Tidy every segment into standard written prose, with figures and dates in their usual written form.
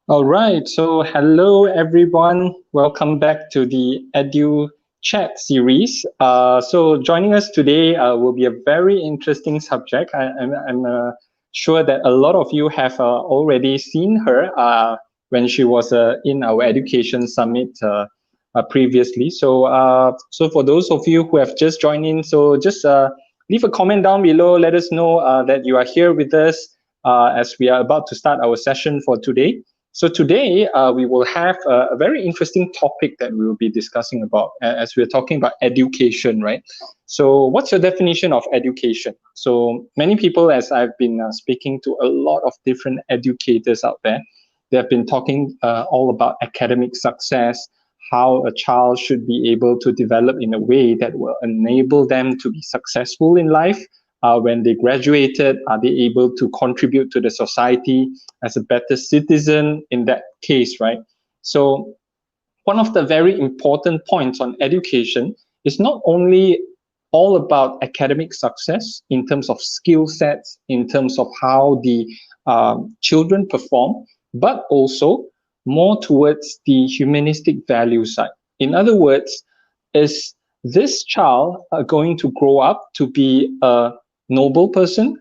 All right, so hello everyone. Welcome back to the EduChat series. So joining us today will be a very interesting subject. I'm sure that a lot of you have already seen her when she was in our education summit previously. So for those of you who have just joined in, so just leave a comment down below. Let us know that you are here with us as we are about to start our session for today. So today we will have a very interesting topic that we will be discussing about as we're talking about education, right? So what's your definition of education? So many people, as I've been speaking to a lot of different educators out there, they have been talking all about academic success, how a child should be able to develop in a way that will enable them to be successful in life. When they graduated, are they able to contribute to the society as a better citizen in that case, right? So one of the very important points on education is not only all about academic success in terms of skill sets, in terms of how the children perform, but also more towards the humanistic value side. In other words, is this child going to grow up to be a noble person?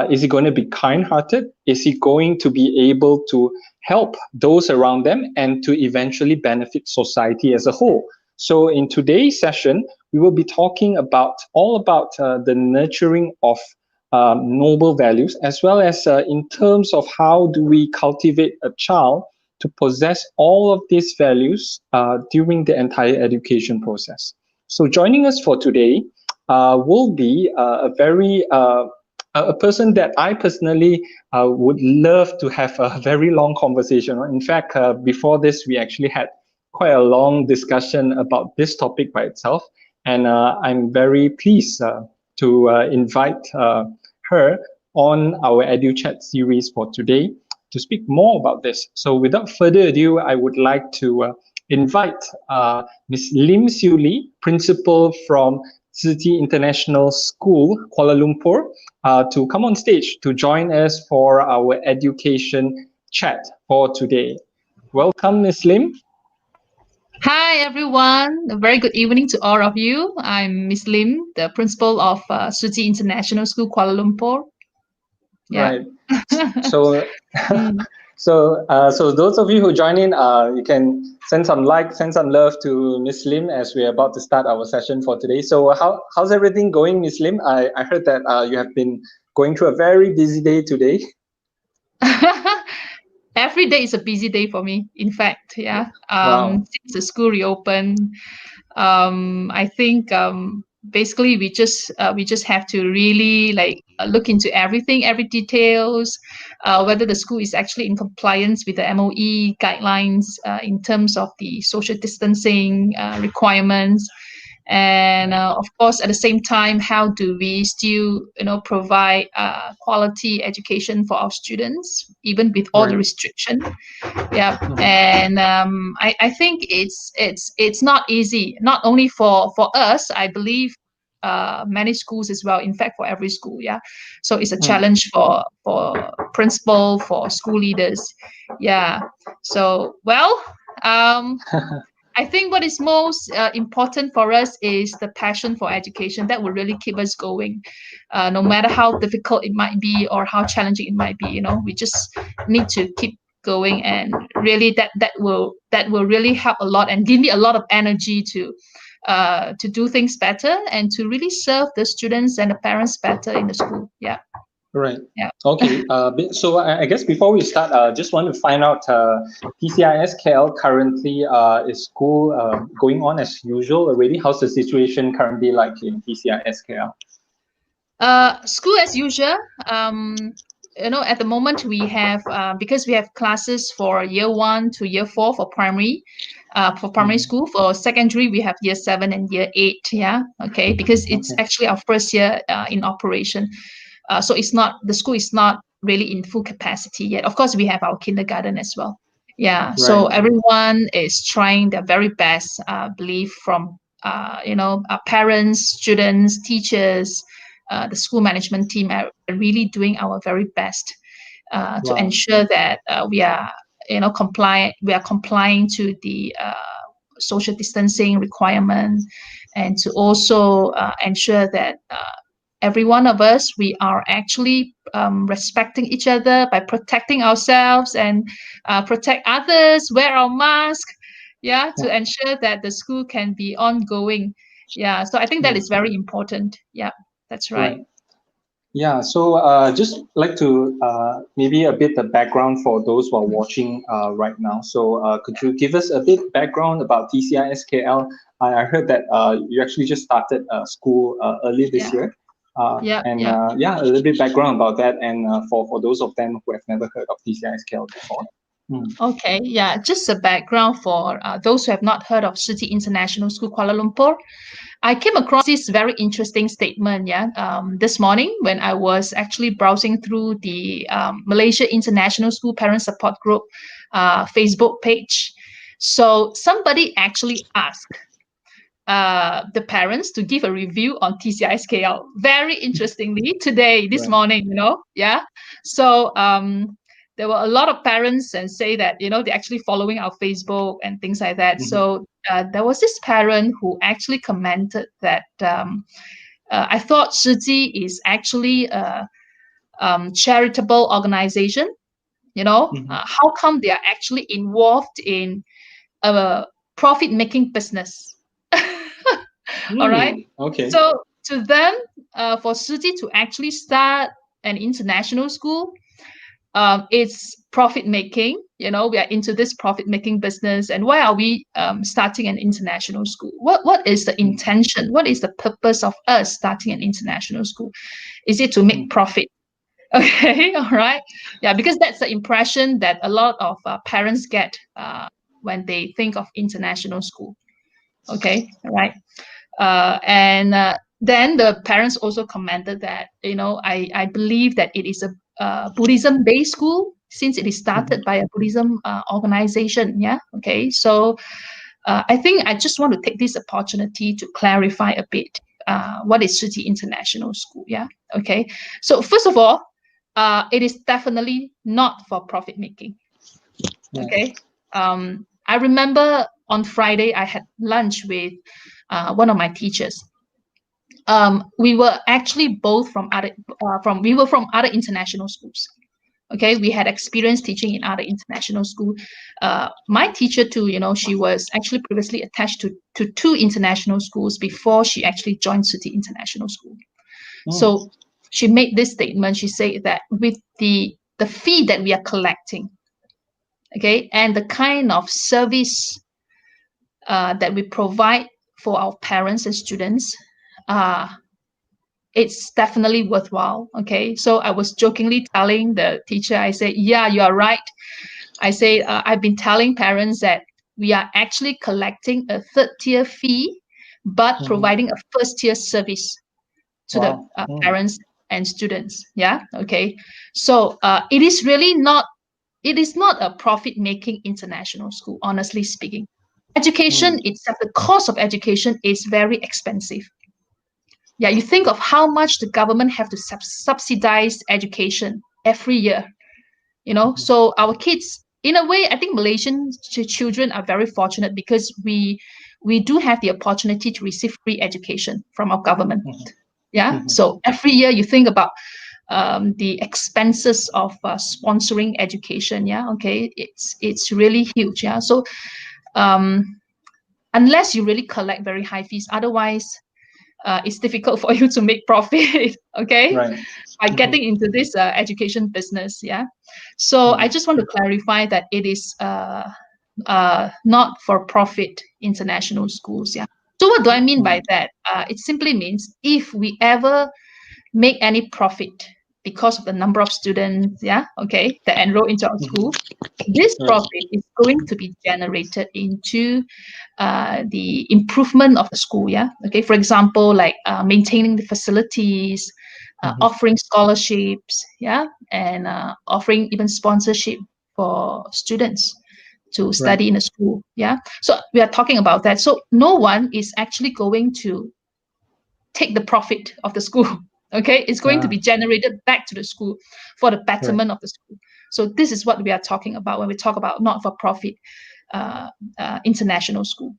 Is he going to be kind-hearted? Is he going to be able to help those around them and to eventually benefit society as a whole? So in today's session, we will be talking about all about the nurturing of noble values, as well as in terms of how do we cultivate a child to possess all of these values during the entire education process. So joining us for today will be a person that I personally would love to have a very long conversation on. In fact, before this, we actually had quite a long discussion about this topic by itself. And I'm very pleased to invite her on our EduChat series for today to speak more about this. So without further ado, I would like to invite Ms. Lim Siew Li, principal from Tzu Chi International School, Kuala Lumpur, to come on stage to join us for our education chat for today. Welcome, Ms. Lim. Hi, everyone. A very good evening to all of you. I'm Miss Lim, the principal of Tzu Chi International School, Kuala Lumpur. Yeah. Right. So, Mm. so those of you who join in, you can send some send some love to Miss Lim as we're about to start our session for today. So, how's everything going, Miss Lim? I heard that you have been going through a very busy day today. Every day is a busy day for me. In fact, yeah. Wow. Since the school reopened, I think basically we just have to really look into everything, every details, whether the school is actually in compliance with the MOE guidelines in terms of the social distancing requirements. And of course, at the same time, how do we still provide quality education for our students even with all the Right. restriction? Yeah. And I think it's not easy, not only for us, I believe many schools as well, in fact for every school. Yeah, so it's a challenge for principal, for school leaders. Yeah. So well, I think what is most important for us is the passion for education that will really keep us going, no matter how difficult it might be or how challenging it might be. We just need to keep going, and really that will really help a lot and give me a lot of energy to do things better and to really serve the students and the parents better in the school. Yeah. Right. Yeah. Okay. So I guess before we start, just want to find out TCIS KL currently is school going on as usual already? How's the situation currently like in TCIS KL? School as usual. At the moment we have because we have classes for year 1 to year 4 for primary. For primary school, for secondary we have year 7 and year 8. Yeah, okay, because it's actually our first year in operation. So the school is not really in full capacity yet. Of course, we have our kindergarten as well. Yeah, Right. so everyone is trying their very best. Believe from our parents, students, teachers, the school management team are really doing our very best to ensure that we are we are complying to the social distancing requirement, and to also ensure that every one of us, we are actually respecting each other by protecting ourselves and protect others, wear our mask, to ensure that the school can be ongoing. So I think that is very important. That's right. Yeah, so just like to maybe a bit the background for those who are watching right now. So could you give us a bit background about TCISKL? I heard that you actually just started school earlier this year. A little bit background about that, and for those of them who have never heard of TCISKL before. Okay, just a background for those who have not heard of Tzu Chi International School, Kuala Lumpur. I came across this very interesting statement, this morning when I was actually browsing through the Malaysia International School Parent Support Group Facebook page. So somebody actually asked the parents to give a review on TCISKL. Very interestingly, this morning, So there were a lot of parents and say that, they're actually following our Facebook and things like that. So there was this parent who actually commented that I thought Tzu Chi is actually a charitable organization. How come they are actually involved in a profit-making business? All right. Okay. So to them, for Tzu Chi to actually start an international school, it's profit making. We are into this profit making business, and why are we starting an international school? What is the intention? What is the purpose of us starting an international school? Is it to make profit? Okay, all right. Because that's the impression that a lot of parents get when they think of international school. Okay, all right. Then the parents also commented that, I believe that it is a Buddhism-based school since it is started by a Buddhism organization. Okay. So I think I just want to take this opportunity to clarify a bit what is Tzu Chi International School. Okay. So first of all, it is definitely not for profit making. Okay. I remember on Friday I had lunch with one of my teachers. We were actually both from other international schools. Okay, we had experience teaching in other international schools. My teacher too, she was actually previously attached to 2 international schools before she actually joined Tzu Chi International School. So she made this statement. She said that with the fee that we are collecting, okay, and the kind of service that we provide for our parents and students, it's definitely worthwhile. Okay, so I was jokingly telling the teacher, I said, yeah, you are right. I say, I've been telling parents that we are actually collecting a 3rd-tier fee, but providing a 1st-tier service to the parents and students. Okay. So it is not a profit-making international school, honestly speaking. Education itself, the cost of education is very expensive. You think of how much the government have to subsidize education every year. So our kids, in a way, I think Malaysian children are very fortunate because we do have the opportunity to receive free education from our government. So every year you think about the expenses of sponsoring education. Okay, it's really huge. So unless you really collect very high fees, otherwise it's difficult for you to make profit. Okay, by getting into this education business. So I just want to clarify that it is not for profit international schools. So what do I mean by that? It simply means if we ever make any profit because of the number of students, okay, that enroll into our school, this profit is going to be generated into the improvement of the school. Okay, for example, like maintaining the facilities, offering scholarships, and offering even sponsorship for students to study in a school. So we are talking about that. So no one is actually going to take the profit of the school. Okay, it's going to be generated back to the school for the betterment of the school. So this is what we are talking about when we talk about not-for-profit international school.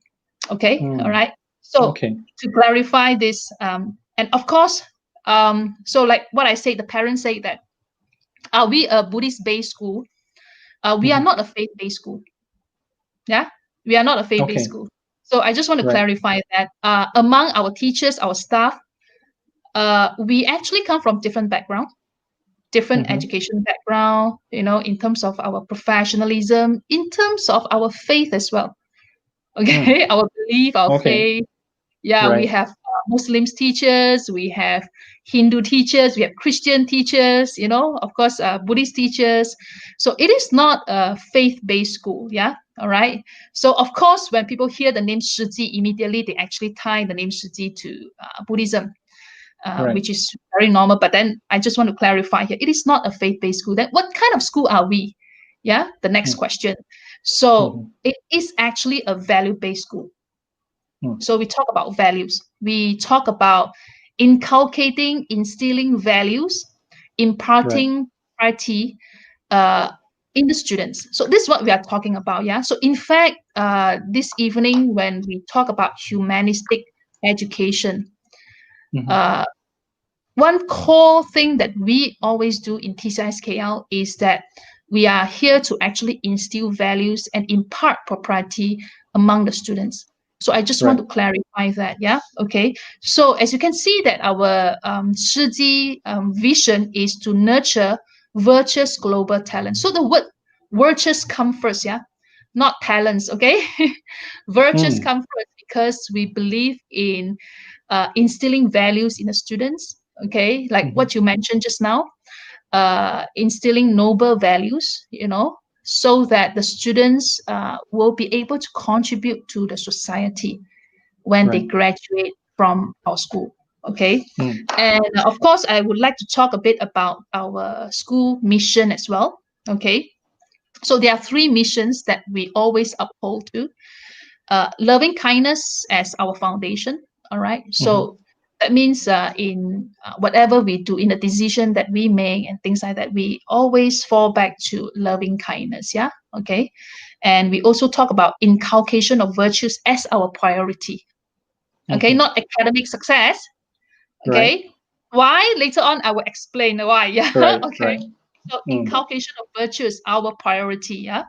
Okay, all right. So to clarify this, and of course, so like what I said, the parents say that, are we a Buddhist-based school? We are not a faith-based school. Yeah, we are not a faith-based school. So I just want to clarify that among our teachers, our staff, we actually come from different background, different education background, you know, in terms of our professionalism, in terms of our faith as well. Okay, our belief, our faith. Yeah, we have Muslim teachers, we have Hindu teachers, we have Christian teachers, you know, of course, Buddhist teachers. So it is not a faith-based school. Yeah, all right. So of course, when people hear the name Tzu Chi, immediately they actually tie the name Tzu Chi to Buddhism. Which is very normal. But then I just want to clarify here, it is not a faith-based school. Then what kind of school are we? Yeah, the next question. So it is actually a value-based school. So we talk about values. We talk about inculcating, instilling values, imparting piety in the students. So this is what we are talking about. Yeah. So in fact, this evening when we talk about humanistic education, one core thing that we always do in TCISKL is that we are here to actually instill values and impart propriety among the students. So I just want to clarify that. Yeah. Okay. So as you can see that our Tzu Chi vision is to nurture virtuous global talent. So the word virtuous come first. Yeah. Not talents. Okay. Virtuous come first because we believe in instilling values in the students. Okay. Like what you mentioned just now, instilling noble values, you know, so that the students will be able to contribute to the society when they graduate from our school. Okay. And of course, I would like to talk a bit about our school mission as well. Okay. So there are 3 missions that we always uphold to. Loving kindness as our foundation. All right. So that means in whatever we do, in the decision that we make and things like that, we always fall back to loving kindness. Yeah. Okay. And we also talk about inculcation of virtues as our priority. Okay. Not academic success. Okay. Why? Later on, I will explain why. Yeah. Okay. So inculcation of virtues, our priority. Yeah.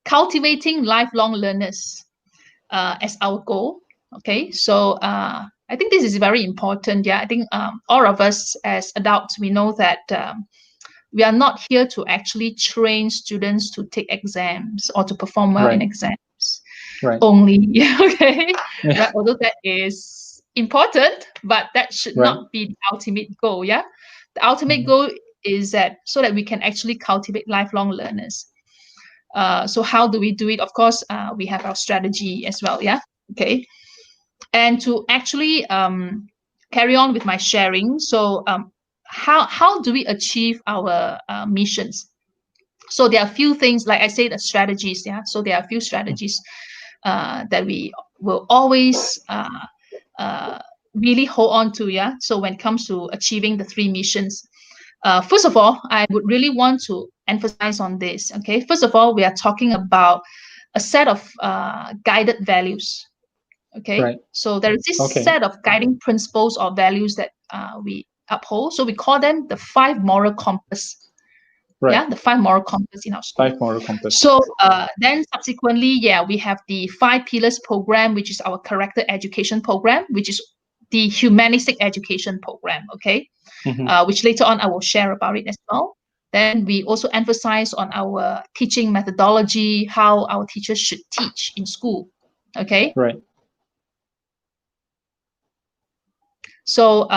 Cultivating lifelong learners as our goal. Okay. So I think this is very important. Yeah, I think all of us as adults, we know that we are not here to actually train students to take exams or to perform well in exams only. Okay. Right? Although that is important, but that should not be the ultimate goal. Yeah. The ultimate goal is that so that we can actually cultivate lifelong learners. So how do we do it? Of course, we have our strategy as well. Yeah. Okay. And to actually carry on with my sharing, so how do we achieve our missions? So there are a few things, like I said, the strategies. Yeah. So there are a few strategies that we will always really hold on to. Yeah. So when it comes to achieving the 3 missions, first of all, I would really want to emphasize on this. Okay. First of all, we are talking about a set of guided values. Okay. So there is this set of guiding principles or values that we uphold. So we call them the 5 moral compass. Yeah, the 5 moral compass in our school. 5 moral compass. So then subsequently, yeah, we have the 5 pillars program, which is our character education program, which is the humanistic education program. Okay. Which later on I will share about it as well. Then we also emphasize on our teaching methodology, how our teachers should teach in school. Okay. So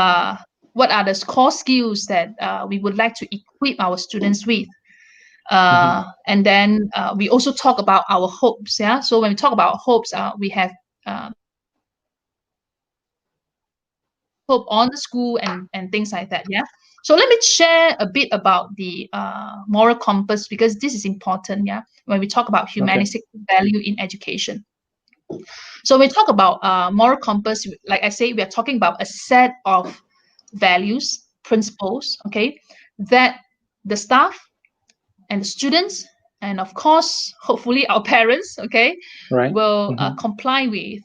what are the core skills that we would like to equip our students with? And then we also talk about our hopes. Yeah. So when we talk about hopes, we have hope on the school and things like that. Yeah. So let me share a bit about the moral compass, because this is important. Yeah. When we talk about humanistic value in education. So when we talk about moral compass, like I say, we are talking about a set of values, principles, okay, that the staff, and the students, and of course, hopefully our parents, okay, Right. will comply with.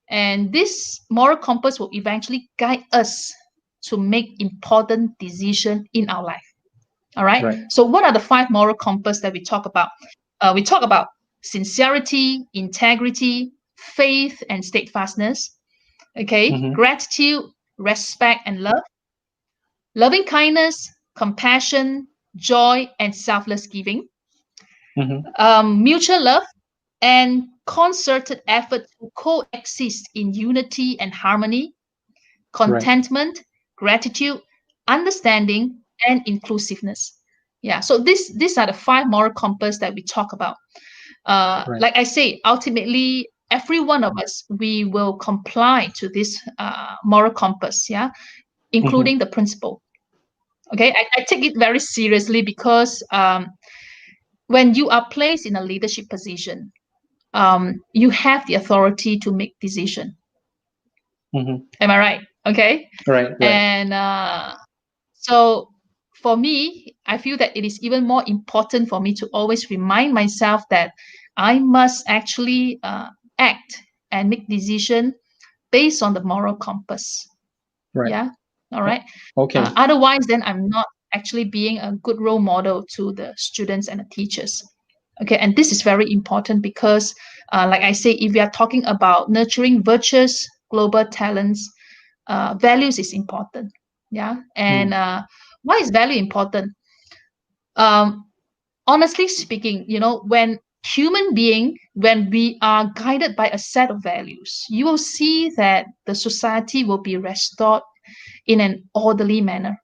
And this moral compass will eventually guide us to make important decisions in our life. All right. Right. So what are the 5 moral compass that we talk about? We talk about sincerity, integrity, faith, and steadfastness. Okay. Gratitude, respect, and love. Loving kindness, compassion, joy, and selfless giving. Mutual love and concerted effort to coexist in unity and harmony. Contentment, gratitude, understanding, and inclusiveness. Yeah, so these are the 5 moral compass that we talk about. Like I say, ultimately, every one of us, we will comply to this moral compass, yeah, including the principle. Okay, I take it very seriously because when you are placed in a leadership position, you have the authority to make decision. Am I right? Okay. Right. And so for me, I feel that it is even more important for me to always remind myself that I must actually act and make decision based on the moral compass. Right. Yeah. All right. Okay. Otherwise, then I'm not actually being a good role model to the students and the teachers. Okay. And this is very important because, like I say, if we are talking about nurturing virtuous global talents, values is important. Yeah. And why is value important? Honestly speaking, when when we are guided by a set of values, you will see that the society will be restored in an orderly manner.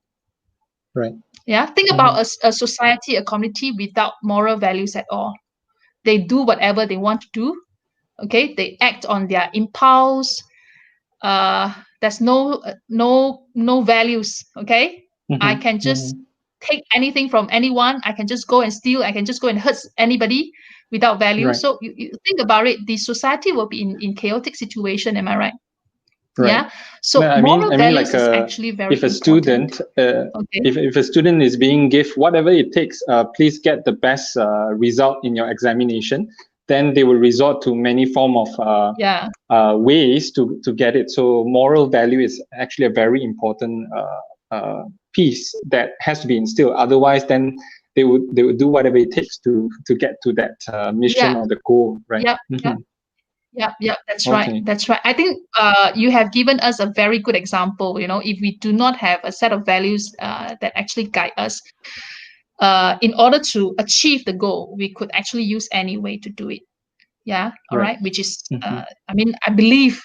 Right. Yeah. Think about a society, a community without moral values at all. They do whatever they want to do. Okay. They act on their impulse. There's no values. Okay. I can just take anything from anyone. I can just go and steal. I can just go and hurt anybody without value. Right. So you think about it, the society will be in chaotic situation. Am I right? Right. Yeah. So I moral mean, values like is actually very if a important. student, Okay. if a student is being given whatever it takes, please get the best result in your examination, then they will resort to many form of ways to get it. So moral value is actually a very important piece that has to be instilled. Otherwise, then they would do whatever it takes to get to that mission or the goal, right? Yeah, that's right. That's right. I think you have given us a very good example. If we do not have a set of values that actually guide us, in order to achieve the goal, we could actually use any way to do it. Yeah. All right. Which is, I mean, I believe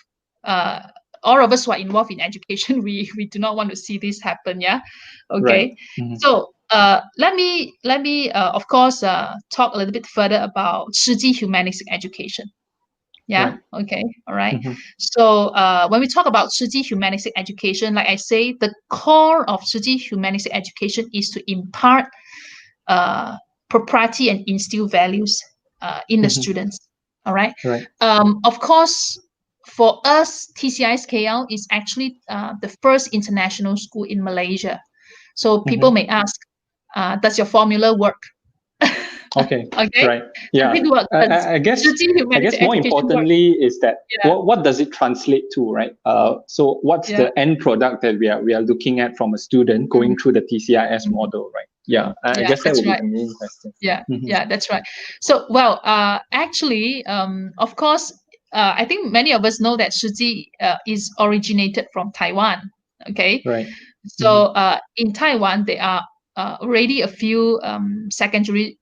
all of us who are involved in education, we do not want to see this happen. Yeah. Okay. So let me of course talk a little bit further about Tzu Chi Humanistic education. Yeah. Okay. All right. So when we talk about Tzu Chi Humanistic education, like I say, the core of Tzu Chi Humanistic education is to impart propriety and instill values in the students. All right. Of course, for us, TCIS KL is actually the first international school in Malaysia. So people may ask, does your formula work? Okay. Okay. Right. Yeah. I guess more importantly is that what does it translate to, right? So what's the end product that we are looking at from a student going through the TCIS model, right? Yeah. I guess that would be the main question. Yeah. Yeah, that's right. So actually, of course, I think many of us know that Tzu Chi is originated from Taiwan. Okay. Right. So in Taiwan, there are already a few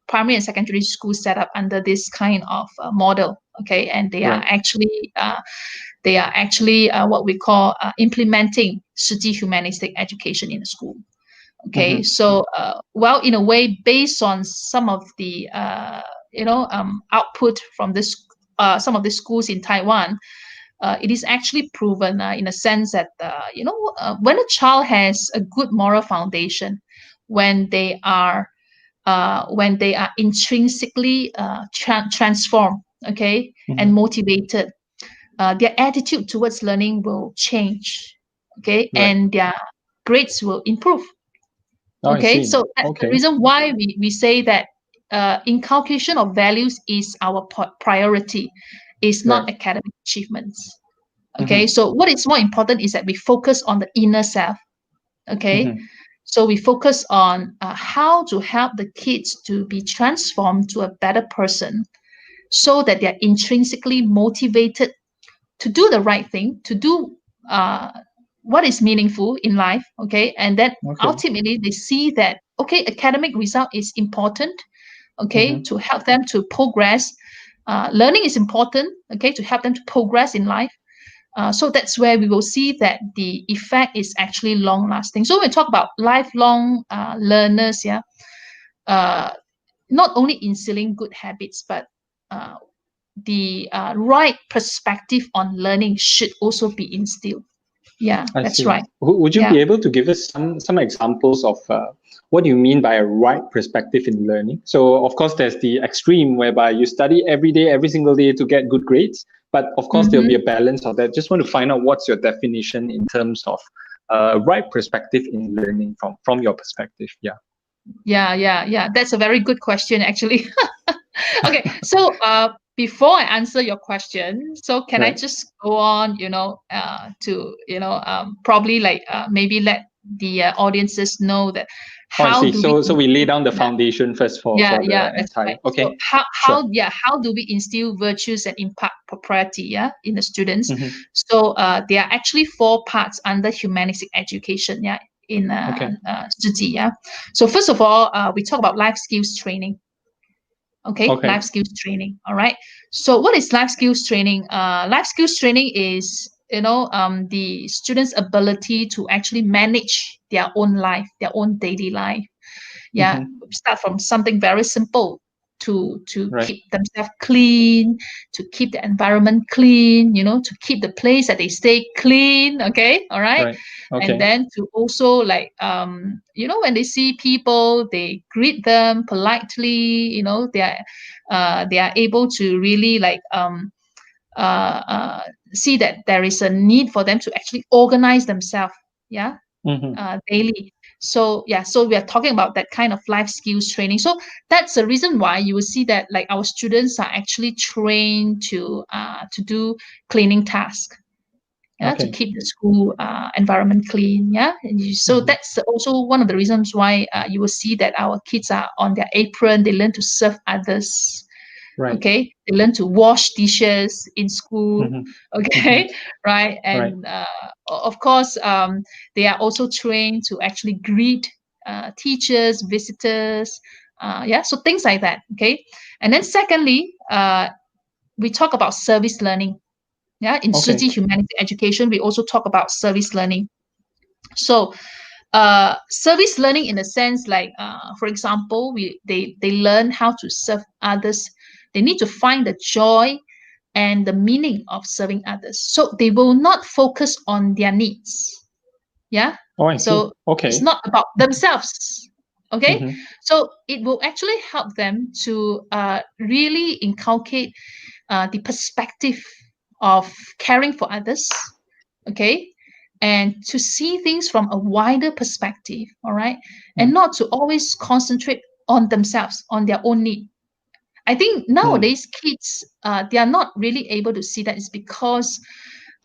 primary and secondary schools set up under this kind of model. Okay, and they are actually what we call implementing Tzu Chi Humanistic education in the school. Okay, so in a way, based on some of the output from this some of the schools in Taiwan, it is actually proven in a sense that when a child has a good moral foundation, when they are intrinsically transformed, okay, and motivated, their attitude towards learning will change, okay, and their grades will improve. Okay, so that's the reason why we say that inculcation of values is our priority, is not Right. academic achievements. Okay, so what is more important is that we focus on the inner self. Okay, so we focus on how to help the kids to be transformed to a better person, so that they're intrinsically motivated to do the right thing, to do what is meaningful in life. Okay, and then ultimately they see that, okay, academic result is important, okay, to help them to progress. Learning is important, okay, to help them to progress in life. So that's where we will see that the effect is actually long lasting. So when we talk about lifelong learners, yeah, not only instilling good habits, but the right perspective on learning should also be instilled. Yeah, I that's see. right. Would you Yeah. be able to give us some examples of what you mean by a right perspective in learning? So, of course, there's the extreme whereby you study every day, every single day to get good grades. But of course, there'll be a balance of that. Just want to find out what's your definition in terms of right perspective in learning from your perspective. Yeah. Yeah. That's a very good question, actually. Okay, so before I answer your question, so can I Right. just go on, to probably like maybe let the audiences know that Oh, I how see. do we So we lay instill down the that? foundation first for Yeah, the that's entire. right. So Okay. how Sure. how do we instill virtues and impart propriety, yeah, in the students? Mm-hmm. So there are actually 4 parts under humanistic education, yeah, in Okay. Tzu Chi, yeah. So first of all, we talk about life skills training. Okay, Okay. life skills training. All right. So what is life skills training? Life skills training is, the students' ability to actually manage their own life, their own daily life. Yeah, Mm-hmm. start from something very simple to Right. keep themselves clean, to keep the environment clean, to keep the place that they stay clean. Okay, all right. Right. And Okay. then to also like when they see people, they greet them politely. They are able to really like see that there is a need for them to actually organize themselves, yeah, Mm-hmm. daily. So yeah, so we are talking about that kind of life skills training. So that's the reason why you will see that like our students are actually trained to do cleaning tasks, yeah, to Okay. keep the school environment clean, yeah. So Mm-hmm. that's also one of the reasons why you will see that our kids are on their apron. They learn to serve others. Right. Okay, they learn to wash dishes in school. Mm-hmm. Mm-hmm. Okay, right. Right. And of course, they are also trained to actually greet teachers, visitors, yeah, so things like that. Okay, and then secondly, we talk about service learning. Yeah, in Tzu Okay. Chi Humanity Education, we also talk about service learning. So service learning in a sense like for example, they learn how to serve others. They need to find the joy and the meaning of serving others, so they will not focus on their needs. Yeah, Oh, I see. so it's Okay. not about themselves. Okay, Mm-hmm. so it will actually help them to really inculcate the perspective of caring for others. Okay, and to see things from a wider perspective. All right, and not to always concentrate on themselves, on their own need. I think Mm. nowadays kids, they are not really able to see that. It's because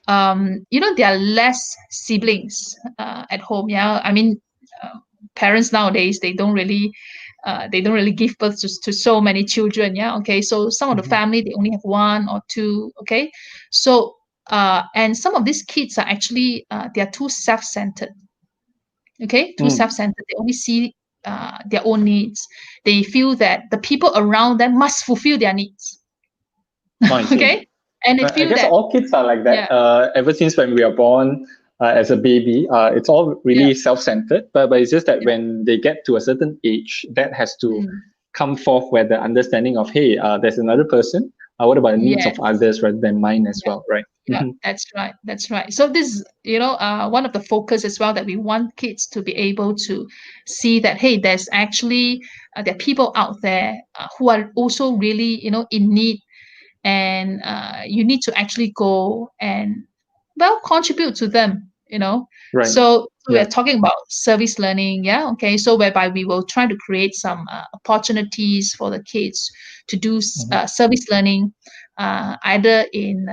there are less siblings at home. Yeah, I mean, parents nowadays, they don't really give birth to so many children. Yeah, okay, so some of the Mm-hmm. family, they only have 1 or 2. Okay, so and some of these kids are actually they are too self-centered. Okay, too Mm. self-centered. They only see their own needs. They feel that the people around them must fulfill their needs. Oh, I see. Okay, and they I feel guess that, all kids are like yeah, that. Ever since when we are born as a baby, it's all yeah, really self-centered. But it's just that yeah. when they get to a certain age, that has to Mm. come forth where the understanding of, hey, there's another person. What about the needs of Yes. others rather than mine as well, right? Yeah, Mm-hmm. that's right. That's right. So this is, one of the focus as well, that we want kids to be able to see that, hey, there's actually there are people out there who are also really, in need, and you need to actually go and, well, contribute to them. Right. So So we're talking about service learning, yeah, okay. So whereby we will try to create some opportunities for the kids to do service learning, either in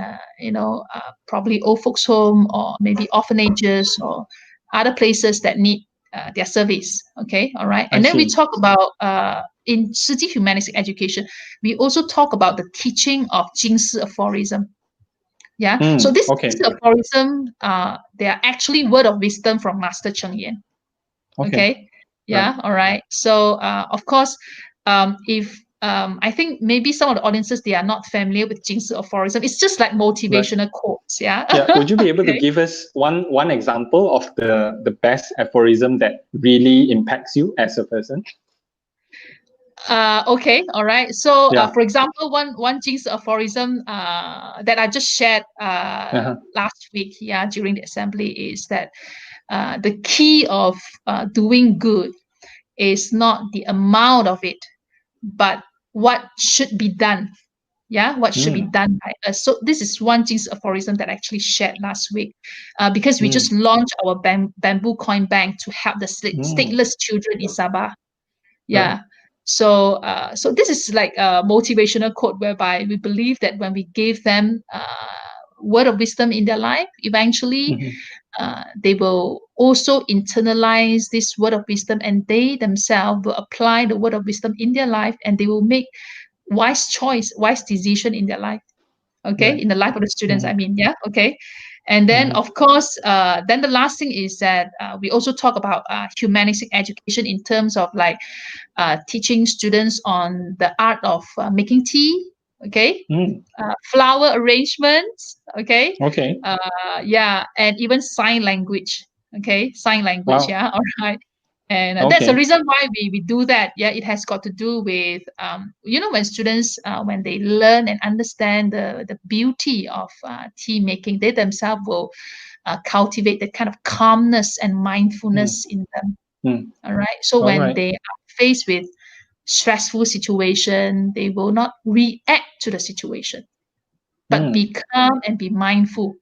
probably old folks' home or maybe orphanages or other places that need their service. Okay, all right. And then we talk about in Tzu Chi Humanistic education, we also talk about the teaching of 经世 aphorism. Yeah. So this aphorism, they are actually word of wisdom from Master Cheng Yen. Okay. Yeah. All right. So of course, if I think maybe some of the audiences, they are not familiar with 经世 aphorism. It's just like motivational quotes. Yeah. Yeah. Would you be able to give us one example of the best aphorism that really impacts you as a person? Okay, all right. So, for example, one 经世 aphorism that I just shared last week, during the assembly, is that the key of doing good is not the amount of it, but what should be done. Yeah, what should be done by us. So this is one 经世 aphorism that I actually shared last week, because we just launched our bamboo coin bank to help the stateless children in Sabah. Yeah. Right. So this is like a motivational quote whereby we believe that when we give them word of wisdom in their life, eventually they will also internalize this word of wisdom, and they themselves will apply the word of wisdom in their life, and they will make wise decision in their life. Okay, in the life of the students, I mean, yeah, okay. And then, of course, then the last thing is that we also talk about humanistic education in terms of like teaching students on the art of making tea, okay, flower arrangements, okay, and even sign language, okay, sign language, all right. And that's the reason why we do that. Yeah, it has got to do with, when students, when they learn and understand the beauty of tea making, they themselves will cultivate that kind of calmness and mindfulness in them. All right. So when they are faced with stressful situation, they will not react to the situation, but be calm and be mindful,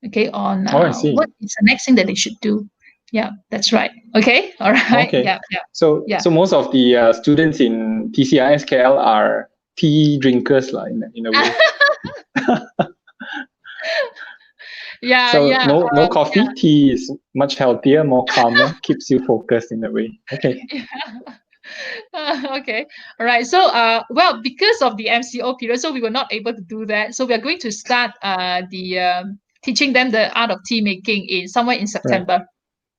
okay, on what is the next thing that they should do. Yeah, that's right. Okay, all right. Okay. Yeah. So most of the students in TCIS KL are tea drinkers, in a way. No coffee. Tea is much healthier, more calmer, keeps you focused in a way. Okay. Okay, all right. So well, because of the MCO period, so we were not able to do that. So we are going to start teaching them the art of tea making somewhere in September. Right.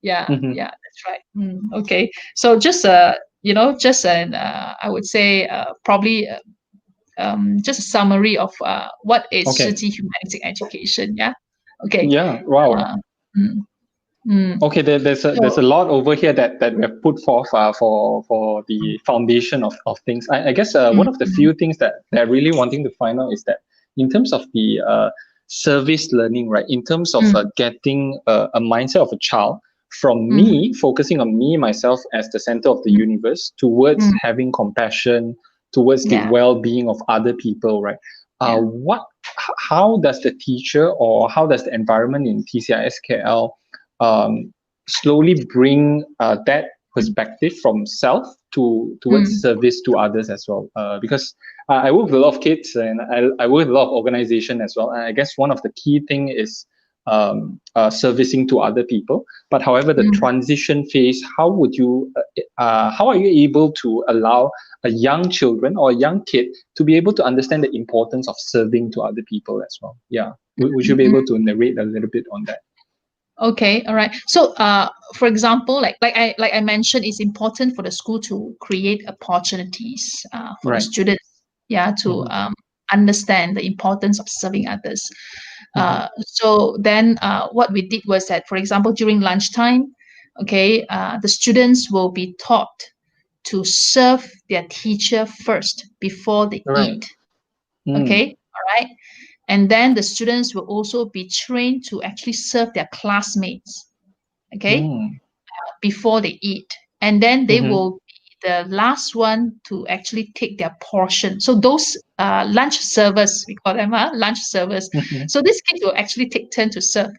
Yeah, that's right. Okay, so just just an I would say probably just a summary of what is Tzu Chi Humanistic education. Yeah. Okay. Yeah. Wow. Okay, there's a lot over here that we have put forth for the foundation of things. I guess one of the few things that they're really wanting to find out is that in terms of the service learning, right? In terms of getting a mindset of a child from me, focusing on me, myself as the center of the universe, towards having compassion, towards the well-being of other people, right? How does the teacher or how does the environment in TCIS KL slowly bring that perspective from self towards service to others as well? Because I work with a lot of kids and I work with a lot of organizations as well. And I guess one of the key thing is servicing to other people. But however, the transition phase, how are you able to allow a young children or a young kid to be able to understand the importance of serving to other people as well? Yeah. Would you be able to narrate a little bit on that? Okay, all right. So, for example, like I mentioned, it's important for the school to create opportunities for the students, to understand the importance of serving others. So then, what we did was that, for example, during lunchtime, okay, the students will be taught to serve their teacher first before they eat. Okay, all right. And then the students will also be trained to actually serve their classmates, okay, before they eat. And then they will be the last one to actually take their portion. So those lunch servers, we call them lunch servers. So these kids will actually take turn to serve.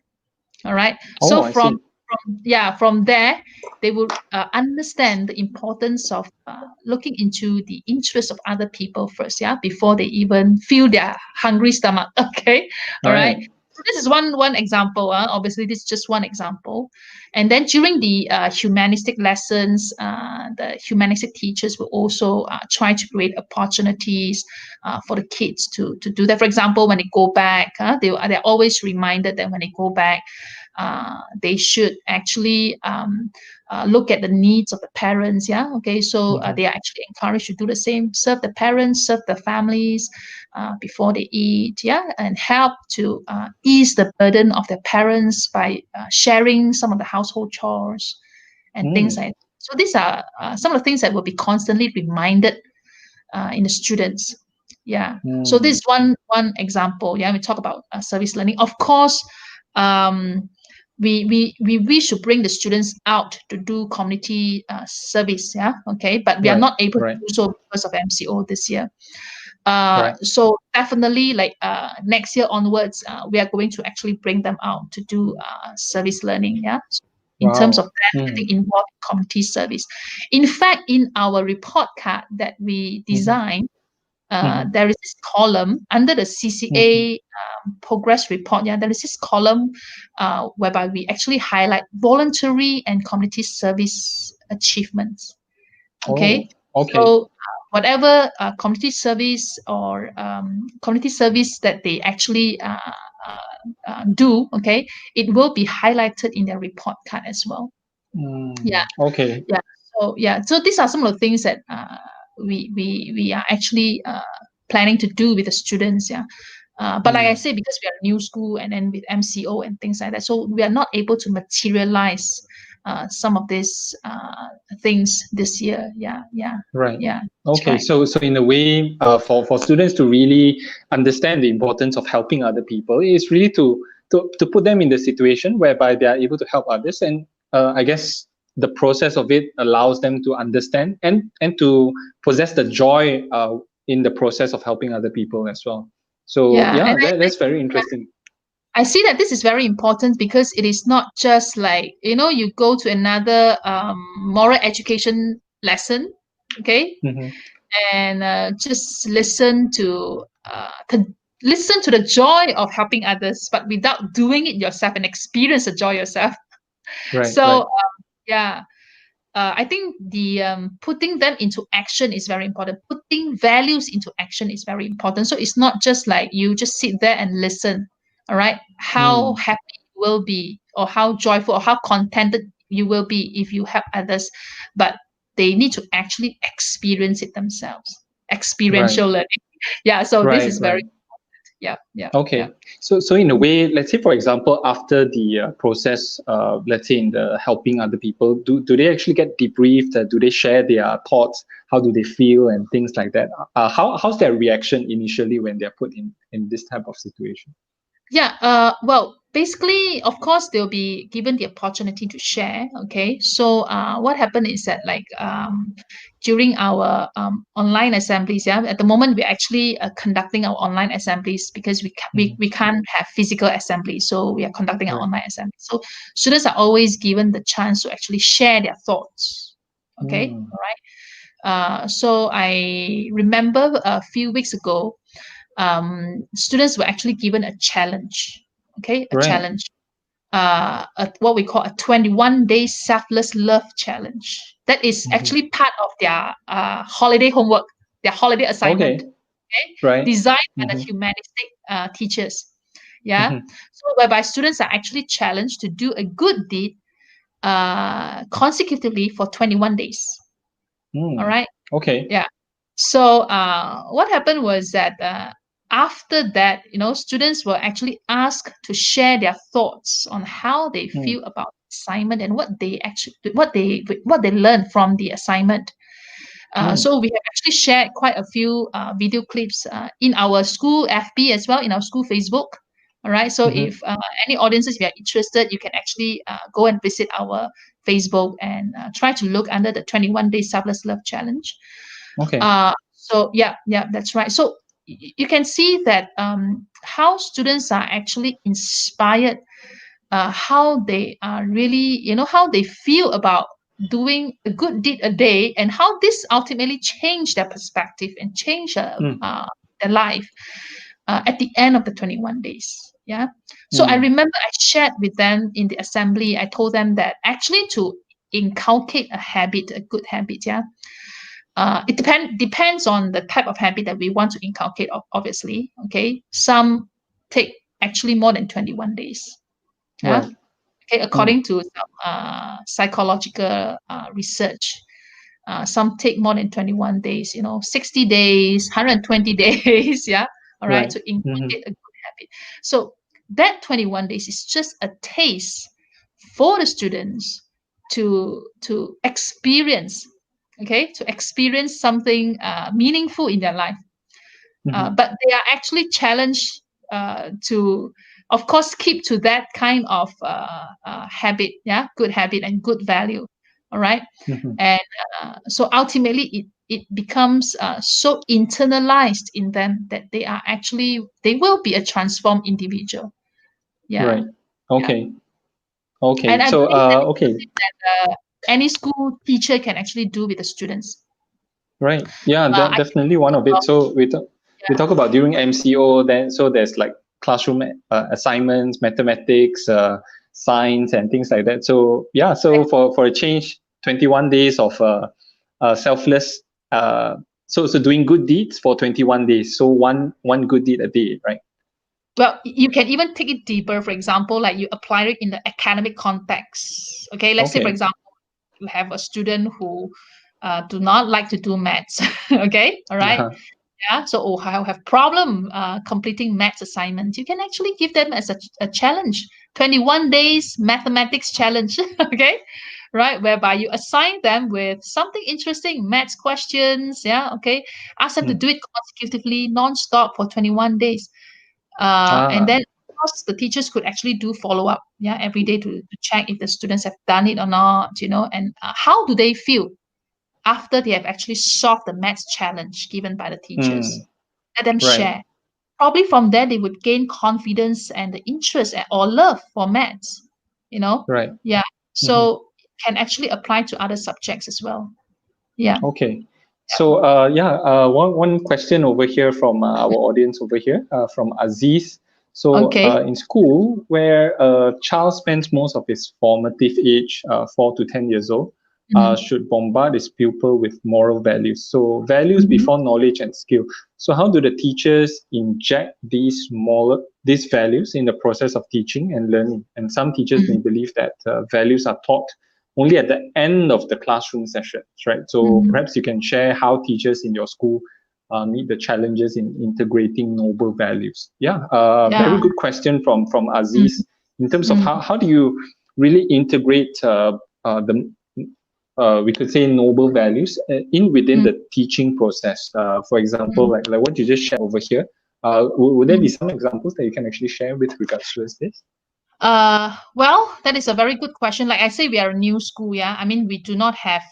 All right. So from from there, they will understand the importance of looking into the interests of other people first, before they even feel their hungry stomach. Okay, all right. So this is one example. Obviously, this is just one example. And then during the humanistic lessons, the humanistic teachers will also try to create opportunities for the kids to do that. For example, when they go back, they're always reminded that when they go back, they should actually look at the needs of the parents. Okay, so they are actually encouraged to do the same, serve the parents, serve the families before they eat, and help to ease the burden of their parents by sharing some of the household chores and things like that. So these are some of the things that will be constantly reminded in the students. So this is one example. We talk about service learning. Of course, we wish to bring the students out to do community service, okay, but we are not able to do so because of MCO this year. So definitely, like next year onwards, we are going to actually bring them out to do service learning, in terms of them getting involved in community service. In fact, in our report card that we designed, there is this column under the CCA progress report. There is this column whereby we actually highlight voluntary and community service achievements. Okay. So whatever community service or community service that they actually do, okay, it will be highlighted in their report card as well. So these are some of the things that we are actually planning to do with the students. But like I said, because we are a new school and then with MCO and things like that, so we are not able to materialize some of these things this year. Okay. So in a way, for students to really understand the importance of helping other people, is really to put them in the situation whereby they are able to help others, and I guess the process of it allows them to understand and to possess the joy in the process of helping other people as well. So that's very interesting. I see that this is very important because it is not just like, you go to another moral education lesson, okay, and just listen to the joy of helping others, but without doing it yourself and experience the joy yourself. I think the putting them into action is very important. Putting values into action is very important. So it's not just like you just sit there and listen. All right, how happy you will be, or how joyful, or how contented you will be if you help others, but they need to actually experience it themselves. Experiential learning. So this is very important. So in a way, let's say, for example, after the process, let's say in the helping other people, do they actually get debriefed? Do they share their thoughts? How do they feel and things like that? How's their reaction initially when they're put in this type of situation? Well, basically, of course, they'll be given the opportunity to share. Okay, so what happened is that, like, during our online assemblies, at the moment we're actually conducting our online assemblies because we can't have physical assemblies, so we are conducting our online assemblies. So students are always given the chance to actually share their thoughts. Okay, all right. So I remember a few weeks ago, students were actually given a challenge. Okay, challenge. What we call a 21-day selfless love challenge. That is actually part of their holiday homework, their holiday assignment. Designed by the humanistic teachers. So whereby students are actually challenged to do a good deed consecutively for 21 days. All right. So what happened was that after that, students were actually asked to share their thoughts on how they feel about the assignment and what they learned from the assignment. So we have actually shared quite a few video clips in our school FB as well, in our school Facebook. All right. So if any audiences, if you're interested, you can actually go and visit our Facebook and try to look under the 21-day selfless love challenge. So that's right. So you can see that how students are actually inspired how they are really, how they feel about doing a good deed a day, and how this ultimately change their perspective and change their life at the end of the 21 days. Yeah. So I remember I shared with them in the assembly, I told them that actually to inculcate a habit, a good habit, yeah, it depends on the type of habit that we want to inculcate, obviously. Okay. Some take actually more than 21 days. Yeah. Right. Okay. According to some psychological research, some take more than 21 days, 60 days, 120 days. Yeah. All right. Right. To inculcate a good habit. So that 21 days is just a taste for the students to experience, okay, to experience something meaningful in their life. But they are actually challenged to, of course, keep to that kind of habit, yeah, good habit and good value. All right. And so ultimately it becomes so internalized in them that they will be a transformed individual. Yeah. Right. Yeah. Okay. Okay. And I So, believe that is okay. something that any school teacher can actually do with the students. Right. Yeah, I can definitely one think of it. of, So we yeah. talk about during MCO, then so there's like classroom assignments, mathematics, science, and things like that. So yeah, so for a change, 21 days of selfless. So doing good deeds for 21 days. So one good deed a day, right? Well, you can even take it deeper. For example, like you apply it in the academic context. Okay, let's say, for Okay. example, you have a student who do not like to do maths. Okay, all right. Uh-huh. Yeah, so I have problem completing maths assignments. You can actually give them as a challenge, 21 days mathematics challenge. Okay, right, whereby you assign them with something interesting, maths questions. Yeah, okay, ask them to do it consecutively, non-stop for 21 days. And Ah. then, of course, the teachers could actually do follow up, yeah, every day to check if the students have done it or not, and how do they feel after they have actually solved the maths challenge given by the teachers. Let them Right. share. Probably from there they would gain confidence and the interest or love for maths. Right. Yeah. So it can actually apply to other subjects as well. Yeah. Okay. So one question over here from our audience over here from Aziz. So Okay. in school, where a child spends most of his formative age, 4 to 10 years old, should bombard his pupil with moral values. So values Mhm. before knowledge and skill. So how do the teachers inject these values in the process of teaching and learning? And some teachers may Mhm. believe that values are taught only at the end of the classroom sessions, right? So Mhm. perhaps you can share how teachers in your school meet the challenges in integrating noble values. Yeah, very Yeah. good question from Mhm. Aziz in terms of Mhm. how do you really integrate the we could say noble values in within Mhm. the teaching process. For example, Mhm. like what you just shared over here. Would there be Mhm. some examples that you can actually share with regards to this? Well, that is a very good question. Like I say, we are a new school, yeah. I mean, we do not have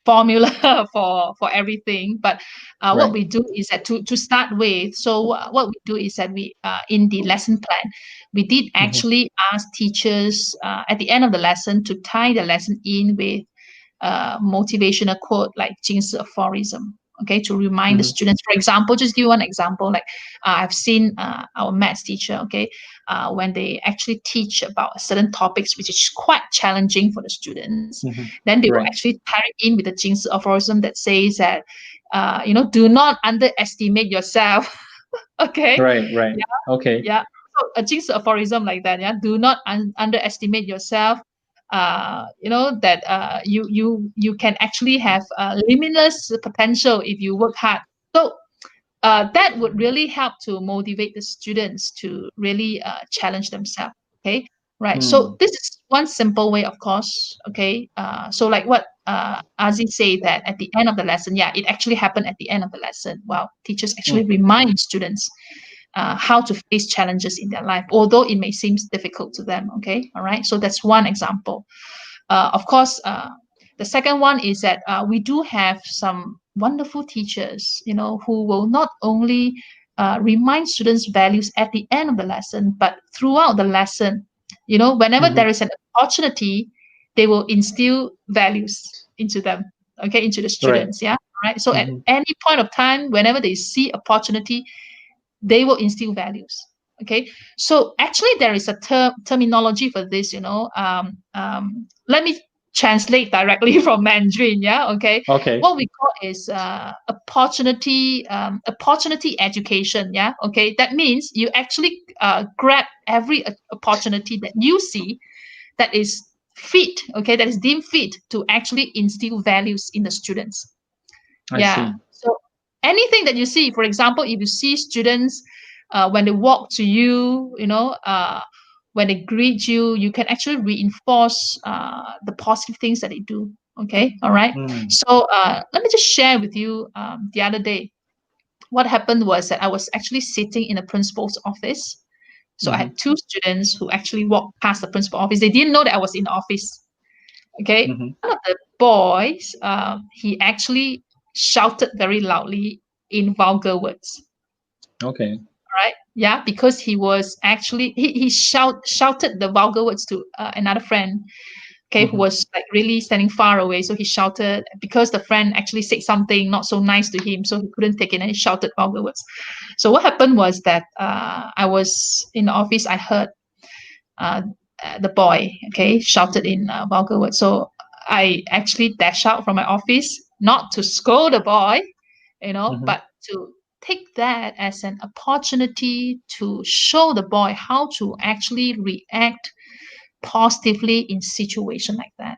formula for everything, but what Right. we do is that to start with. So what we do is that we in the lesson plan, we did Mm-hmm. actually ask teachers at the end of the lesson to tie the lesson in with motivational quote like 金氏 aphorism. Okay, to remind the Mm-hmm. students. For example, just give you one example. Like I've seen our maths teacher. Okay, when they actually teach about certain topics which is quite challenging for the students, Mm-hmm. then they will Right. actually tie it in with the 金氏 aphorism that says that do not underestimate yourself. Okay, Right. Right. yeah, Okay. yeah. So a 金氏 aphorism like that, yeah. Do not underestimate yourself. That you can actually have limitless potential if you work hard. So that would really help to motivate the students to really challenge themselves. Okay, right. So Mm. this is one simple way, of course. Okay, so like what Aziz said that at the end of the lesson, yeah, it actually happened at the end of the lesson. Well, teachers actually Mm. remind students how to face challenges in their life, although it may seem difficult to them. Okay, all right. So that's one example. Of course, the second one is that we do have some wonderful teachers, who will not only remind students values at the end of the lesson, but throughout the lesson, Whenever there is an opportunity, they will instill values into them, okay, into the students. Yeah. Right. So at any point of time, whenever they see opportunity, they will instill values. Okay. So actually there is a terminology for this, let me translate directly from Mandarin. Yeah. Okay. What we call is opportunity education. Yeah. Okay. That means you actually grab every opportunity that you see that is fit, okay, that is deemed fit to actually instill values in the students. I see. So anything that you see, for example, if you see students when they walk to you, when they greet you, you can actually reinforce the positive things that they do. Okay. All right. So let me just share with you the other day. What happened was that I was actually sitting in the principal's office. So I had two students who actually walked past the principal office. They didn't know that I was in the office. Okay. One of the boys, he actually shouted very loudly in vulgar words. Okay. Right. Yeah, because he was actually he shouted the vulgar words to another friend, okay, who was like really standing far away. So he shouted because the friend actually said something not so nice to him, so he couldn't take it and he shouted vulgar words. So what happened was that I was in the office. I heard the boy, okay, shouted in vulgar words. So I actually dashed out from my office, not to scold the boy, but to take that as an opportunity to show the boy how to actually react positively in situation like that.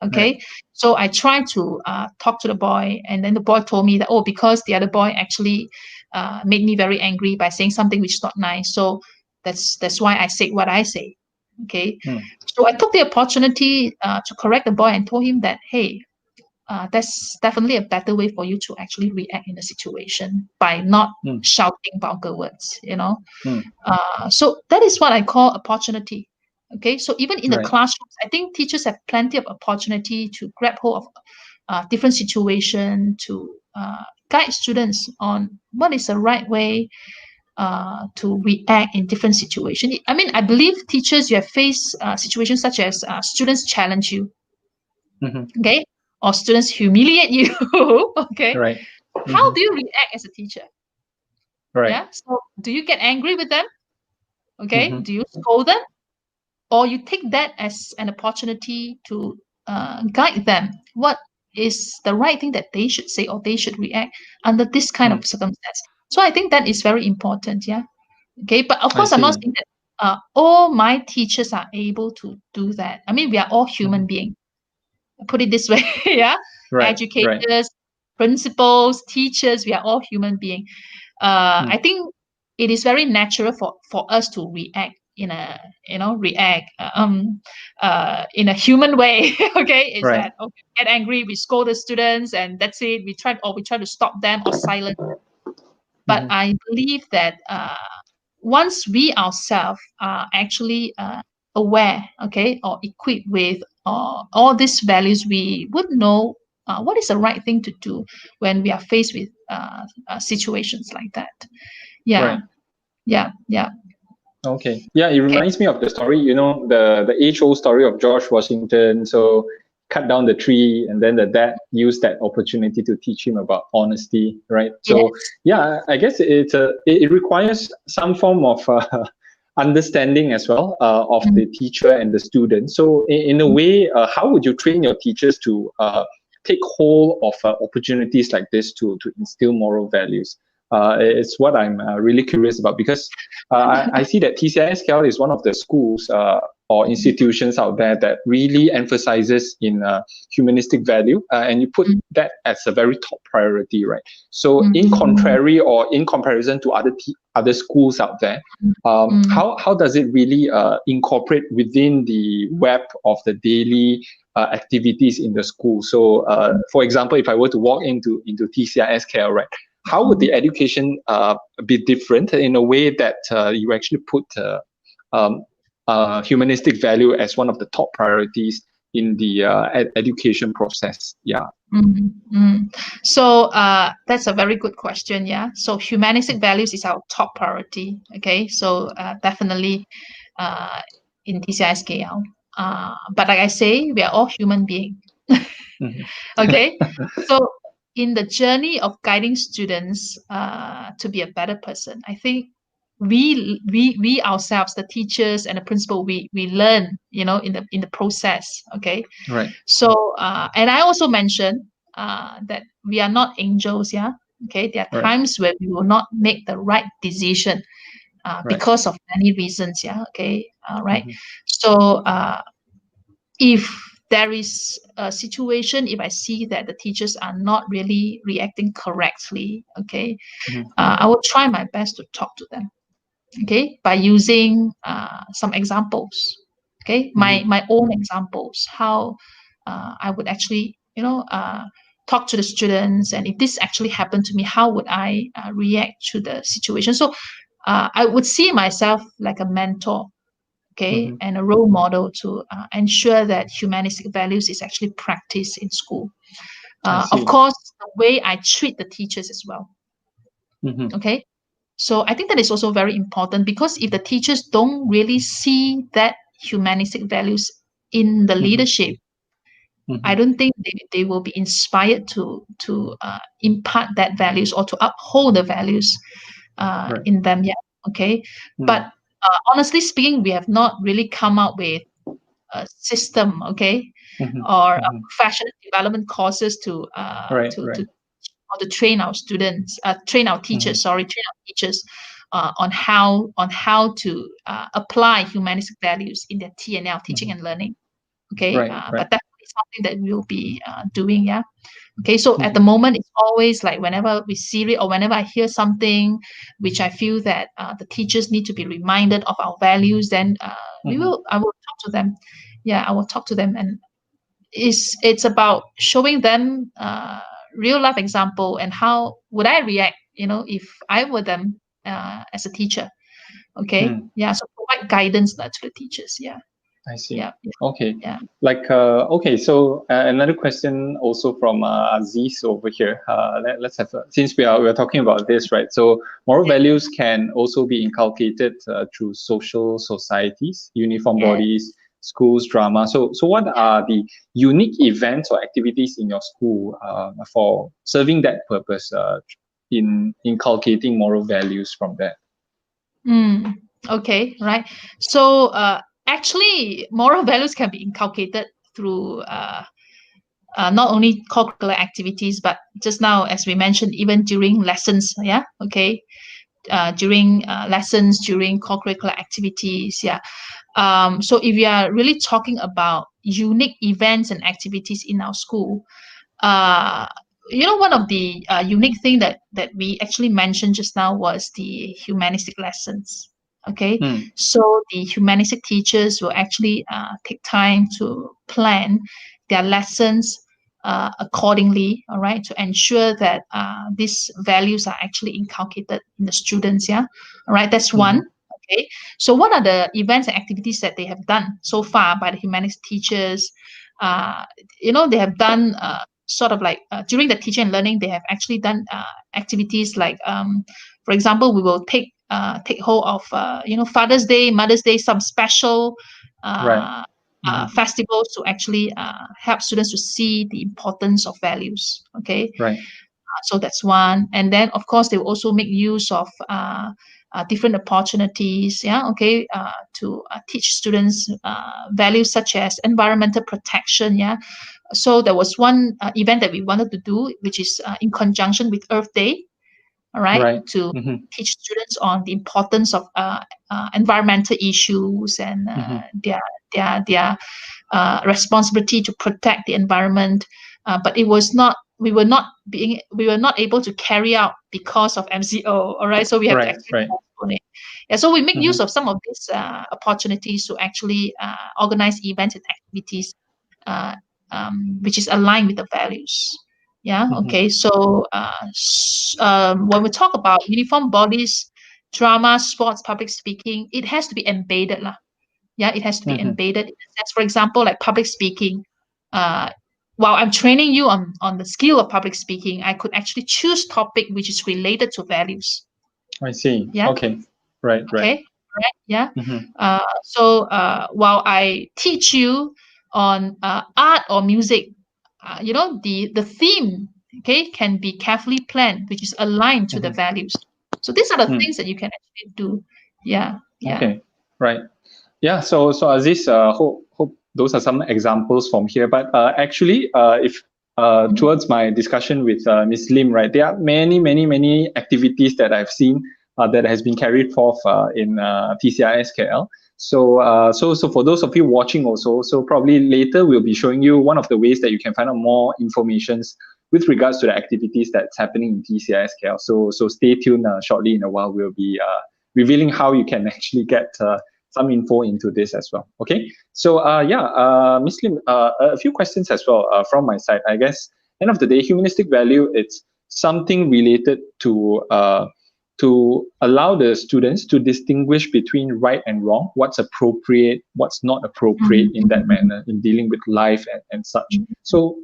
Okay. Right. So I tried to talk to the boy, and then the boy told me that, because the other boy actually made me very angry by saying something which is not nice. So that's why I said what I say. Okay. So I took the opportunity to correct the boy and told him that, hey, that's definitely a better way for you to actually react in the situation by not shouting vulgar words, so that is what I call opportunity. Okay, so even in the classrooms, I think teachers have plenty of opportunity to grab hold of different situation to guide students on what is the right way to react in different situations. I mean, I believe teachers, you have faced situations such as students challenge you, okay, or students humiliate you, okay. Right. How do you react as a teacher? Right. Yeah. So do you get angry with them? Okay. Do you scold them? Or you take that as an opportunity to guide them what is the right thing that they should say or they should react under this kind of circumstance. So I think that is very important. Yeah. Okay. But of course, I'm not saying that all my teachers are able to do that. I mean, we are all human beings. Put it this way. Yeah. Educators, principals, teachers, we are all human beings. I think it is very natural for us to react in a in a human way. Okay, is that okay? Get angry, we scold the students, and that's it. We try to stop them or silence them. But I believe that once we ourselves are actually aware, okay, or equipped with all these values, we would know what is the right thing to do when we are faced with situations like that. Yeah. Yeah. Okay. Yeah, it reminds me of the story, the age-old story of George Washington. So cut down the tree, and then the dad used that opportunity to teach him about honesty, right? So yeah, I guess it requires some form of understanding as well of the teacher and the student. So in a way, how would you train your teachers to take hold of opportunities like this to instill moral values? It's what I'm really curious about, because I see that TCISKL is one of the schools or institutions out there that really emphasizes in humanistic value, and you put that as a very top priority, right? So in contrary or in comparison to other schools out there, how does it really incorporate within the web of the daily activities in the school? So for example, if I were to walk into TCISKL, right, how would the education be different in a way that you actually put humanistic value as one of the top priorities in the education process? Yeah. So that's a very good question. Yeah. So humanistic values is our top priority. Okay. So definitely, in TCISKL. But like I say, we are all human beings. Okay, so in the journey of guiding students to be a better person, I think we ourselves, the teachers and the principal, we learn, in the process. Okay, Right. so and I also mentioned that we are not angels. Yeah. Okay, there are times where we will not make the right decision because of many reasons. Yeah. Okay. Right. So if there is a situation, if I see that the teachers are not really reacting correctly, okay, I will try my best to talk to them, okay, by using some examples, okay, my own examples, how I would actually, talk to the students, and if this actually happened to me, how would I react to the situation? So I would see myself like a mentor, okay, and a role model to ensure that humanistic values is actually practiced in school. Of course, the way I treat the teachers as well. Okay, so I think that is also very important, because if the teachers don't really see that humanistic values in the leadership, I don't think they will be inspired to impart that values or to uphold the values in them. Yeah. Okay. But honestly speaking, we have not really come up with a system, okay, or professional development courses to or to train our students, train our teachers, on how to apply humanistic values in their TNL, teaching and learning. Okay, but that is something that we'll be doing. Yeah. Okay, so at the moment, it's always like whenever we see it or whenever I hear something which I feel that the teachers need to be reminded of our values, then I will talk to them. Yeah, I will talk to them, and it's about showing them real life example and how would I react, if I were them as a teacher. Okay, yeah, so provide guidance to the teachers. Yeah. I see. Yeah. Okay. Yeah. Okay. So another question also from Aziz over here. Let's have since we're talking about this, right? So moral values can also be inculcated through social societies, uniform bodies, schools, drama. So what are the unique events or activities in your school for serving that purpose in inculcating moral values from that? Okay, right. So actually, moral values can be inculcated through not only co-curricular activities, but just now, as we mentioned, even during lessons. Yeah. Okay. During lessons, during co-curricular activities. Yeah. So if we are really talking about unique events and activities in our school, one of the unique thing that we actually mentioned just now was the humanistic lessons. Okay, so the humanistic teachers will actually take time to plan their lessons accordingly, all right, to ensure that these values are actually inculcated in the students. Yeah, all right, that's one. Okay, so what are the events and activities that they have done so far by the humanities teachers? They have done sort of like during the teaching and learning, they have actually done activities like, for example, we will take hold of Father's Day, Mother's Day, some special festivals to actually help students to see the importance of values. Okay, right. So that's one. And then, of course, they will also make use of different opportunities, yeah, okay, to teach students values such as environmental protection, yeah. So there was one event that we wanted to do, which is in conjunction with Earth Day, all right, to teach students on the importance of environmental issues and their responsibility to protect the environment. But it was not. We were not able to carry out because of MCO. All right, so we have to actually postpone it. Yeah, so we make use of some of these opportunities to actually organize events and activities, which is aligned with the values. Yeah. Okay. So when we talk about uniform bodies, drama, sports, public speaking, it has to be embedded, lah. Yeah, it has to be embedded in a sense. For example, like public speaking. While I'm training you on the skill of public speaking, I could actually choose topic which is related to values. I see. Yeah. Okay. Right. Okay. right? Yeah. Mm-hmm. So while I teach you on art or music, the theme, okay, can be carefully planned, which is aligned to the Mm-hmm. values. So these are the Mm. things that you can actually do. Yeah. Yeah. Okay. Right. Yeah. So Aziz, hope those are some examples from here. But actually, if towards my discussion with Ms. Lim, right, there are many activities that I've seen that has been carried forth in TCIS KL. So for those of you watching also, so probably later we'll be showing you one of the ways that you can find out more informations with regards to the activities that's happening in TCIS KL. So stay tuned. Shortly in a while, we'll be revealing how you can actually get some info into this as well. Okay, so Ms. Lim, a few questions as well from my side. I guess end of the day, humanistic value, it's something related to allow the students to distinguish between right and wrong, what's appropriate, what's not appropriate in that manner in dealing with life and such. So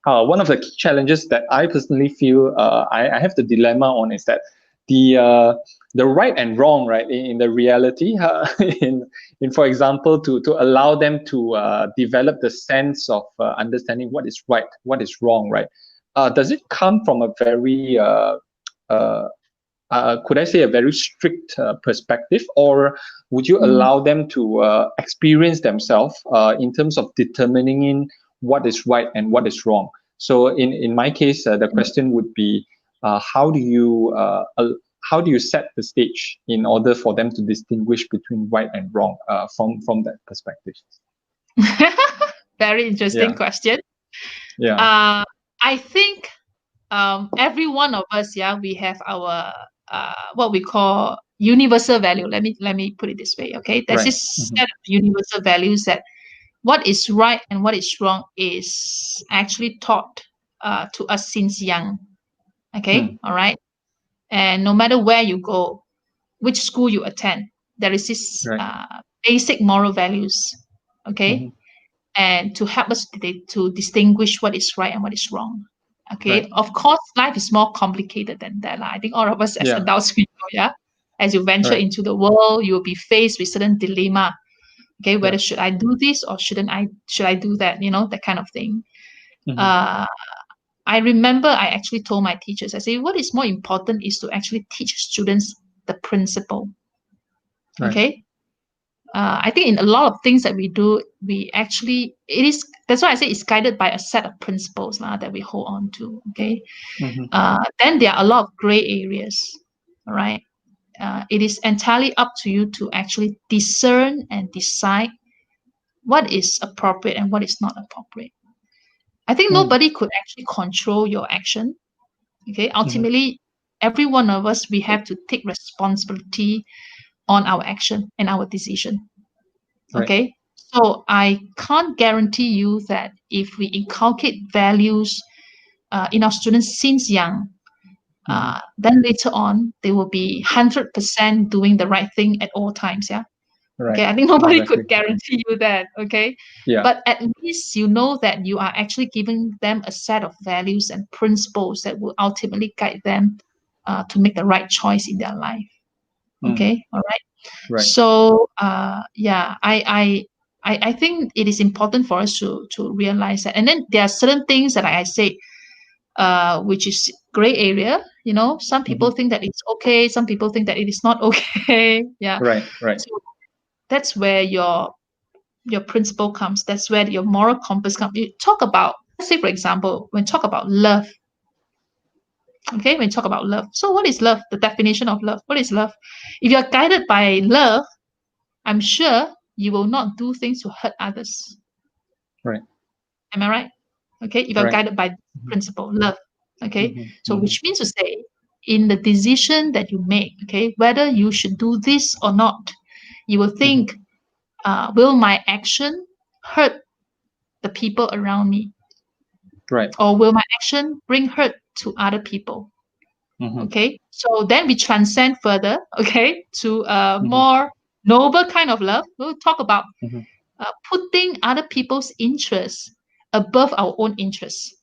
one of the key challenges that I personally feel I have the dilemma on is that the right and wrong, right, in the reality, in for example, to allow them to develop the sense of understanding what is right, what is wrong, right? Does it come from a very uh, could I say a very strict perspective, or would you allow them to experience themselves in terms of determining in what is right and what is wrong? So in my case, the question would be, how do you set the stage in order for them to distinguish between right and wrong from that perspective? Very interesting Yeah, question. yeah, I think every one of us, yeah, we have our what we call universal value. Let me put it this way, okay? There's right. this Mm-hmm. set of universal values that what is right and what is wrong is actually taught to us since young. Okay, Mm, all right. And no matter where you go, which school you attend, there is this right. basic moral values. Okay, Mm-hmm. and to help us to distinguish what is right and what is wrong. Okay, Right. of course, life is more complicated than that. I think all of us as Yeah. adults, we know, yeah. As you venture Right. into the world, you will be faced with certain dilemma. Okay, Yeah. whether should I do this or shouldn't I? Should I do that? That kind of thing. Mm-hmm. Uh, I remember I actually told my teachers, I say, what is more important is to actually teach students the principle. Right. Okay, I think in a lot of things that we do, that's why I say it's guided by a set of principles that we hold on to. Okay. Mm-hmm. Then there are a lot of gray areas. All right. It is entirely up to you to actually discern and decide what is appropriate and what is not appropriate. I think Mm, nobody could actually control your action. Okay. mm-hmm. Ultimately, every one of us, we have to take responsibility on our action and our decision. Right. Okay. So I can't guarantee you that if we inculcate values in our students since young, Mm-hmm. then later on they will be 100% doing the right thing at all times. Yeah. Okay. Right. I think nobody could Exactly. guarantee you that. Okay. Yeah. But at least you know that you are actually giving them a set of values and principles that will ultimately guide them to make the right choice in their life. Mm, Okay. All right. right. So yeah, I think it is important for us to realize that. And then there are certain things that I say, which is gray area. Some people Mm-hmm. think that it's okay, some people think that it is not okay. Yeah. Right. Right. So that's where your principle comes. That's where your moral compass comes. You talk about, let's say, for example, when talk about love. Okay, when you talk about love. So what is love? The definition of love. What is love? If you're guided by love, I'm sure you will not do things to hurt others. Right. Am I right? Okay, if you're Right. guided by Mm-hmm. principle, love. Okay, Mm-hmm. so Mm-hmm. which means to say, in the decision that you make, okay, whether you should do this or not, you will Mm-hmm. think, will my action hurt the people around me? Right. Or will my action bring hurt to other people? Mm-hmm. Okay, so then we transcend further, okay, to a Mm-hmm. more noble kind of love. We'll talk about Mm-hmm. putting other people's interests above our own interests.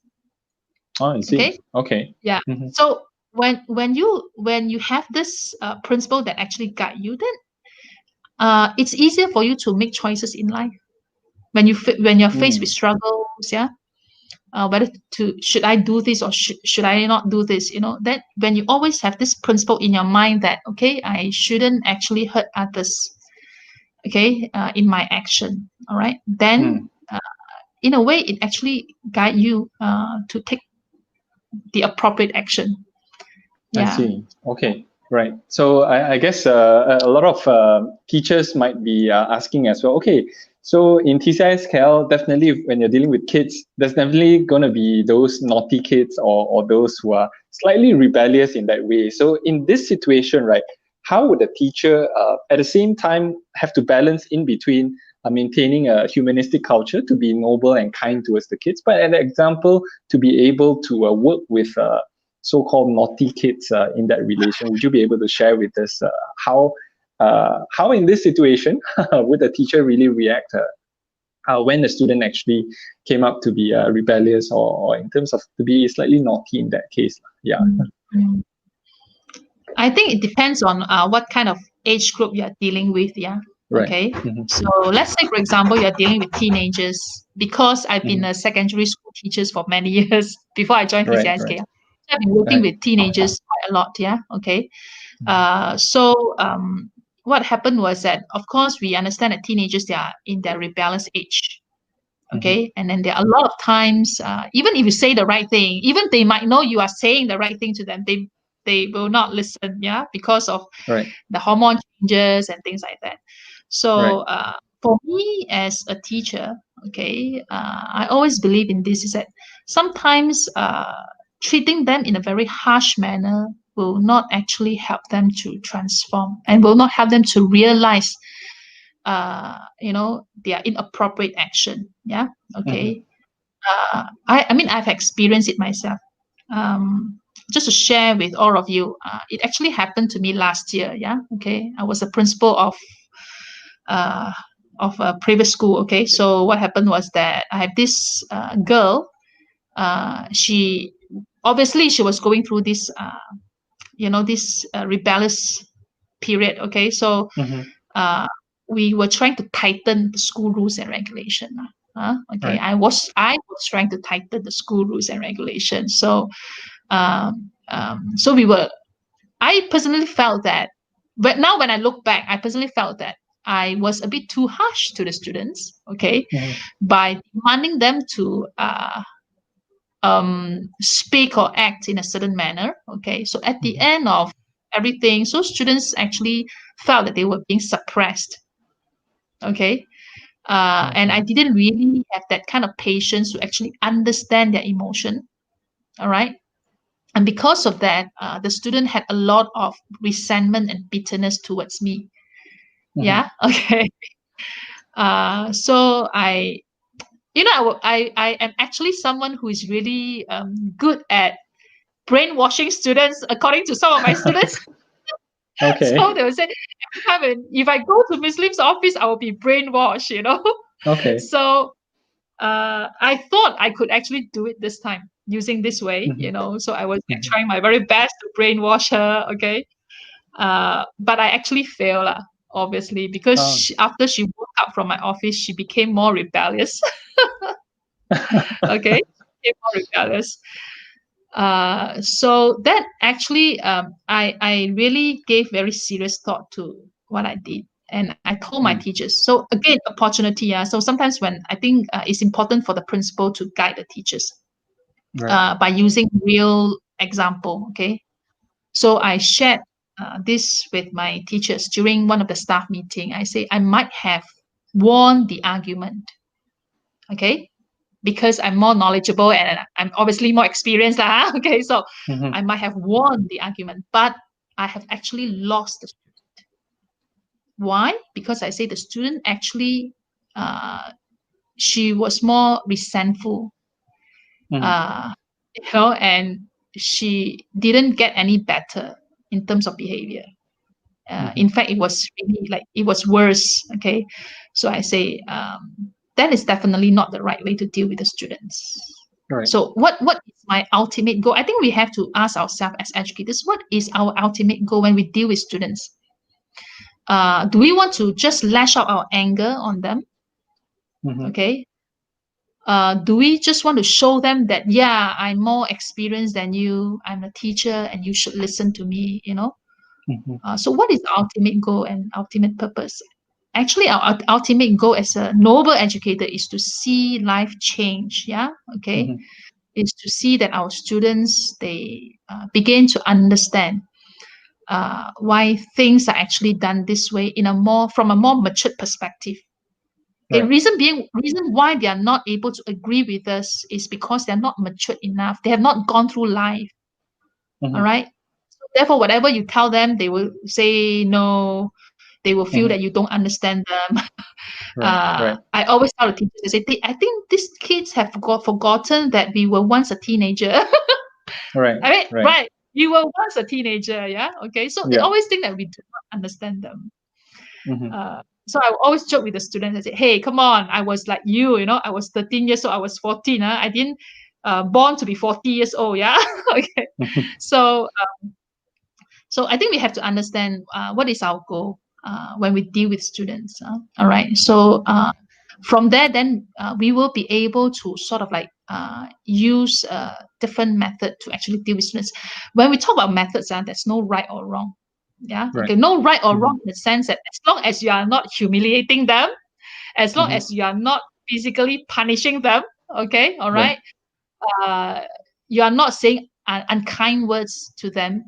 Oh, I see. Okay, Okay. yeah. Mm-hmm. So when you have this principle that actually guide you, then it's easier for you to make choices in life when you're faced with struggles. Yeah. Whether should I do this or should I not do this? That when you always have this principle in your mind that, okay, I shouldn't actually hurt others, okay, in my action. All right. Then in a way, it actually guide you to take the appropriate action. I see. Okay. Right. So I guess a lot of teachers might be asking as well, okay, so in TCIS Cal, definitely when you're dealing with kids, there's definitely going to be those naughty kids or those who are slightly rebellious in that way. So in this situation, right, how would a teacher at the same time have to balance in between maintaining a humanistic culture to be noble and kind towards the kids, but an example to be able to work with so-called naughty kids in that relation? Would you be able to share with us how in this situation would the teacher really react when the student actually came up to be rebellious or in terms of to be slightly naughty in that case? Yeah. I think it depends on what kind of age group you're dealing with. Yeah. Right. Okay. So let's say, for example, you're dealing with teenagers, because I've been a secondary school teacher for many years before I joined TCISK. Right. I've been working with teenagers quite a lot. Yeah. Okay. What happened was that, of course, we understand that teenagers, they are in their rebellious age. Okay. And then there are a lot of times, even if you say the right thing, even they might know you are saying the right thing to them, they will not listen. Yeah. Because of the hormone changes and things like that. So for me as a teacher, okay, I always believe in this, is that sometimes treating them in a very harsh manner will not actually help them to transform and will not help them to realize their inappropriate action. Yeah. Okay. I mean, I've experienced it myself. Just to share with all of you, it actually happened to me last year. Yeah. Okay. I was a principal of a private school. Okay. So what happened was that I have this girl. She obviously she was going through this this rebellious period. Okay. So we were trying to tighten the school rules and regulation. Okay. I was trying to tighten the school rules and regulations. So I personally felt that, but now when I look back, I personally felt that I was a bit too harsh to the students, okay, by demanding them to speak or act in a certain manner, okay. So at the end of everything, so students actually felt that they were being suppressed, okay. And I didn't really have that kind of patience to actually understand their emotion, all right. And because of that, the student had a lot of resentment and bitterness towards me. Yeah. Okay. So I am actually someone who is really good at brainwashing students, according to some of my students. Okay. So they will say, if I go to Miss Lim's office, I will be brainwashed, Okay. So I thought I could actually do it this time using this way, So I was trying my very best to brainwash her, okay. But I actually failed, obviously, because after she woke up from my office, she became more rebellious. Okay, became more rebellious. So that actually, I really gave very serious thought to what I did. And I told my teachers. So again, opportunity. Yeah. So sometimes when I think it's important for the principal to guide the teachers by using real example. Okay. So I shared this with my teachers during one of the staff meeting. I say I might have won the argument. Okay. Because I'm more knowledgeable and I'm obviously more experienced. Okay. So I might have won the argument, but I have actually lost the student. Why? Because I say the student actually, she was more resentful, and she didn't get any better in terms of behavior. In fact, it was really it was worse. Okay. So I say, that is definitely not the right way to deal with the students. Right. So what is my ultimate goal? I think we have to ask ourselves as educators, what is our ultimate goal when we deal with students? Do we want to just lash out our anger on them? Okay. Do we just want to show them that, yeah, I'm more experienced than you, I'm a teacher and you should listen to me, So what is the ultimate goal and ultimate purpose? Actually, our ultimate goal as a noble educator is to see life change. Yeah. Okay. Is to see that our students, they begin to understand why things are actually done this way from a more matured perspective. Okay, reason why they are not able to agree with us is because they're not matured enough. They have not gone through life. All right. So therefore, whatever you tell them, they will say no. They will feel that you don't understand them. I always tell the teachers, I say, I think these kids have forgotten that we were once a teenager. Right. You were once a teenager, yeah. Okay. So they always think that we do not understand them. So I always joke with the students. I say, "Hey, come on! I was like you. I was 13 years old. I was 14. I didn't born to be 40 years old. Yeah. Okay. So I think we have to understand what is our goal when we deal with students. All right. So from there, then we will be able to sort of like use a different method to actually deal with students. When we talk about methods, there's no right or wrong. Yeah. Okay. No right or wrong in the sense that as long as you are not humiliating them, as long as you are not physically punishing them, okay, all right, you are not saying unkind words to them,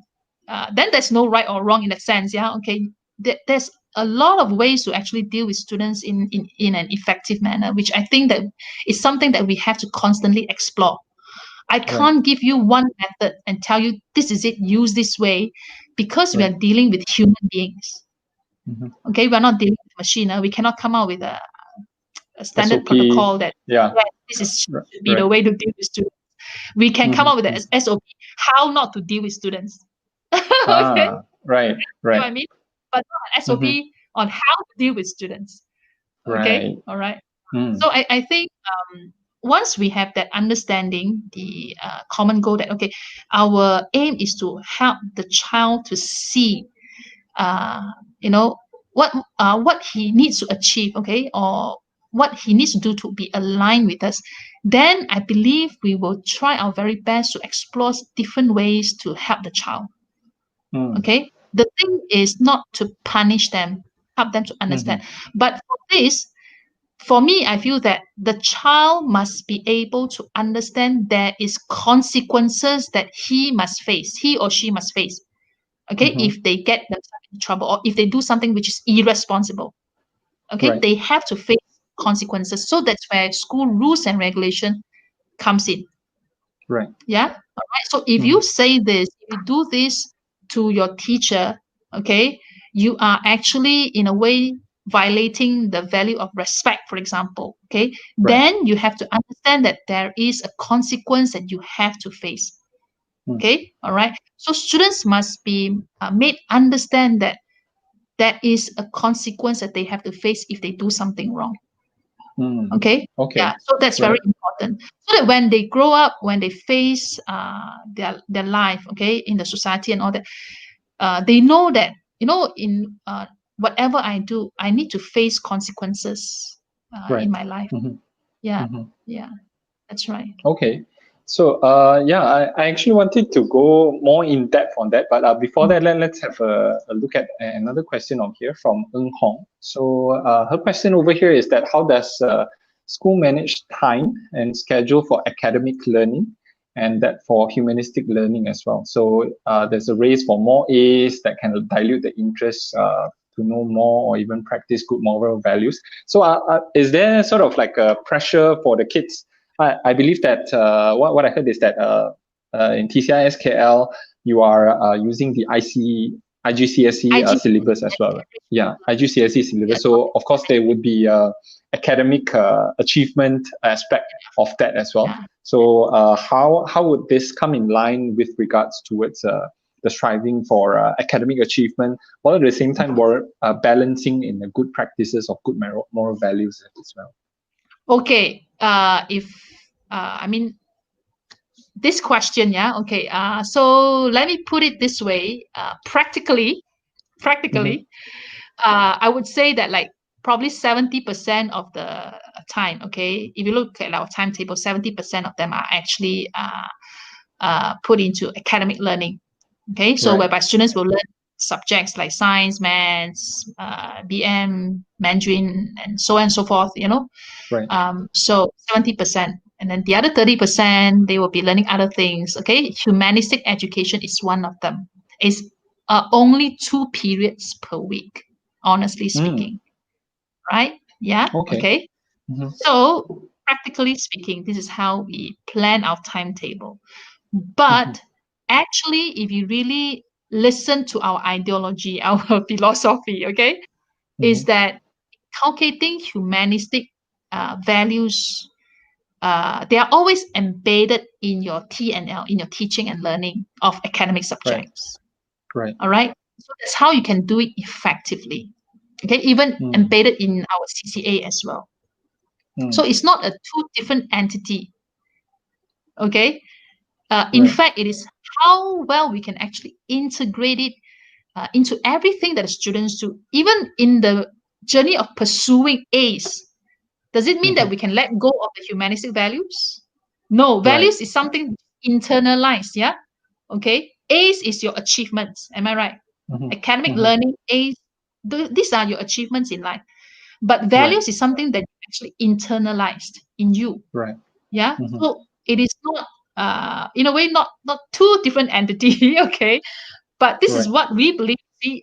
then there's no right or wrong in that sense. Yeah. Okay. There's a lot of ways to actually deal with students in an effective manner, which I think that is something that we have to constantly explore. I can't give you one method and tell you this is it, use this way, because we are dealing with human beings. Okay, we're not dealing with machine. We cannot come out with a standard SOP, protocol that this should be the way to deal with students. We can come up with an SOP how not to deal with students. Okay? Right. You know what I mean? But not an SOP on how to deal with students. Okay, all right. So I think once we have that understanding, the common goal that, okay, our aim is to help the child to see, what he needs to achieve, okay, or what he needs to do to be aligned with us, then I believe we will try our very best to explore different ways to help the child. Okay, the thing is not to punish them, help them to understand. But for this, for me, I feel that the child must be able to understand there is consequences that he or she must face. Okay, if they get themselves in trouble or if they do something which is irresponsible, okay, they have to face consequences. So that's where school rules and regulation comes in. Right. Yeah. All right. So if you say this, if you do this to your teacher, okay, you are actually in a way violating the value of respect, for example. Okay, then you have to understand that there is a consequence that you have to face. Okay, all right. So students must be made understand that there is a consequence that they have to face if they do something wrong. Okay. Yeah. So that's very important. So that when they grow up, when they face their life, okay, in the society and all that, they know that in whatever I do, I need to face consequences in my life. Yeah. Yeah. That's right. Okay. So, I actually wanted to go more in depth on that, but before that, let's have a look at another question on here from Eun Hong. So, her question over here is that how does school manage time and schedule for academic learning and that for humanistic learning as well? So, there's a race for more A's that can dilute the interest to know more or even practice good moral values. So, is there sort of like a pressure for the kids? I believe that what I heard is that in TCIS KL, you are using the IGCSE syllabus as well. Yeah, IGCSE syllabus. So of course there would be academic achievement aspect of that as well. So how would this come in line with regards towards the striving for academic achievement, while at the same time we're balancing in the good practices of good moral values as well? Okay, I mean, this question, yeah, okay, so let me put it this way, practically, I would say that like probably 70% of the time, okay, if you look at our timetable, 70% of them are actually put into academic learning. Okay, so Right. whereby students will learn subjects like science, maths, BM, Mandarin, and so on and so forth, you know. Right. So 70%. And then the other 30%, they will be learning other things. Okay, humanistic education is one of them. It's only 2 periods per week, honestly speaking. Right? Yeah. Okay. So practically speaking, this is how we plan our timetable. But actually, if you really listen to our ideology, our philosophy, okay, is that inculcating humanistic values, they are always embedded in your T&L, in your teaching and learning of academic subjects. Right. All right. So that's how you can do it effectively. Okay, even embedded in our CCA as well. So it's not a two different entity. Okay. In fact, it is how well we can actually integrate it into everything that the students do, even in the journey of pursuing A's. Does it mean that we can let go of the humanistic values? No, values is something internalized. Yeah. Okay. A's is your achievements. Am I right? Academic learning, A's, these are your achievements in life. But values is something that you actually internalized in you. Right. Yeah. So it is not in a way not two different entity, okay? But this is what we believe.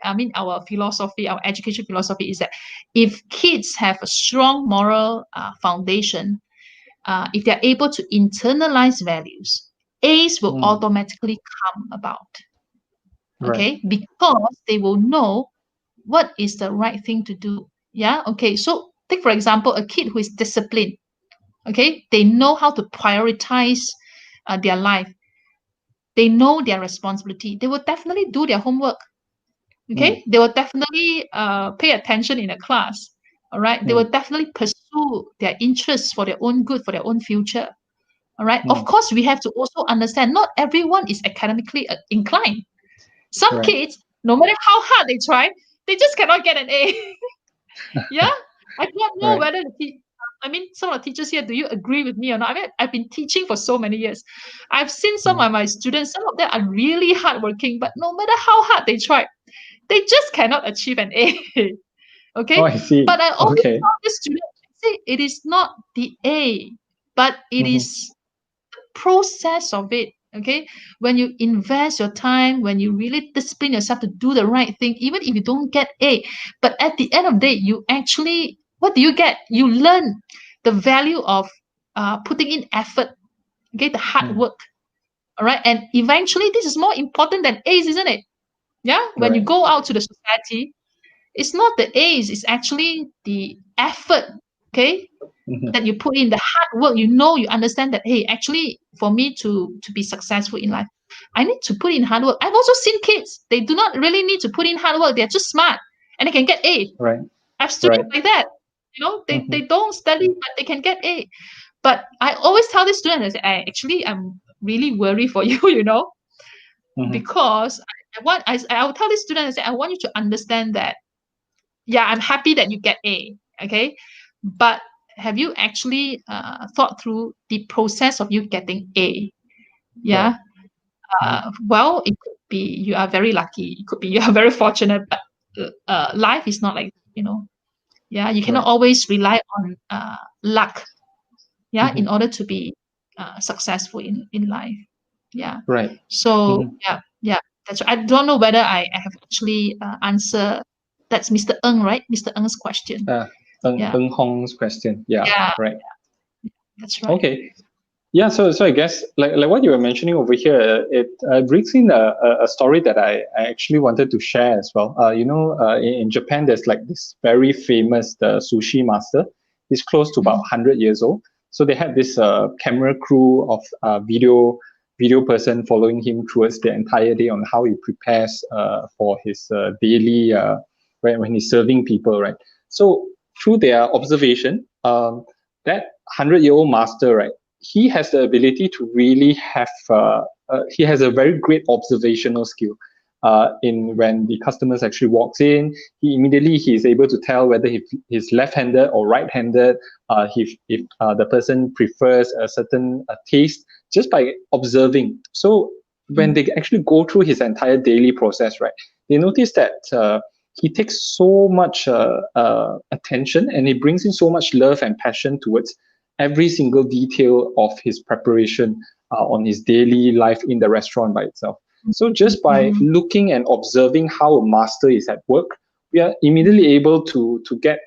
I mean, our philosophy, our education philosophy is that if kids have a strong moral foundation, if they're able to internalize values, A's will automatically come about. Okay, because they will know what is the right thing to do. Yeah. Okay. So take for example a kid who is disciplined. Okay, they know how to prioritize their life. They know their responsibility. They will definitely do their homework. Okay, they will definitely pay attention in a class. All right, they will definitely pursue their interests for their own good, for their own future. All right, of course, we have to also understand not everyone is academically inclined. Some kids, no matter how hard they try, they just cannot get an A. Yeah, I don't know whether some of the teachers here, do you agree with me or not? I mean, I've been teaching for so many years. I've seen some of my students, some of them are really hardworking, but no matter how hard they try, they just cannot achieve an A. Okay? Oh, I see. But I always Okay. tell the students, say it is not the A, but it is the process of it. Okay, when you invest your time, when you really discipline yourself to do the right thing, even if you don't get A, but at the end of the day, you actually, what do you get? You learn the value of putting in effort, okay, the hard work. All right, and eventually this is more important than A's, isn't it? Yeah, when you go out to the society, it's not the A's, it's actually the effort, okay, that you put in, the hard work. You understand that, hey, actually for me to be successful in life, I need to put in hard work. I've also seen kids, they do not really need to put in hard work, they're just smart and they can get A. Right. I've students like that, they don't study but they can get A. But I always tell the students, I'm really worried for you, because I will tell the students, I want you to understand that, yeah, I'm happy that you get A, okay, but have you actually thought through the process of you getting A? Yeah. Well, it could be you are very lucky. It could be you are very fortunate, but life is not like, yeah, you cannot always rely on luck. Yeah, in order to be successful in life. Yeah. Right. So yeah, that's. I don't know whether I have actually answered. That's Mr. Ng, right? Mr. Ng's question. Ng Hong's question. Yeah. Yeah. Right. That's right. Okay. Yeah, so I guess like what you were mentioning over here, it brings in a story that I actually wanted to share as well. In Japan, there's like this very famous sushi master. He's close to about 100 years old. So they had this camera crew of video person following him towards the entire day on how he prepares for his daily when he's serving people, right? So through their observation, that 100-year-old master, right, he has the ability to really have he has a very great observational skill. in when the customers actually walks in, he is able to tell whether he's left-handed or right-handed, if the person prefers a certain taste just by observing. So when they actually go through his entire daily process, right, they notice that he takes so much attention, and he brings in so much love and passion towards every single detail of his preparation on his daily life in the restaurant by itself. So just by looking and observing how a master is at work, we are immediately able to get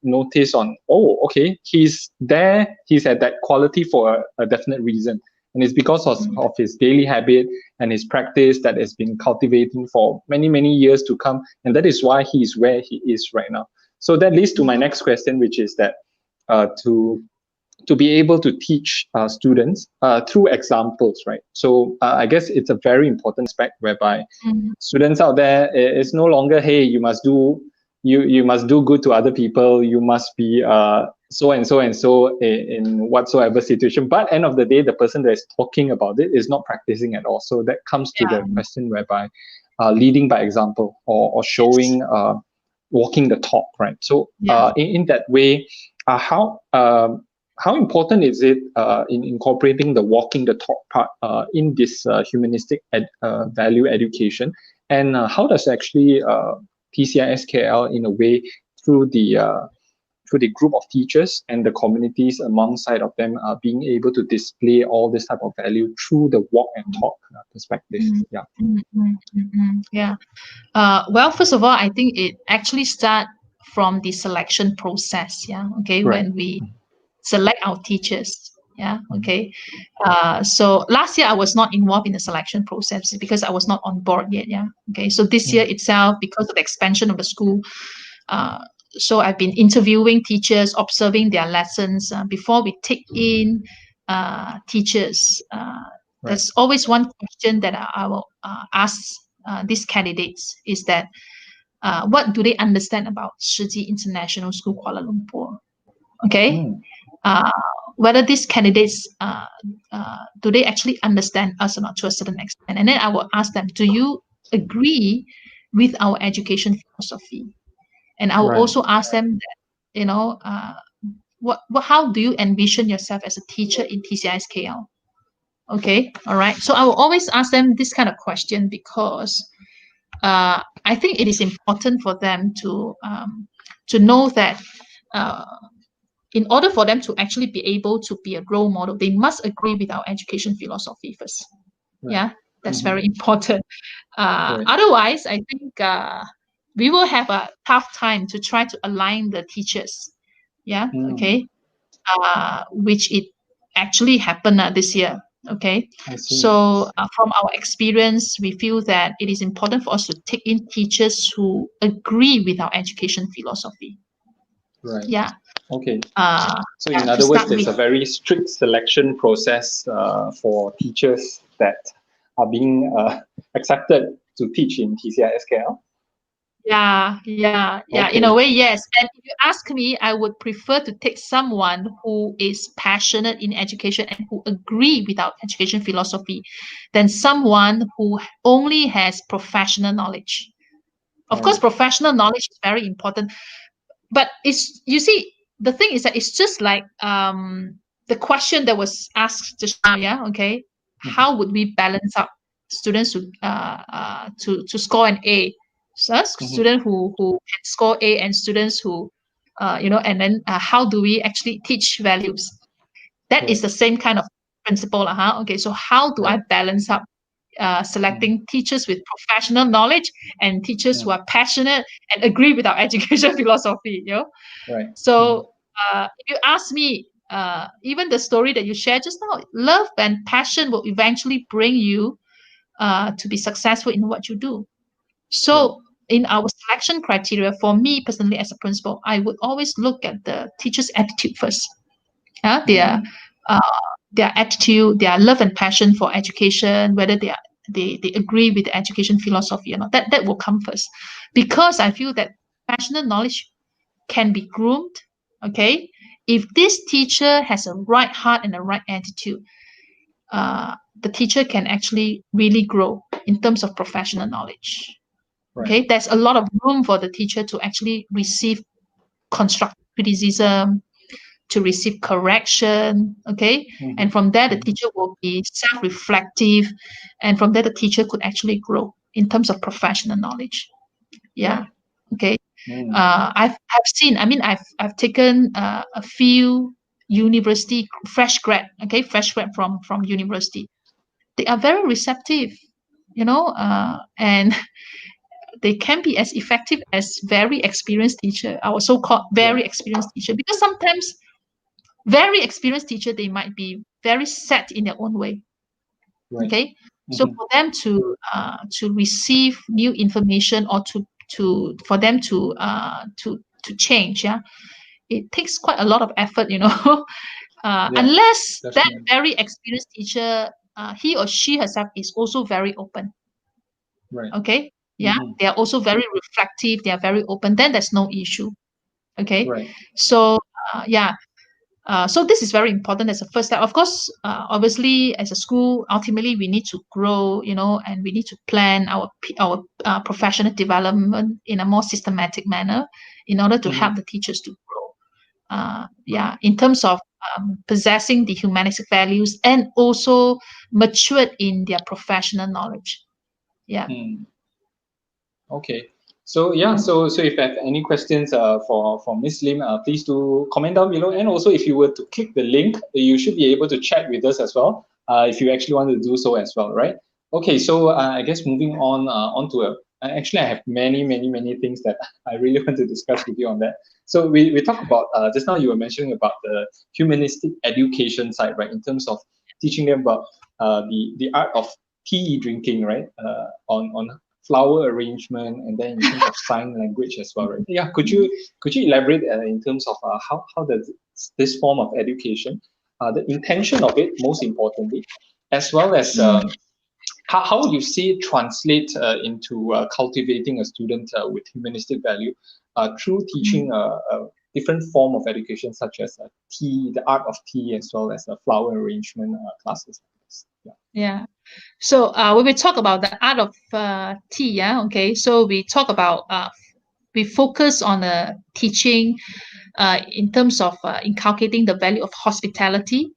notice on, oh, okay, he's there, he's at that quality for a definite reason. And it's because of his daily habit and his practice that has been cultivating for many, many years to come. And that is why he is where he is right now. So that leads to my next question, which is that to be able to teach students through examples, right? So I guess it's a very important aspect whereby students out there, it's no longer, hey, you must do good to other people, you must be so and so and so in whatsoever situation. But end of the day, the person that is talking about it is not practicing at all. So that comes to the question whereby leading by example or showing, walking the talk, right? So in that way, how important is it in incorporating the walking the talk part in this humanistic value education? And how does actually TCISKL, in a way, through the group of teachers and the communities alongside of them, being able to display all this type of value through the walk and talk perspective? Well, first of all, I think it actually starts from the selection process. When we select our teachers. So last year I was not involved in the selection process because I was not on board yet. So this year itself, because of the expansion of the school, so I've been interviewing teachers, observing their lessons before we take in teachers. There's always one question that I will ask these candidates is that what do they understand about Tzu Chi International School, Kuala Lumpur? Whether these candidates do they actually understand us or not to a certain extent, and then I will ask them, do you agree with our education philosophy? And I will also ask them that, how do you envision yourself as a teacher in TCISKL? All right. So I will always ask them this kind of question because I think it is important for them to know that in order for them to actually be able to be a role model, they must agree with our education philosophy first. That's very important. Otherwise, I think we will have a tough time to try to align the teachers. Which it actually happened this year. So from our experience, we feel that it is important for us to take in teachers who agree with our education philosophy. So in other words, there's a very strict selection process for teachers that are being accepted to teach in TCISKL. In a way, yes. And if you ask me, I would prefer to take someone who is passionate in education and who agree with our education philosophy than someone who only has professional knowledge. Of course, professional knowledge is very important. But you see, the thing is that it's just like the question that was asked just now, how would we balance up students to score an A? So students who can score A and students who, and then how do we actually teach values? That is the same kind of principle. So how do I balance up selecting teachers with professional knowledge and teachers who are passionate and agree with our education philosophy? So if you ask me, even the story that you shared just now, love and passion will eventually bring you to be successful in what you do. So in our selection criteria, for me personally as a principal, I would always look at the teacher's attitude first. Their attitude, their love and passion for education, whether they agree with the education philosophy or not. That will come first, because I feel that passionate knowledge can be groomed. If this teacher has a right heart and a right attitude, the teacher can actually really grow in terms of professional knowledge. Okay, there's a lot of room for the teacher to actually receive constructive criticism, to receive correction. Okay, and from there, the teacher will be self-reflective, and from there, the teacher could actually grow in terms of professional knowledge. Yeah. Okay. I've seen. I mean, I've taken a few university fresh grad from university. They are very receptive, and they can be as effective as very experienced teacher, our so-called very experienced teacher, because sometimes very experienced teacher, they might be very set in their own way. Okay, so for them to receive new information, or for them to change, it takes quite a lot of effort, unless that very experienced teacher, he or she herself is also very open. Okay, they are also very reflective, they are very open, then there's no issue. Okay, so so this is very important as a first step. Of course, obviously, as a school, ultimately we need to grow, and we need to plan our professional development in a more systematic manner in order to help the teachers to grow. In terms of possessing the humanistic values and also matured in their professional knowledge. Okay. So so if you have any questions for Miss Lim, please do comment down below. And also, if you were to click the link, you should be able to chat with us as well. If you actually want to do so as well, right? Okay. So I guess moving on to actually, I have many things that I really want to discuss with you on that. So we talk about just now you were mentioning about the humanistic education side, right? In terms of teaching them about the art of tea drinking, right? On flower arrangement, and then in terms of sign language as well, right? Yeah, could you elaborate in terms of how does this form of education, the intention of it, most importantly, as well as how would you see it translate into cultivating a student with humanistic value through teaching a different form of education, such as tea, the art of tea, as well as flower arrangement classes. Yeah. So when we talk about the art of tea, okay, so we talk about we focus on teaching in terms of inculcating the value of hospitality.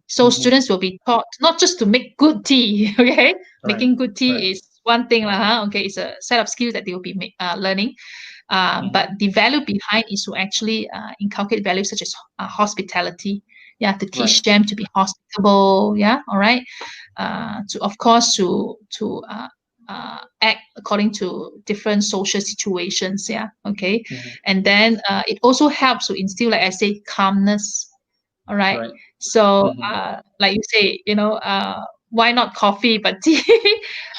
So students will be taught not just to make good tea, okay? Making good tea is one thing, okay, it's a set of skills that they will be learning. But the value behind is to actually inculcate values such as hospitality. To teach them to be hospitable. All right. To of course to act according to different social situations. Okay. And then it also helps to instill, like I say, calmness. All right. So like you say, why not coffee but tea?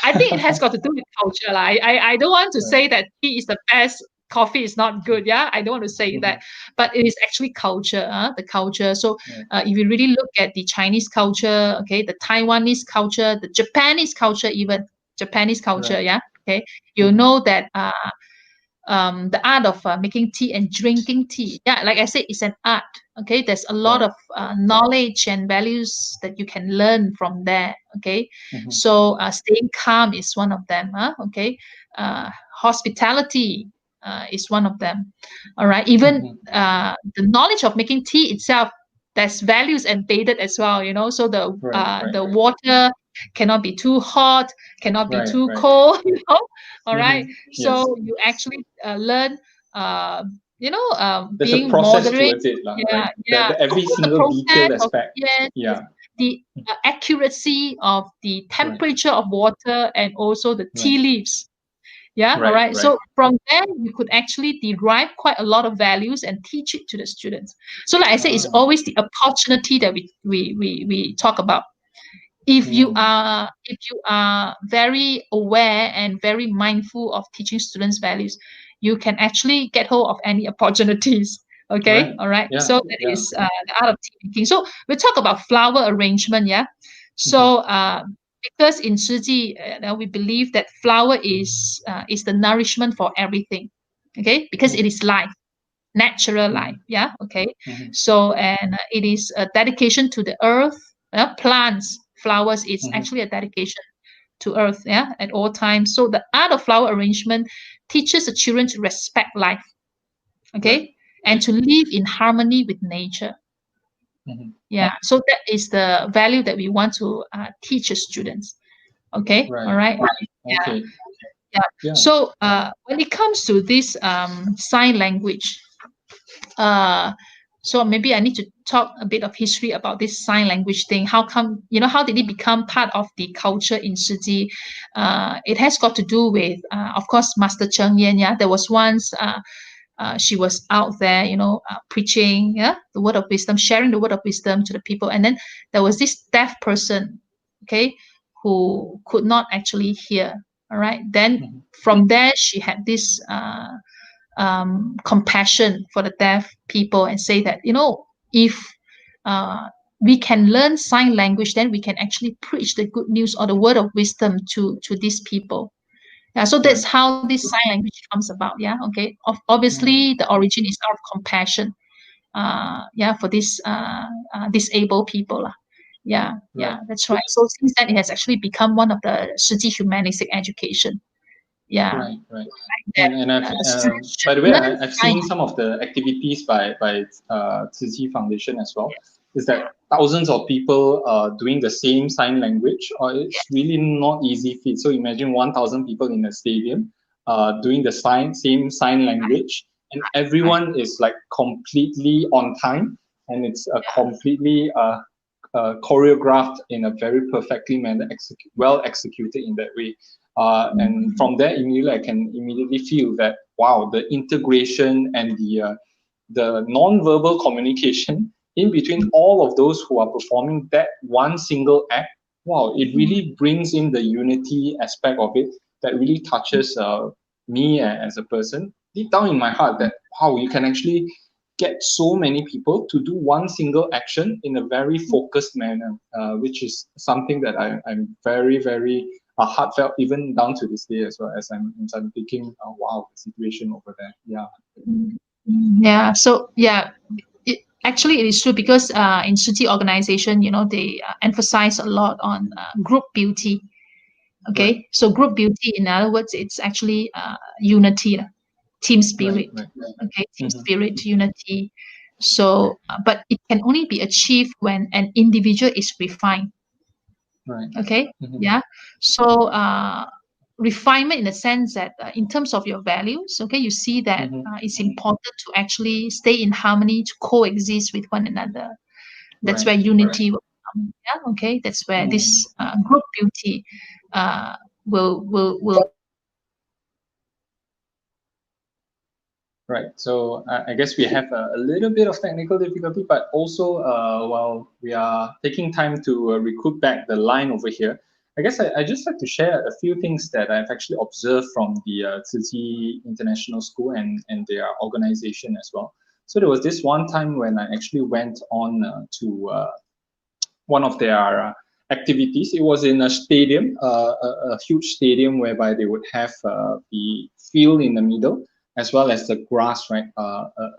I think it has got to do with culture. I don't want to say that tea is the best, coffee is not good. I don't want to say that, but it is actually culture, the culture. So if you really look at the Chinese culture, okay, the Taiwanese culture, the Japanese culture, even Japanese culture, okay, you know that the art of making tea and drinking tea, like I said, it's an art. Okay, there's a lot of knowledge and values that you can learn from there. Okay, so staying calm is one of them. Okay, hospitality is one of them. All right, even the knowledge of making tea itself, there's values embedded as well. So the water cannot be too hot, cannot be too cold. All right, so you actually learn there's being a process moderate. towards it, right? The every single detailed aspect. The accuracy of the temperature of water and also the tea leaves. All right. So from there, you could actually derive quite a lot of values and teach it to the students. So like I say, it's always the opportunity that we talk about. If you are very aware and very mindful of teaching students values, you can actually get hold of any opportunities. Okay, all right. So that is the art of tea making. So we talk about flower arrangement. So because in Tzu Chi, we believe that flower is the nourishment for everything. Okay, because it is life, natural life. Okay. So and it is a dedication to the earth, plants, flowers is actually a dedication to earth, yeah, at all times. So the art of flower arrangement teaches the children to respect life, okay, and to live in harmony with nature. Yeah, so that is the value that we want to teach the students. Okay, all right. Okay. Yeah. So when it comes to this sign language, so maybe I need to talk a bit of history about this sign language thing. How come, how did it become part of the culture in Tzu Chi? It has got to do with, of course, Master Cheng Yen. Yeah, there was once she was out there, preaching, the word of wisdom, sharing the word of wisdom to the people. And then there was this deaf person, okay, who could not actually hear. All right. Then from there, she had this compassion for the deaf people and say that, if we can learn sign language, then we can actually preach the good news or the word of wisdom to these people. Yeah, so that's how this sign language comes about. Yeah, okay. Obviously, the origin is out of compassion. For this disabled people. Yeah, that's right. So since then, it has actually become one of the Tzu Chi humanistic education. Yeah. Right. And I've, by the way, I've seen some of the activities by Tzu Chi Foundation as well. Is that thousands of people doing the same sign language? It's really not easy feat. So imagine 1,000 people in a stadium doing the same sign language, and everyone is like completely on time, and it's completely choreographed in a very perfectly manner, well executed in that way. And from there, immediately I can immediately feel that, wow, the integration and the non-verbal communication in between all of those who are performing that one single act, wow, it really brings in the unity aspect of it that really touches me as a person deep down in my heart, that wow, you can actually get so many people to do one single action in a very focused manner, which is something that I'm very, very heartfelt even down to this day as well, as I'm thinking, wow, the situation over there. So actually it is true, because in Tzu Chi organization, they emphasize a lot on group beauty. Okay, so group beauty, in other words, it's actually unity, team spirit. Okay, team spirit, unity. So but it can only be achieved when an individual is refined. Okay. So refinement in the sense that in terms of your values, okay, you see that it's important to actually stay in harmony, to coexist with one another. That's where unity will come. Okay, that's where this group beauty will. Right. So I guess we have a little bit of technical difficulty, but also while we are taking time to recruit back the line over here, I guess I just like to share a few things that I've actually observed from the Tzu Chi International School and their organization as well. So there was this one time when I actually went on to one of their activities. It was in a stadium, a huge stadium, whereby they would have the field in the middle, as well as the grass right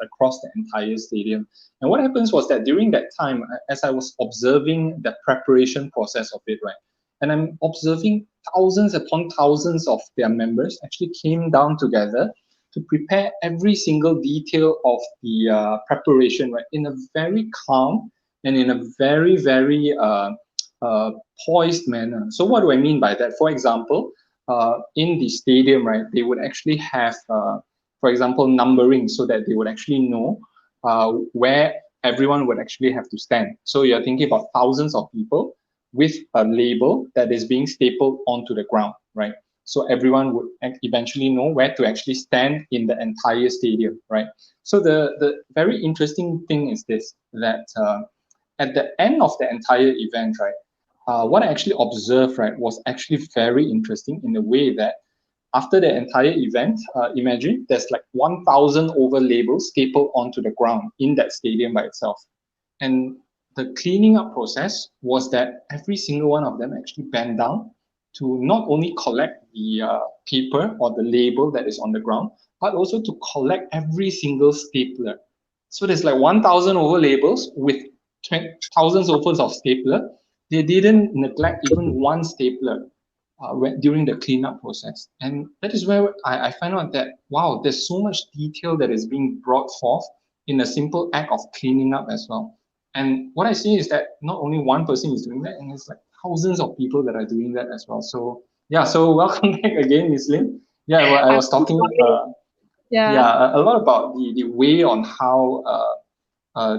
across the entire stadium. And what happens was that during that time, as I was observing the preparation process of it, right, and I'm observing thousands upon thousands of their members actually came down together to prepare every single detail of the preparation, right, in a very calm and in a very, very poised manner. So what do I mean by that? For example, in the stadium, right, they would actually have, for example, numbering, so that they would actually know where everyone would actually have to stand. So you're thinking about thousands of people with a label that is being stapled onto the ground, right? So everyone would eventually know where to actually stand in the entire stadium, right? So the very interesting thing is this, that at the end of the entire event, right, what I actually observed, right, was actually very interesting in the way that after the entire event, imagine there's like 1,000 over labels stapled onto the ground in that stadium by itself. And the cleaning up process was that every single one of them actually bent down to not only collect the paper or the label that is on the ground, but also to collect every single stapler. So there's like 1,000 over labels with thousands over of stapler. they didn't neglect even one stapler during the cleanup process. And that is where I find out that, wow, there's so much detail that is being brought forth in a simple act of cleaning up as well. And what I see is that not only one person is doing that, and it's like thousands of people that are doing that as well. So yeah, so welcome back again, Ms. Lim. Yeah, well, I I'm was so talking, sorry. Yeah. yeah, a lot about the way on how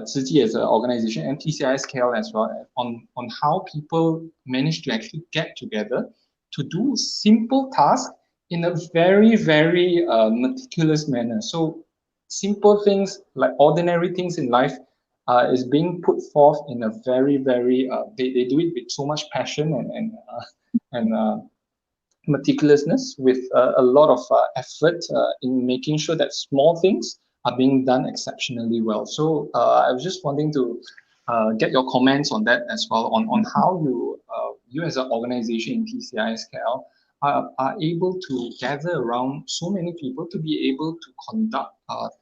Tzu Chi as an organization and TCIS KL as well, on how people manage to actually get together to do simple tasks in a very, very meticulous manner. So simple things like ordinary things in life is being put forth in a very, very, they do it with so much passion and meticulousness with a lot of effort in making sure that small things are being done exceptionally well. So I was just wanting to get your comments on that as well, on how you as an organization in TCISKL are able to gather around so many people to be able to conduct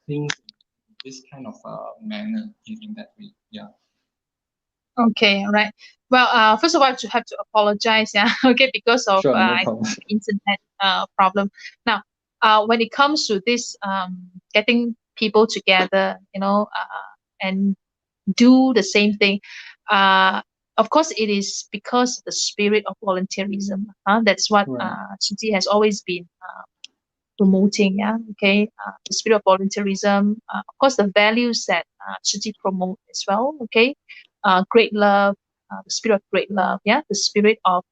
things in this kind of manner in that way. Yeah, Okay, all right. Well, first of all, I have to apologize, yeah, okay, because of sure, no I problem. think internet problem. Now, when it comes to this getting people together, and do the same thing, uh, of course, it is because the spirit of volunteerism. That's what Right, Tzu Chi has always been promoting. Yeah, okay, the spirit of volunteerism. Of course, the values that Tzu Chi promote as well. Okay, great love, the spirit of great love. Yeah, the spirit of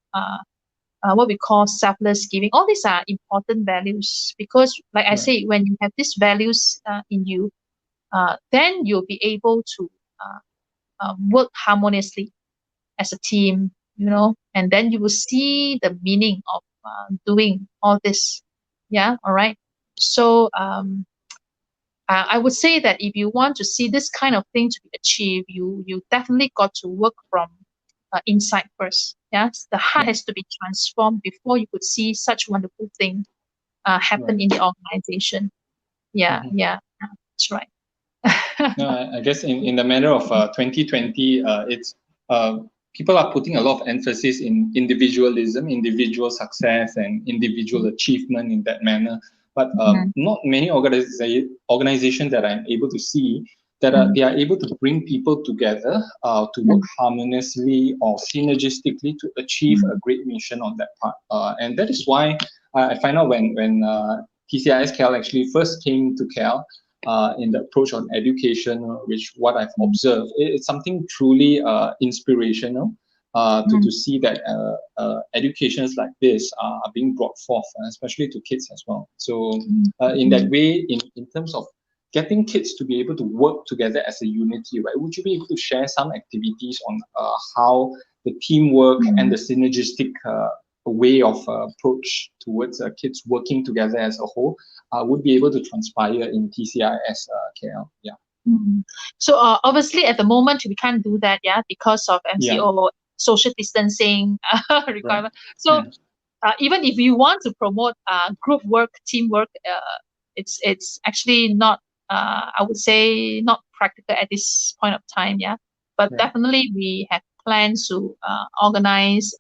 what we call selfless giving. All these are important values because, like I right, say, when you have these values in you, then you'll be able to work harmoniously as a team, and then you will see the meaning of doing all this. Yeah, all right. So I would say that if you want to see this kind of thing to be achieved, you definitely got to work from inside first. Yes, the heart yeah, has to be transformed before you could see such wonderful thing right. happen in the organization. Yeah, Mhm. yeah, that's right. No, I guess in the matter of 2020, it's people are putting a lot of emphasis in individualism, individual success, and individual achievement in that manner. But Mhm, not many organizations that I'm able to see that mhm, they are able to bring people together to work mhm, harmoniously or synergistically to achieve a mhm, great mission on that part. And that is why I find out when TCIS KL actually first came to KL, in the approach on education, which what I've mhm, observed, it's something truly inspirational to mhm, see that educations like this are being brought forth, especially to kids as well. So mhm, in that mhm, way, in terms of getting kids to be able to work together as a unity, right? Would you be able to share some activities on how the teamwork and mhm. the synergistic way of approach towards kids working together as a whole would be able to transpire in TCIS KL. Yeah. Mm. So obviously at the moment we can't do that, yeah, because of Yeah. MCO social distancing Right. requirement. So Yeah. even if you want to promote group work, teamwork, it's actually not I would say not practical at this point of time, yeah. But Right. definitely we have plans to organize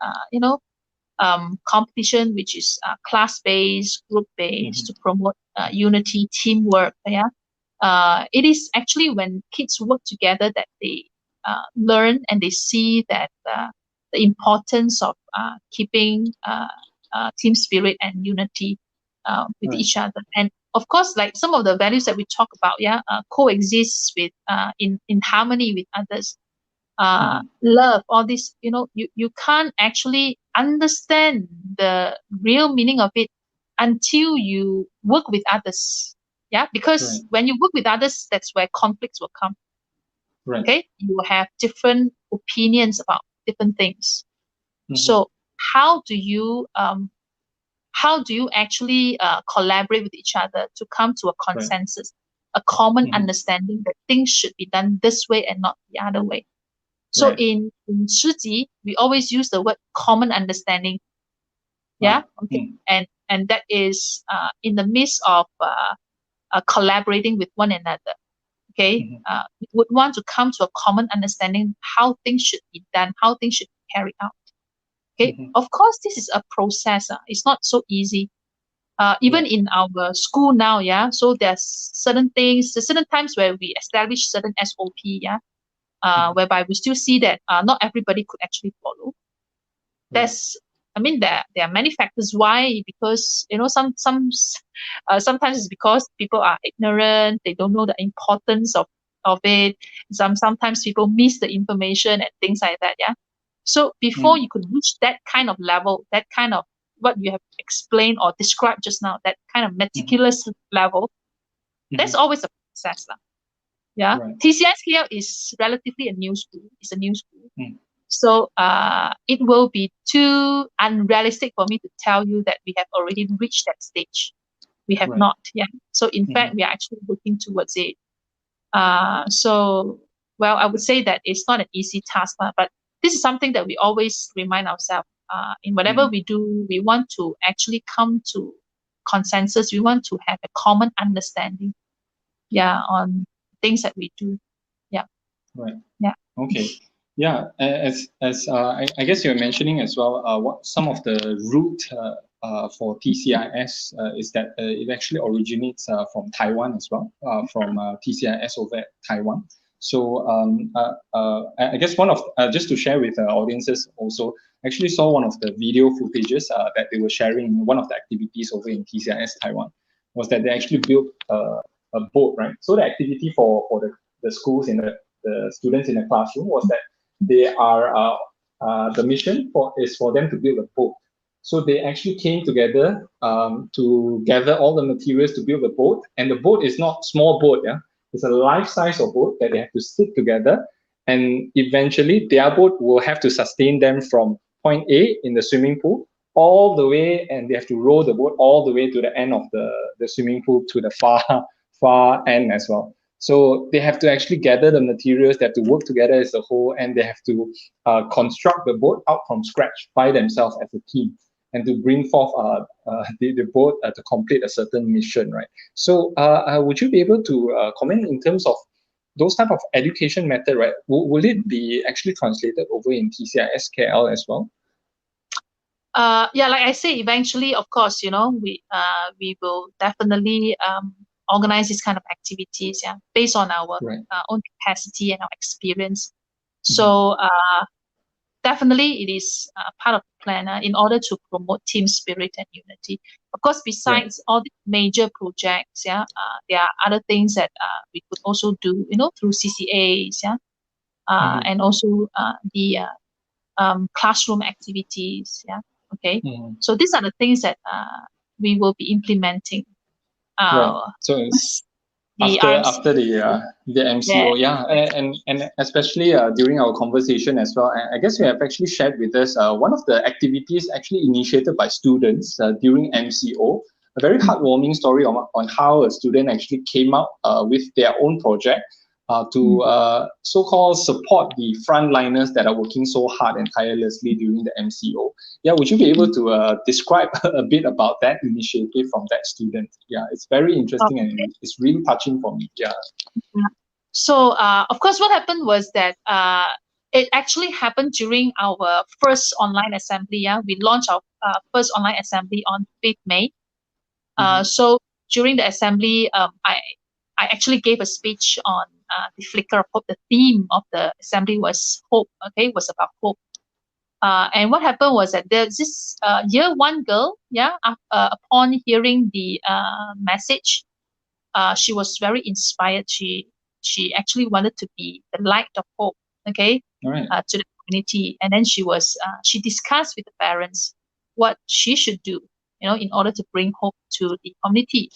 competition which is class based, group based Mm-hmm. to promote unity, teamwork, yeah. It is actually when kids work together that they learn and they see that the importance of keeping team spirit and unity with Right. each other. And of course, like some of the values that we talk about, yeah, coexist with in harmony with others. Mm-hmm. Love, all this, you can't actually understand the real meaning of it until you work with others. Yeah, Right. because when you work with others, that's where conflicts will come. Right. Okay, you will have different opinions about different things. Mm-hmm. So how do you actually collaborate with each other to come to a Right. consensus, a common Mm-hmm. understanding that things should be done this way and not the other way? So Right. in Shiji, we always use the word common understanding. Yeah, Ah. okay, Mm. and that is in the midst of collaborating with one another. Okay, Mm-hmm. we would want to come to a common understanding how things should be done, how things should be carried out. Okay, of course, this is a process. It's not so easy. Even in our school now, so there's certain things, there's certain times where we establish certain SOP, whereby we still see that not everybody could actually follow. There are many factors why, because sometimes it's because people are ignorant, they don't know the importance of it. Sometimes people miss the information and things like that. So before you could reach that kind of level, that kind of what you have explained or described just now, that kind of meticulous level, that's always a process. TCISKL is relatively a new school. It's a new school. So it will be too unrealistic for me to tell you that we have already reached that stage. We have not. So in fact, we are actually working towards it. I would say that it's not an easy task, but this is something that we always remind ourselves. In whatever we do, we want to actually come to consensus. We want to have a common understanding, on things that we do. Okay. I guess you're mentioning as well, what some of the root for TCIS is that it actually originates from Taiwan as well, from TCIS over at Taiwan. So I guess one of, just to share with audiences also, actually saw one of the video footages that they were sharing in one of the activities over in TCIS Taiwan, was that they actually built a boat, right? So the activity for the schools in the students in the classroom was that they are the mission is for them to build a boat. So they actually came together to gather all the materials to build the boat, and the boat is not small boat, it's a life-size of boat that they have to stick together, and eventually their boat will have to sustain them from point A in the swimming pool all the way, and they have to row the boat all the way to the end of the swimming pool to the far end as well. So they have to actually gather the materials, they have to work together as a whole, and they have to construct the boat out from scratch by themselves as a team, and to bring forth the boat to complete a certain mission, right? So would you be able to comment in terms of those type of education method, right? Will it be actually translated over in TCIS KL as well? Like I say, eventually, of course, we will definitely organize this kind of activities, based on our own capacity and our experience. So definitely it is part of the plan in order to promote team spirit and unity. Of course, besides all the major projects, there are other things that we could also do, through CCAs, and also the classroom activities, okay. So these are the things that we will be implementing. So it's after the MCO, and especially during our conversation as well, I guess you have actually shared with us one of the activities actually initiated by students during MCO, a very heartwarming story on how a student actually came up with their own project to so-called support the frontliners that are working so hard and tirelessly during the MCO. Would you be able to describe a bit about that initiative from that student? It's very interesting and it's really touching for me. So, of course, what happened was that it actually happened during our first online assembly. We launched our first online assembly on 5th May. So during the assembly, I actually gave a speech on the flicker of hope. The theme of the assembly was hope. Okay, was about hope. And what happened was that there's this year 1 girl. Upon hearing the message, she was very inspired. She actually wanted to be the light of hope. Okay, to the community. And then she discussed with the parents what she should do, in order to bring hope to the community.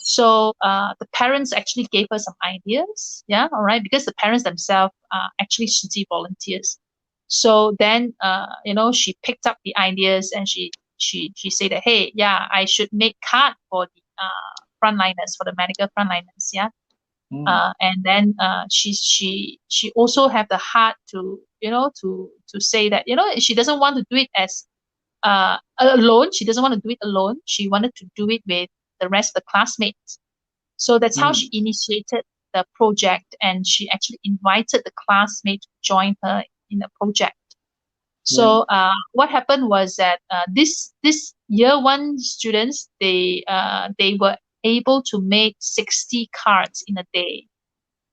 So the parents actually gave her some ideas, because the parents themselves are actually Tzu Chi volunteers. So then, she picked up the ideas and she said that, hey, I should make card for the frontliners, for the medical frontliners, and then she also have the heart to, to say that, she doesn't want to do it as alone. She doesn't want to do it alone. She wanted to do it with the rest of the classmates. So that's how she initiated the project, and she actually invited the classmates to join her in the project. So what happened was that this year one students, they were able to make 60 cards in a day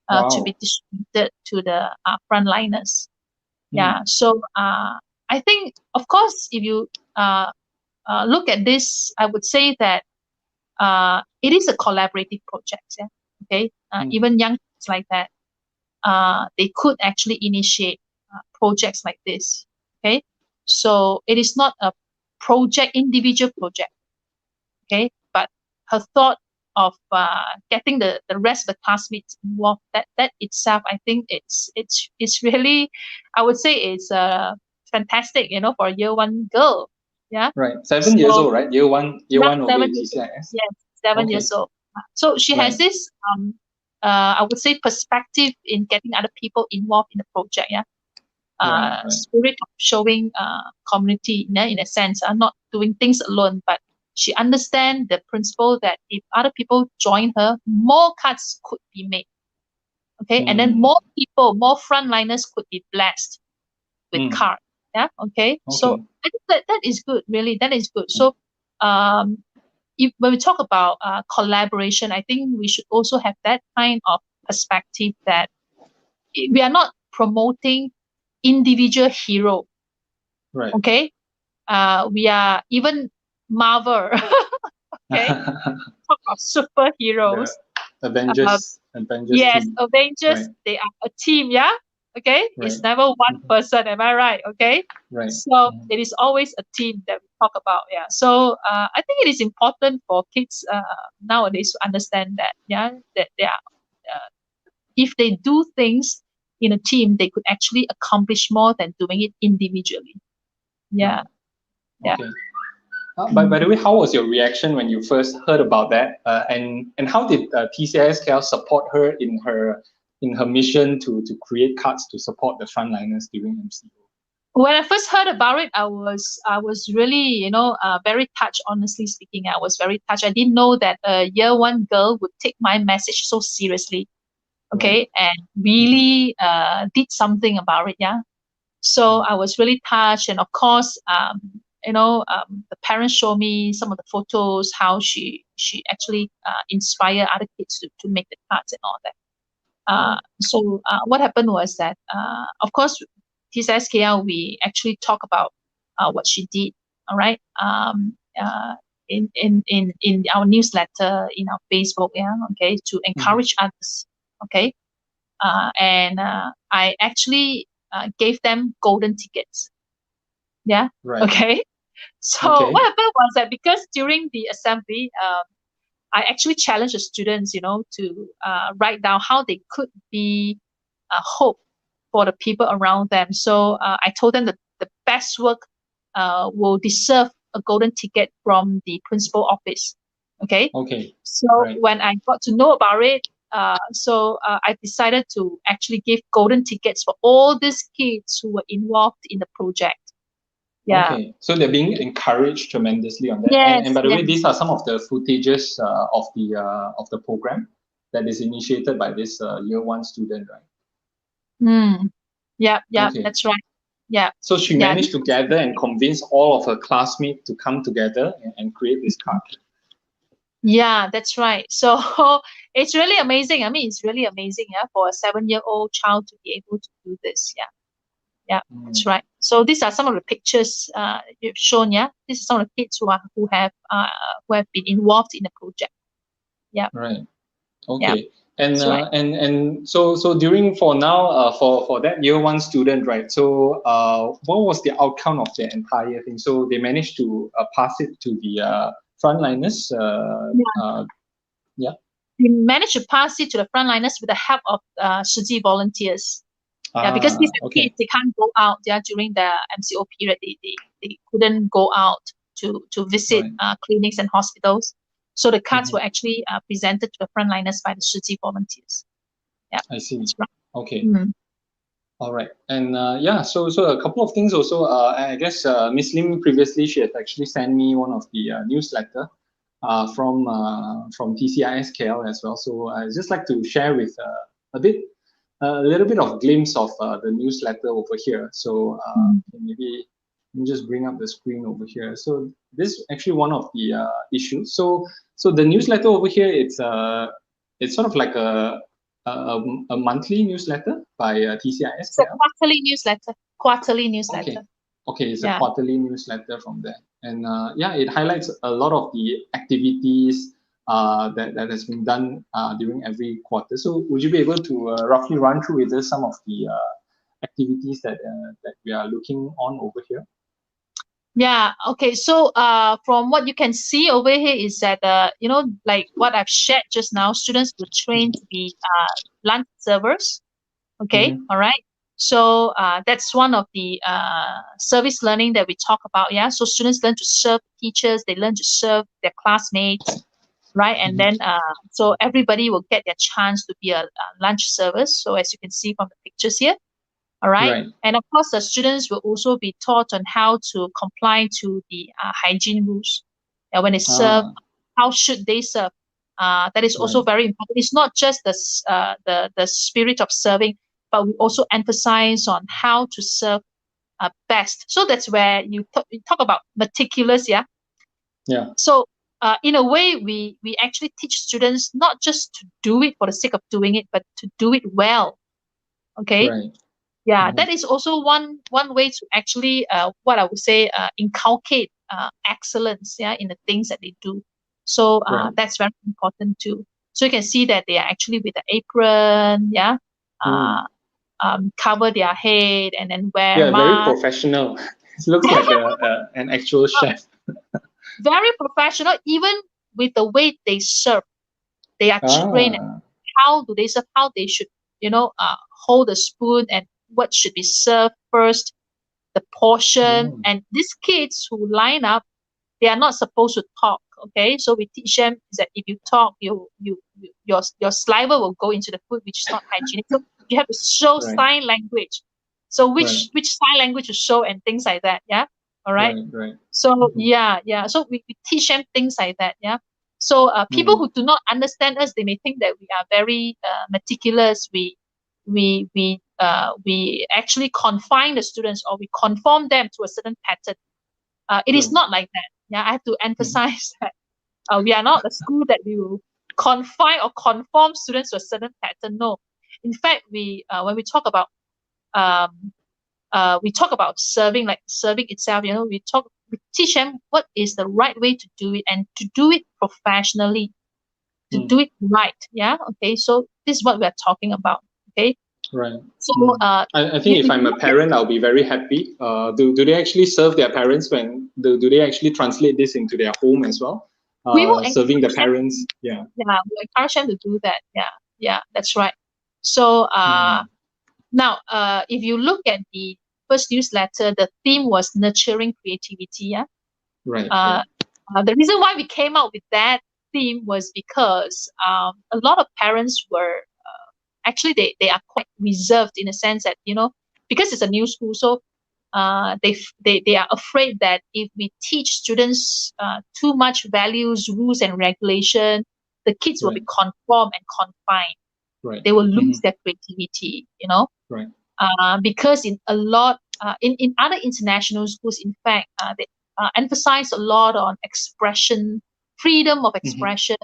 to be distributed to the frontliners. Yeah. So I think, of course, if you look at this, I would say that it is a collaborative project. Yeah. Okay. Even young kids like that, they could actually initiate projects like this. Okay. So it is not a individual project. Okay. But her thought of getting the rest of the classmates involved, that itself, I think it's really, I would say it's fantastic, for a year one girl. Yeah. Right. 7 years old, right? Year one over 7 in years old. TCIS. Yes, 7 years old. So she has this I would say perspective in getting other people involved in the project. Yeah. Spirit of showing community, in a sense, not doing things alone, but she understands the principle that if other people join her, more cards could be made. Okay, and then more people, more frontliners could be blessed with cards. Yeah. Okay. So I think that is good. Really, that is good. So, when we talk about collaboration, I think we should also have that kind of perspective that we are not promoting individual hero. Right. Okay. We are even Marvel. Okay. Talk about superheroes. The Avengers. Yes, team. Avengers. They are a team. Yeah. Okay. It's never one person. Am I right? Okay. Right. So it is always a team that we talk about. Yeah. So I think it is important for kids nowadays to understand that. Yeah. That they are, if they do things in a team, they could actually accomplish more than doing it individually. Yeah. Yeah. Okay. By the way, how was your reaction when you first heard about that? And how did TCISKL support her in her mission to create cards to support the frontliners during MCO? When I first heard about it, I was really, very touched. Honestly speaking, I was very touched. I didn't know that a year one girl would take my message so seriously. Okay, and really did something about it. Yeah. So I was really touched, and of course, the parents show me some of the photos, how she actually inspired other kids to make the cards and all that. So what happened was that, of course, TCISKL, we actually talk about what she did. All right. In our newsletter, in our Facebook, yeah, okay, to encourage others. Okay. And I actually gave them golden tickets. Yeah. Right. Okay. So what happened was that because during the assembly, I actually challenged the students, to write down how they could be hope for the people around them. So I told them that the best work will deserve a golden ticket from the principal office. Okay. Okay. So when I got to know about it, I decided to actually give golden tickets for all these kids who were involved in the project. Yeah. Okay, so they're being encouraged tremendously on that. Yes, and by the way, these are some of the footages of the program that is initiated by this year one student, right? Yeah, okay. That's right. Yeah. So she managed to gather and convince all of her classmates to come together and create this card. Yeah, that's right. So it's really amazing. I mean, it's really amazing, for a 7-year-old child to be able to do this. Yeah. Yeah, that's right. So these are some of the pictures you've shown. Yeah, these are some of the kids who have been involved in the project. Yeah. Right. Okay. Yeah. And and so during for that year one student, right? So what was the outcome of the entire thing? So they managed to pass it to the frontliners. We managed to pass it to the frontliners with the help of Tzu Chi volunteers. Yeah, because these kids, they can't go out. Yeah, during the MCO period, they couldn't go out to visit clinics and hospitals. So the cards were actually presented to the frontliners by the Tzu Chi volunteers. Yeah, I see. That's right. Okay. All right, and so a couple of things also. I guess Miss Lim previously she had actually sent me one of the newsletter from TCISKL as well. So I just like to share with a bit a little bit of glimpse of the newsletter over here. So maybe let me just bring up the screen over here. So this is actually one of the issues. So the newsletter over here, it's sort of like a monthly newsletter by TCIS. It's a quarterly newsletter. Quarterly newsletter. Okay, it's a quarterly newsletter from there, and yeah, it highlights a lot of the activities that has been done during every quarter. So would you be able to roughly run through with us some of the activities that we are looking on over here? Yeah, okay. So from what you can see over here is that, you know, like what I've shared just now, students were trained to be lunch servers. Okay, all right. So that's one of the service learning that we talk about. Yeah, so students learn to serve teachers, they learn to serve their classmates, right? And then so everybody will get their chance to be a lunch service. So as you can see from the pictures here. All right. And of course, the students will also be taught on how to comply to the hygiene rules. When they serve, how should they serve? That is also very important. It's not just the spirit of serving, but we also emphasize on how to serve best. So that's where you talk about meticulous, yeah. Yeah. So in a way, we actually teach students not just to do it for the sake of doing it, but to do it well. Okay. Right. Yeah, that is also one way to actually what I would say inculcate excellence, yeah, in the things that they do. So that's very important too. So you can see that they are actually with the apron, yeah, cover their head and then wear mask. Very professional. It looks like an actual chef. Very professional, even with the way they serve. They are trained. How do they serve? How they should, you know, hold the spoon and what should be served first, the portion. And these kids who line up, they are not supposed to talk. Okay, so we teach them that if you talk, your saliva will go into the food, which is not hygienic. So you have to show sign language. So which sign language to show and things like that. Yeah. All right. So yeah. So we teach them things like that. Yeah. So people who do not understand us, they may think that we are very meticulous. We actually confine the students or we conform them to a certain pattern. It is not like that. Yeah, I have to emphasize that we are not a school that we will confine or conform students to a certain pattern. No, in fact, when we talk about serving, like serving itself. You know, we teach them what is the right way to do it and to do it professionally, to do it right. Yeah. Okay. So this is what we are talking about. Okay. Right. So I think if I'm a parent, I'll be very happy. Do they actually serve their parents when do they actually translate this into their home as well? We will serving the parents. Yeah. Yeah, we encourage them to do that. Yeah, that's right. So now if you look at the first newsletter, the theme was nurturing creativity. Yeah. Right. The reason why we came out with that theme was because a lot of parents were actually they are quite reserved in a sense that, you know, because it's a new school, so they are afraid that if we teach students too much values, rules, and regulation, the kids will be conformed and confined. Right. They will lose their creativity, you know. Right. Because in a lot in other international schools, in fact, they emphasize a lot on expression, freedom of expression.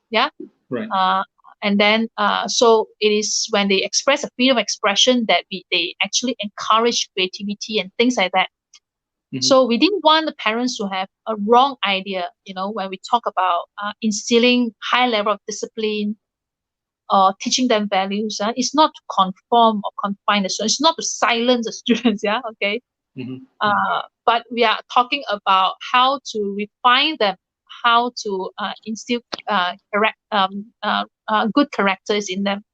Yeah. Right. And then so it is when they express a freedom of expression that they actually encourage creativity and things like that. So we didn't want the parents to have a wrong idea, you know, when we talk about instilling high level of discipline or teaching them values. It's not to conform or confine the students. It's not to silence the students. Yeah, okay. But we are talking about how to refine them, how to instill good characters in them.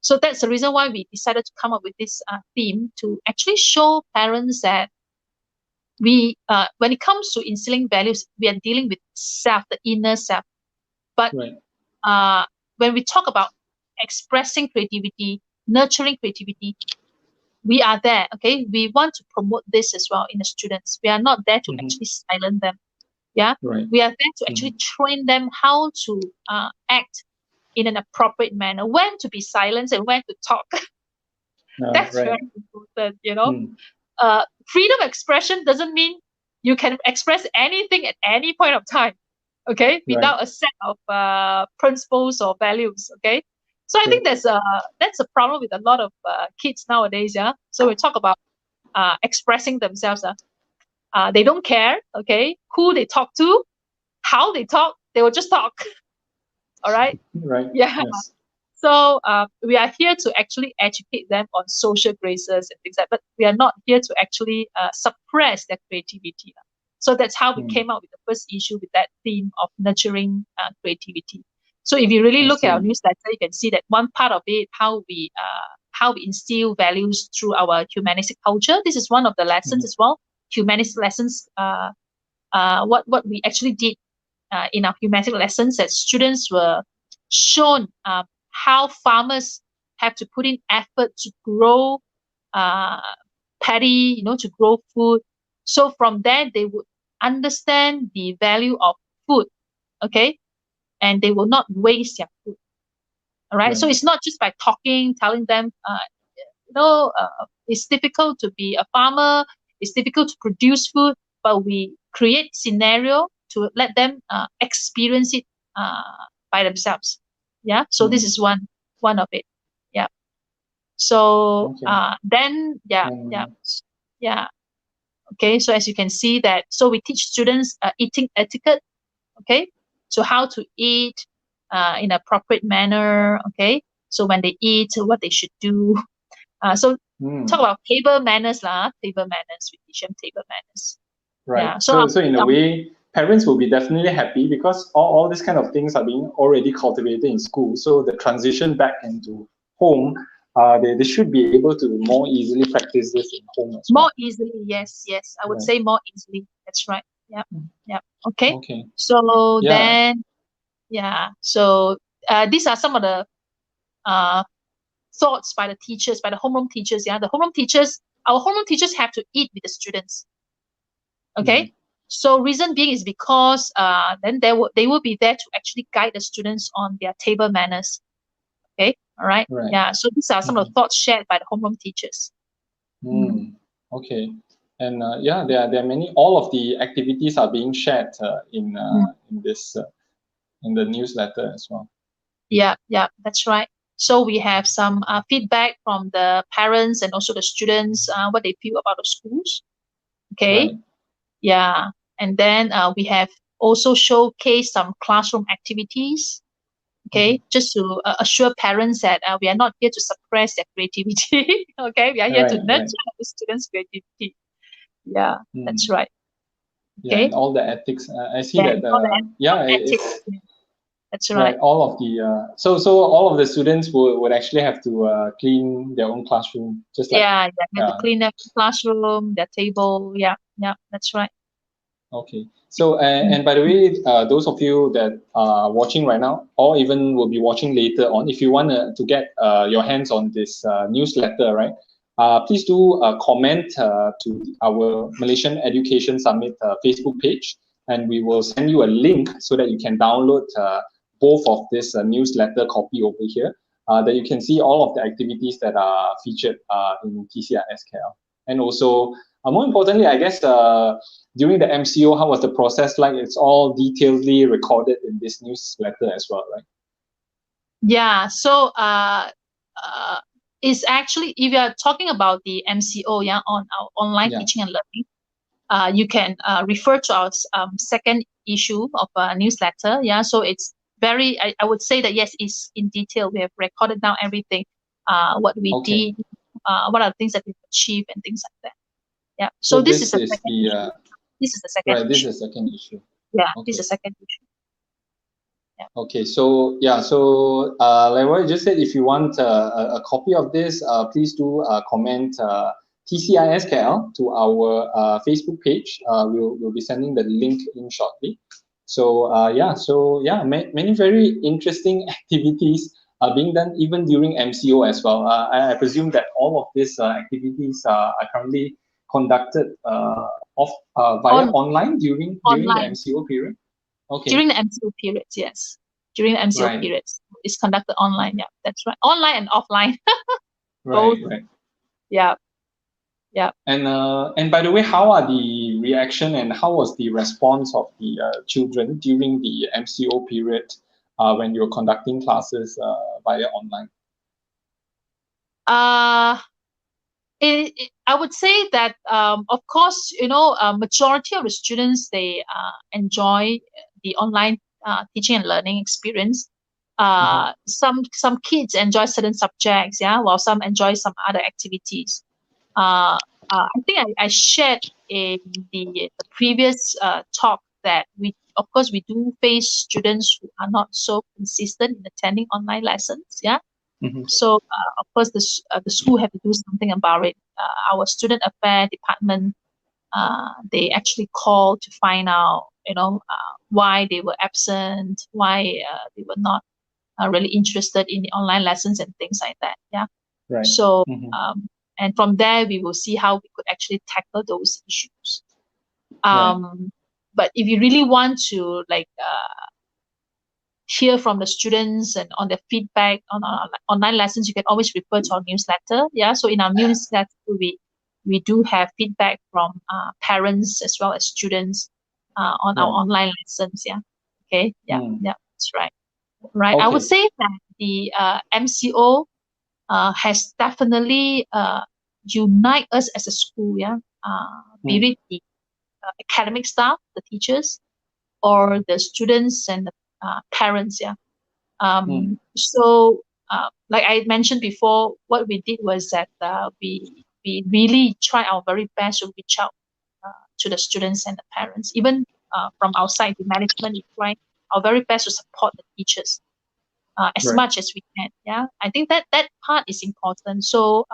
So that's the reason why we decided to come up with this theme to actually show parents that we, when it comes to instilling values, we are dealing with self, the inner self. But when we talk about expressing creativity, nurturing creativity, we are there. Okay, we want to promote this as well in the students. We are not there to actually silence them. Yeah, we are there to actually train them how to act in an appropriate manner, when to be silent and when to talk. That's Right. very important, you know. Mm. Freedom of expression doesn't mean you can express anything at any point of time, okay, Right. without a set of principles or values, okay. So I True. think that's a problem with a lot of kids nowadays, yeah. So we talk about expressing themselves. They don't care, okay, who they talk to, how they talk, they will just talk. All right. Right. Yeah. Yes. So we are here to actually educate them on social graces and things like that, but we are not here to actually suppress their creativity. So that's how we Mm. came out with the first issue with that theme of nurturing creativity. So if you really I look at our see. newsletter, you can see that one part of it, how we instill values through our humanistic culture. This is one of the lessons Mhm. as well. Humanistic lessons. What we actually did in our humanistic lessons, that students were shown how farmers have to put in effort to grow uh, paddy, to grow food. So from there, they would understand the value of food, okay, and they will not waste their food. All right. So Right. it's not just by talking, telling them, it's difficult to be a farmer, it's difficult to produce food, but we create scenario to let them experience it by themselves. Yeah. So this Mm. is one of it. Yeah. So Okay. then And yeah. Okay. So as you can see that, so we teach students eating etiquette. Okay. So how to eat in an appropriate manner. Okay. So when they eat, what they should do. So talk mm. about table manners lah. Table manners. We teach them table manners. Right. Yeah. So So in a way, parents will be definitely happy because all these kind of things are being already cultivated in school. So the transition back into home, they should be able to more easily practice this in home as more well. easily, yes, I would Right. say more easily. That's right. Yeah. Yeah. Okay. Okay. So Yeah. then, yeah. So these are some of the uh, thoughts by the teachers, by the homeroom teachers. Yeah. The homeroom teachers, our homeroom teachers have to eat with the students. Mm. Okay. So reason being is because then they will be there to actually guide the students on their table manners. Okay. All right. Right. Yeah. So these are some of the Mm. thoughts shared by the homeroom teachers. Mm. Mm. Okay. And yeah, there are many. All of the activities are being shared Mm. in this in the newsletter as well. Yeah. Yeah. That's right. So we have some feedback from the parents and also the students, what they feel about the schools. Okay. Right. Yeah. And then we have also showcased some classroom activities. Mhm. Okay, just to assure parents that we are not here to suppress their creativity. Okay, we are here to Right. nurture Right. the students' creativity. Yeah, that's Mm. right. Yeah, Okay, and all the ethics. I see yeah, that. all the Yeah, ethics. Yeah, that's right. right. All of the so all of the students would actually have to clean their own classroom, just like Yeah, yeah, we have to yeah. clean up the classroom, their table. Yeah, yeah, that's right. Okay. So Mm. and by the way, those of you that are watching right now, or even will be watching later on, if you want to get your hands on this newsletter, right? Please do comment to our Malaysian Education Summit Facebook page, and we will send you a link so that you can download both of this newsletter copy over here. That you can see all of the activities that are featured in TCISKL, and also more importantly, I guess. During the MCO, how was the process like? It's all detailedly recorded in this newsletter as well, right? Yeah. So it's actually, if you are talking about the MCO, yeah, on our online Yeah. teaching and learning, you can refer to our second issue of a newsletter. Yeah, so it's very, I would say that yes, it's in detail. We have recorded down everything, what we Okay. did, what are the things that we've achieved and things like that. Yeah, so So this is this the is second the issue. This is the second right. This issue. is the second issue. Yeah, this is the Okay. second issue. Yeah. Okay. So yeah. So like what you just said, if you want a copy of this, please do comment TCISKL to our Facebook page. We'll be sending the link in shortly. So many very interesting activities are being done even during MCO as well. I presume that all of these activities are currently conducted via On online during the online MCO period. Okay, during the MCO periods, yes. During the MCO right, periods, it's conducted online. Yeah, that's right. Online and offline, both. right. Yeah. Yeah. And by the way, how are the reaction and how was the response of the children during the MCO period when you were conducting classes via online? I would say that, of course, majority of the students, they enjoy the online teaching and learning experience. Some kids enjoy certain subjects, yeah, while some enjoy some other activities. I think I shared in the previous talk that of course, we do face students who are not so consistent in attending online lessons, yeah. So, of course, the school have to do something about it. Our student affair department, they actually called to find out, why they were absent, why they were not really interested in the online lessons and things like that. Yeah. Right. So, and from there, we will see how we could actually tackle those issues. But if you really want to hear from the students and on their feedback on our online lessons, you can always refer to our newsletter. Yeah. So in our newsletter, we do have feedback from parents as well as students on our online lessons. Yeah. Okay. Yeah. Yeah. That's right. Right. Okay. I would say that the MCO has definitely unite us as a school. Yeah. Be it the academic staff, the teachers, or the students and the parents. Yeah. So, like I mentioned before, what we did was that we really try our very best to reach out to the students and the parents. Even from outside the management, we try our very best to support the teachers as much as we can. Yeah, I think that part is important. So,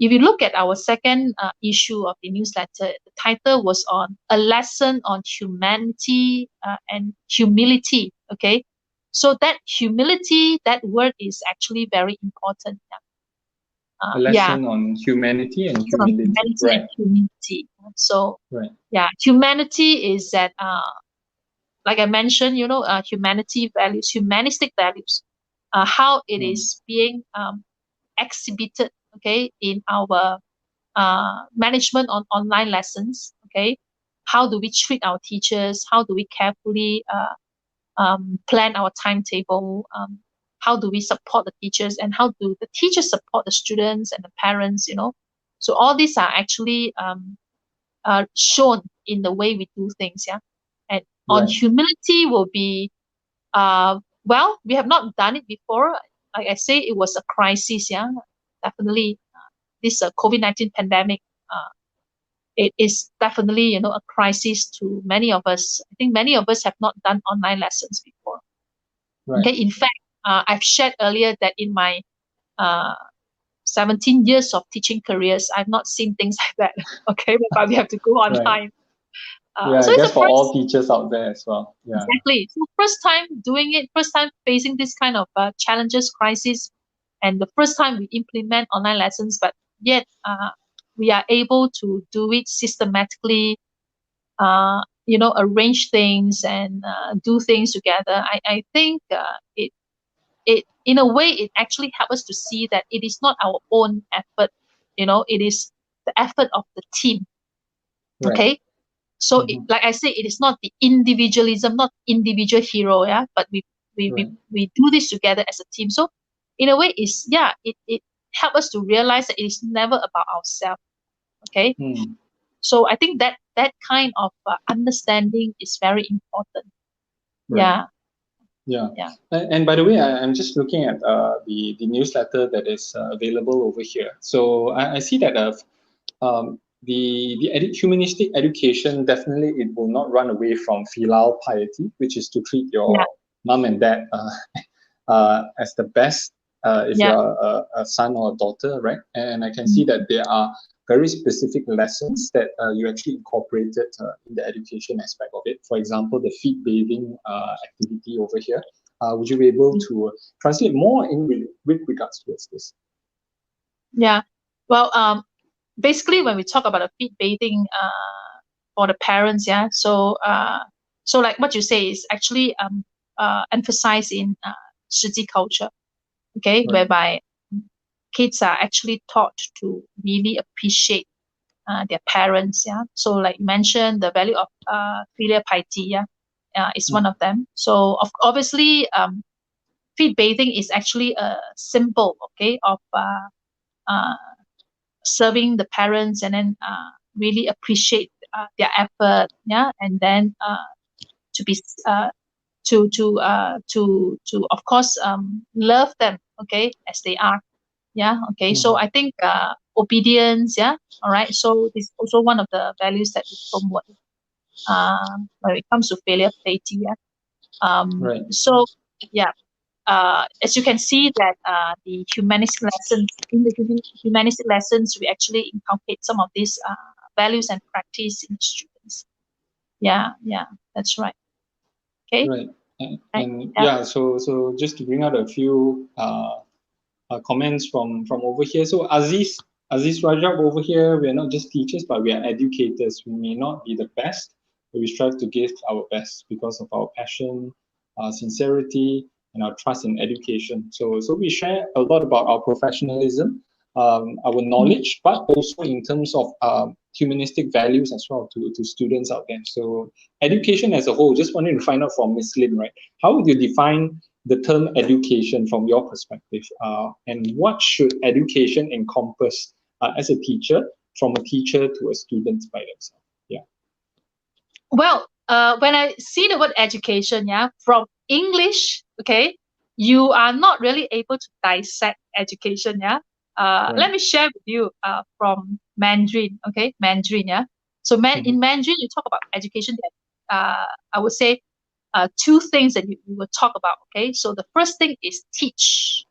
if you look at our second issue of the newsletter, the title was on a lesson on humanity and humility. Okay. So that humility, that word is actually very important. A lesson on humanity and humility. Humanity and humility. So, humanity is that, like I mentioned, humanity values, humanistic values, how it is being exhibited, okay, in our management on online lessons. Okay, how do we treat our teachers? How do we carefully plan our timetable? How do we support the teachers, and how do the teachers support the students and the parents? So all these are actually shown in the way we do things. Yeah, and on humility will be well, we have not done it before. Like I say, it was a crisis. Yeah, definitely. This COVID-19 pandemic, it is definitely, a crisis to many of us. I think many of us have not done online lessons before. Okay, in fact, I've shared earlier that in my 17 years of teaching careers, I've not seen things like that. Okay, but we have to go online. So I guess for all teachers out there as well. Yeah. Exactly. So first time doing it, first time facing this kind of challenges, crisis, and the first time we implement online lessons, but yet we are able to do it systematically, arrange things and do things together. I think it in a way, it actually helps us to see that it is not our own effort, it is the effort of the team. Okay. So, like I say, it is not the individualism, not individual hero, yeah. But we do this together as a team. So, in a way, it helps us to realize that it is never about ourselves. Okay. So I think that kind of understanding is very important. Yeah. And by the way, I'm just looking at the newsletter that is available over here. So I see that the humanistic education, definitely it will not run away from filial piety, which is to treat your mom and dad as the best if you're a son or a daughter, right? And I can see that there are very specific lessons that you actually incorporated in the education aspect of it. For example, the feet bathing activity over here. Would you be able to translate more with regards to this? Yeah. Well, basically, when we talk about a feet bathing for the parents, so like what you say is actually emphasized in Tzu Chi culture, okay, whereby kids are actually taught to really appreciate their parents. Yeah. So like you mentioned, the value of filial piety. Yeah, is one of them. So obviously, feet bathing is actually a symbol, okay, of serving the parents, and then really appreciate their effort. Yeah, and then to be to of course love them, okay, as they are. Yeah, okay. So I think obedience. Yeah, all right. So this is also one of the values that we promote when it comes to filial piety. Yeah. Right. So yeah. As you can see that the humanistic lessons, in the humanistic lessons, we actually inculcate some of these values and practice in the students. Yeah, yeah, that's right. Okay. Right. Right. And Yeah. yeah, so just to bring out a few comments from over here. So Aziz Rajab over here, we are not just teachers, but we are educators. We may not be the best, but we strive to give our best because of our passion, sincerity, and our trust in education. So we share a lot about our professionalism, our knowledge, but also in terms of humanistic values as well to students out there. So education as a whole, just wanted to find out from Ms. Lim, right? How would you define the term education from your perspective, and what should education encompass as a teacher, from a teacher to a student by themselves? Yeah. Well, when I see the word education, yeah, from English, okay, you are not really able to dissect education. Yeah. Right. Let me share with you from Mandarin. Okay, Mandarin. Yeah. So in Mandarin, you talk about education. That I would say two things that you will talk about. Okay, so the first thing is teach.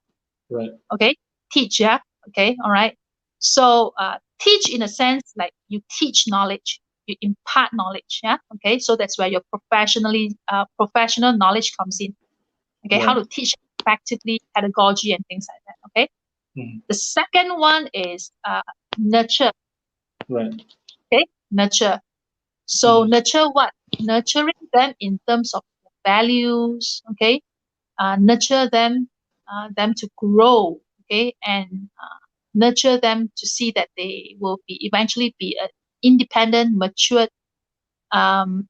Right. Okay, teach. Yeah. Okay. All right. So teach in a sense like you teach knowledge, you impart knowledge. Yeah. Okay. So that's where your professional knowledge comes in. Okay. Right. How to teach effectively, pedagogy and things like that. Okay. The second one is nurture. Right. Okay. Nurture. So nurture what? Nurturing them in terms of values. Okay. Nurture them to grow. Okay. And nurture them to see that they will eventually be an independent, matured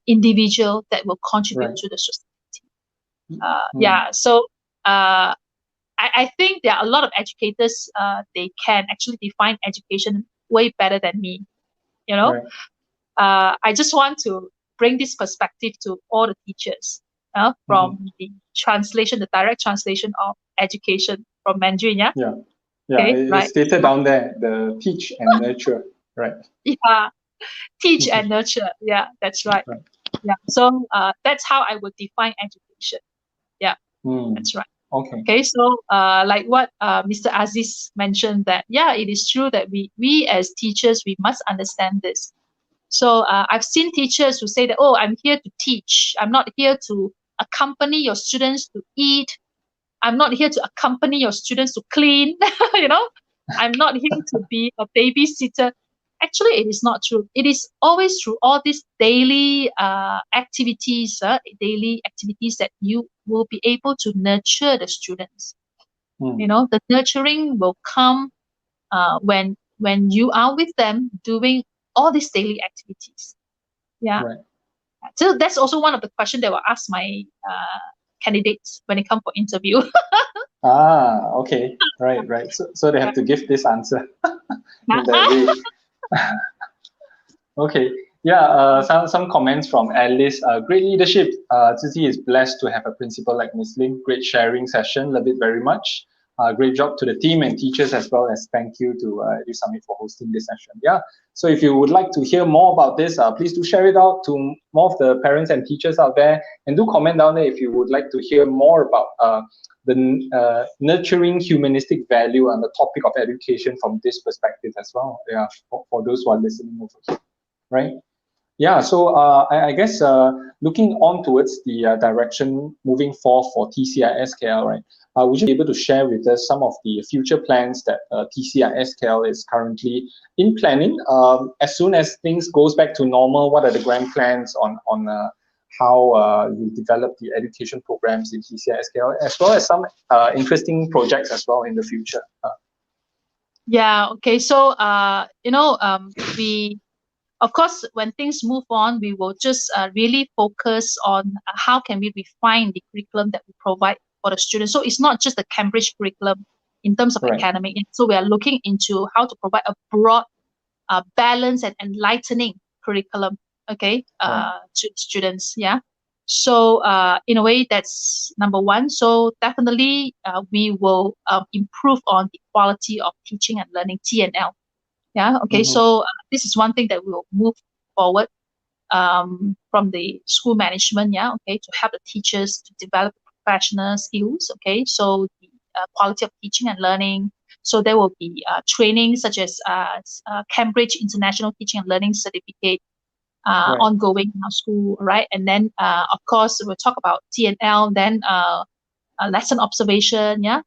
individual that will contribute Right. to the society. Yeah. So I think there are a lot of educators. They can actually define education way better than me. You know. Right. I just want to bring this perspective to all the teachers. From the translation, the direct translation of education from Mandarin. Yeah. Yeah. Yeah. Okay. It's Right. stated down there, the teach and nurture. Right. Yeah. Teach and nurture. Yeah, that's right. Right. Yeah. So that's how I would define education. Yeah, Mm. that's right. Okay. Okay. So like what Mr. Aziz mentioned, that yeah, it is true that we as teachers, we must understand this. So I've seen teachers who say that, oh, I'm here to teach. I'm not here to accompany your students to eat. I'm not here to accompany your students to clean. you know, I'm not here to be a babysitter. Actually, it is not true. It is always through all these daily activities, that you will be able to nurture the students. You know, the nurturing will come when you are with them doing all these daily activities. Yeah. Right. So that's also one of the questions that will ask my candidates when they come for interview. Okay. Right. Right. So they have to give this answer in that way. Okay. Yeah, some comments from Alice. Great leadership. Tzu Chi is blessed to have a principal like Ms. Lim. Great sharing session. Love it very much. Great job to the team and teachers as well as thank you to EduSummit for hosting this session. Yeah. So if you would like to hear more about this, please do share it out to more of the parents and teachers out there, and do comment down there if you would like to hear more about the nurturing humanistic value and the topic of education from this perspective as well. Yeah, for those who are listening over here, right? Yeah, so I guess looking on towards the direction moving forward for TCIS KL, right? Would you be able to share with us some of the future plans that TCIS KL is currently in planning? As soon as things goes back to normal, what are the grand plans on how you develop the education programs in TCIS KL, as well as some interesting projects as well in the future? Yeah. Okay. So, we, of course, when things move on, we will just really focus on how can we refine the curriculum that we provide for the students. So it's not just the Cambridge curriculum in terms of Right. academic. So we are looking into how to provide a broad, balanced and enlightening curriculum, okay, Right. to students. Yeah. So in a way, that's number one. So definitely, we will improve on the quality of teaching and learning, T&L. Yeah. Okay. Mm-hmm. So this is one thing that we will move forward from the school management. Yeah. Okay. To help the teachers to develop professional skills. Okay. So the quality of teaching and learning. So there will be training such as Cambridge International Teaching and Learning Certificate Right. ongoing in our school, right? And then, of course, we'll talk about TNL, then lesson observation, yeah,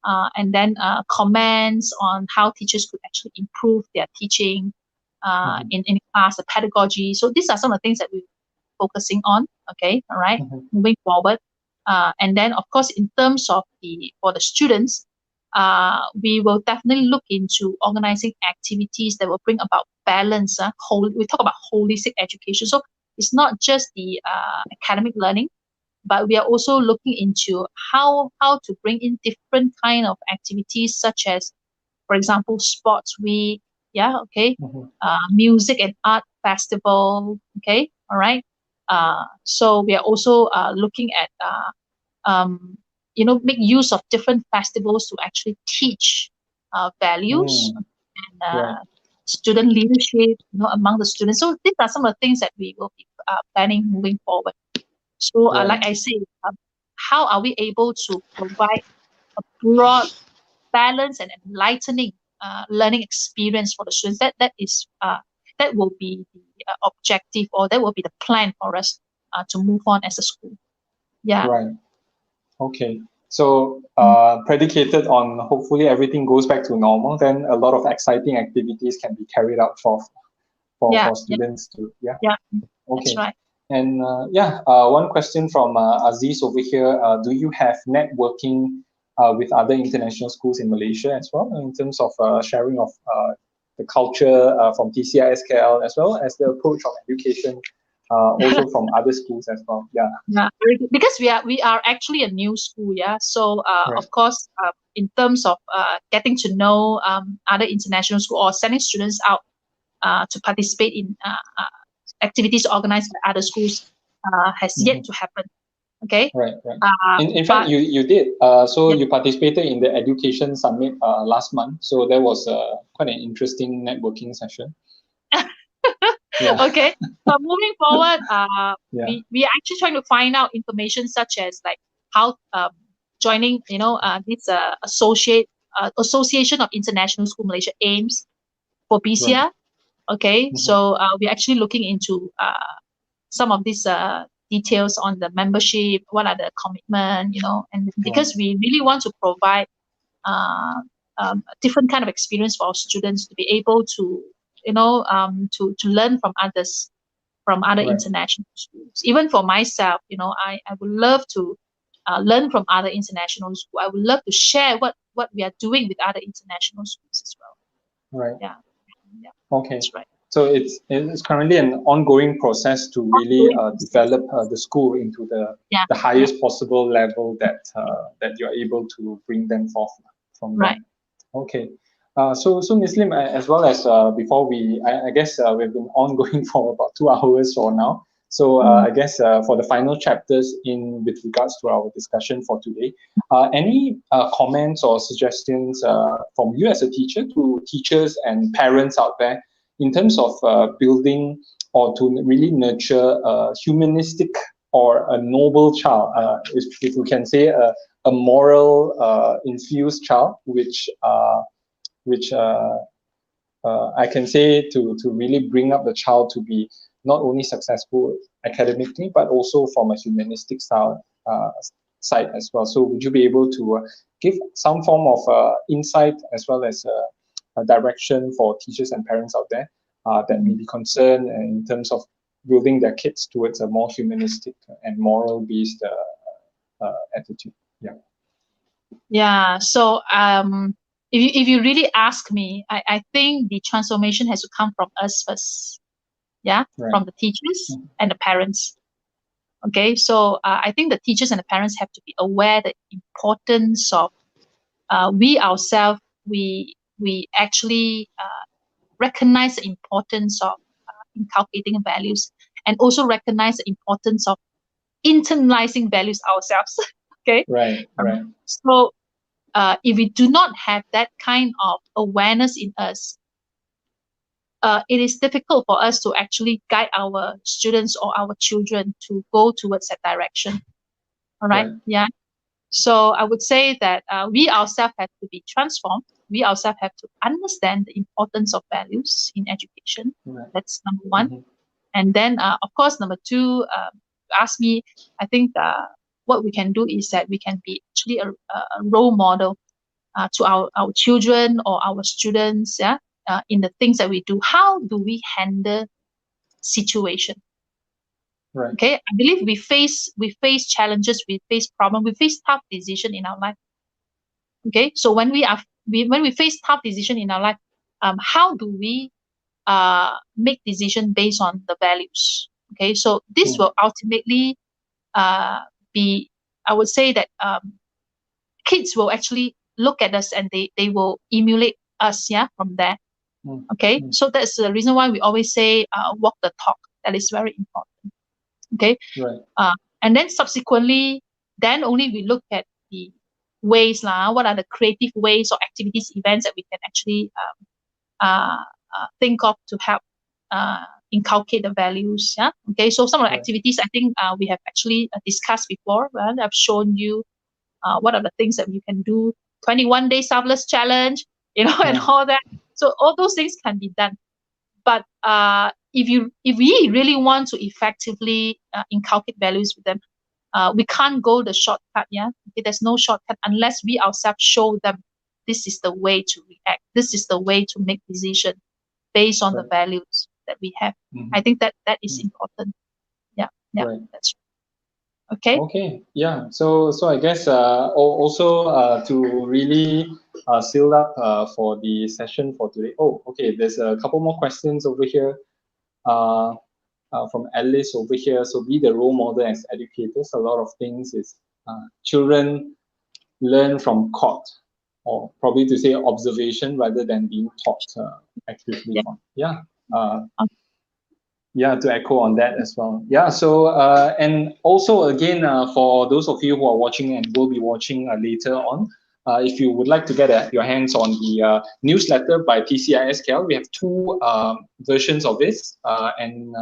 and then comments on how teachers could actually improve their teaching Mm-hmm. in class, the pedagogy. So these are some of the things that we're focusing on. Okay, all right, Mm-hmm. moving forward, and then of course, in terms of the for the students, we will definitely look into organizing activities that will bring about balance. We talk about holistic education, so it's not just the academic learning, but we are also looking into how to bring in different kind of activities, such as, for example, sports week, yeah, okay, Mm-hmm. music and art festival, okay, all right. So we are also looking at make use of different festivals to actually teach values Mm. and Right. student leadership, among the students. So these are some of the things that we will be planning moving forward. So, Right. like I said, how are we able to provide a broad, balanced, and enlightening learning experience for the students? That will be the objective, or that will be the plan for us to move on as a school. Yeah. Right. Okay. So, Mm. predicated on hopefully everything goes back to normal, then a lot of exciting activities can be carried out Yeah. for Yeah. students to, yeah. Yeah. That's Okay. right. And one question from Aziz over here. Do you have networking with other international schools in Malaysia as well, in terms of sharing of the culture from TCI SKL, as well as the approach of education, also from other schools as well? Yeah. Yeah, very good. Because we are actually a new school, yeah. So Right. of course, in terms of getting to know other international school or sending students out to participate in activities organized by other schools has yet Mhm. to happen. Okay, Right, right. In fact, but you did. So yeah. you participated in the Education Summit last month. So that was quite an interesting networking session. Yeah, Okay. But moving forward, yeah, we are actually trying to find out information such as like how joining, this Association of International School Malaysia aims for right. BCR. Okay, Hmm. so we're actually looking into some of these details on the membership, what are the commitment, and Right, because we really want to provide uh, a different kind of experience for our students to be able to, to learn from others, from other right, international schools. Even for myself, I would love to learn from other international schools. I would love to share what we are doing with other international schools as well. right. Yeah, yeah, Okay. that's right. So it's currently an ongoing process to really Ongoing process. develop the school into Yeah, the yeah, highest possible level that you're able to bring them forth from right. there. Okay. So Ms. Lim, as well as before I guess we've been ongoing for about 2 hours for now. So Mm. I guess for the final chapters in with regards to our discussion for today, any comments or suggestions from you as a teacher to teachers and parents out there in terms of building or to really nurture a humanistic or a noble child, if we can say a moral infused child, which I can say to really bring up the child to be not only successful academically but also from a humanistic side as well. So would you be able to give some form of insight as well as a direction for teachers and parents out there that may Mm. be concerned in terms of building their kids towards a more humanistic and moral based attitude? Yeah. Yeah. So if you really ask me, I think the transformation has to come from us first. Yeah, from the teachers and the parents. Okay, so I think the teachers and the parents have to be aware the importance of we ourselves. We actually recognize the importance of inculcating values, and also recognize the importance of internalizing values ourselves. Okay. Right. So if we do not have that kind of awareness in us, it is difficult for us to actually guide our students or our children to go towards that direction. All right. Yeah. So I would say that we ourselves have to be transformed. We ourselves have to understand the importance of values in education. That's number one. And then, of course, number two, ask me, I think what we can do is that we can be actually a role model to our children or our students, yeah, in the things that we do. How do we handle situation? Right. Okay, I believe we face challenges, we face problems, we face tough decisions in our life. Okay, so when we face tough decisions in our life, how do we make decision based on the values? Okay, so this will ultimately be, I would say that kids will actually look at us and they will emulate us, yeah, from there. Okay, so that's the reason why we always say walk the talk. That is very important. Okay, and then subsequently, then only we look at the ways what are the creative ways or activities, events that we can actually think of to help inculcate the values. Yeah. Okay. So some of the activities I think we have actually discussed before. I've shown you what are the things that you can do. 21-day selfless challenge, and all that. So all those things can be done. But if we really want to effectively inculcate values with them, we can't go the shortcut. Yeah. Okay, there's no shortcut unless we ourselves show them this is the way to react. This is the way to make decisions based on the values that we have. I think that is important. Yeah. That's okay. Okay. Yeah. So I guess also to really seal up for the session for today. Oh, okay. There's a couple more questions over here. From Alice over here. So be the role model as educators. A lot of things is children learn from caught, or probably to say observation rather than being taught actively. To echo on that as well. Yeah, so and also again, for those of you who are watching and will be watching later on, if you would like to get your hands on the newsletter by TCISKL, we have two versions of this, and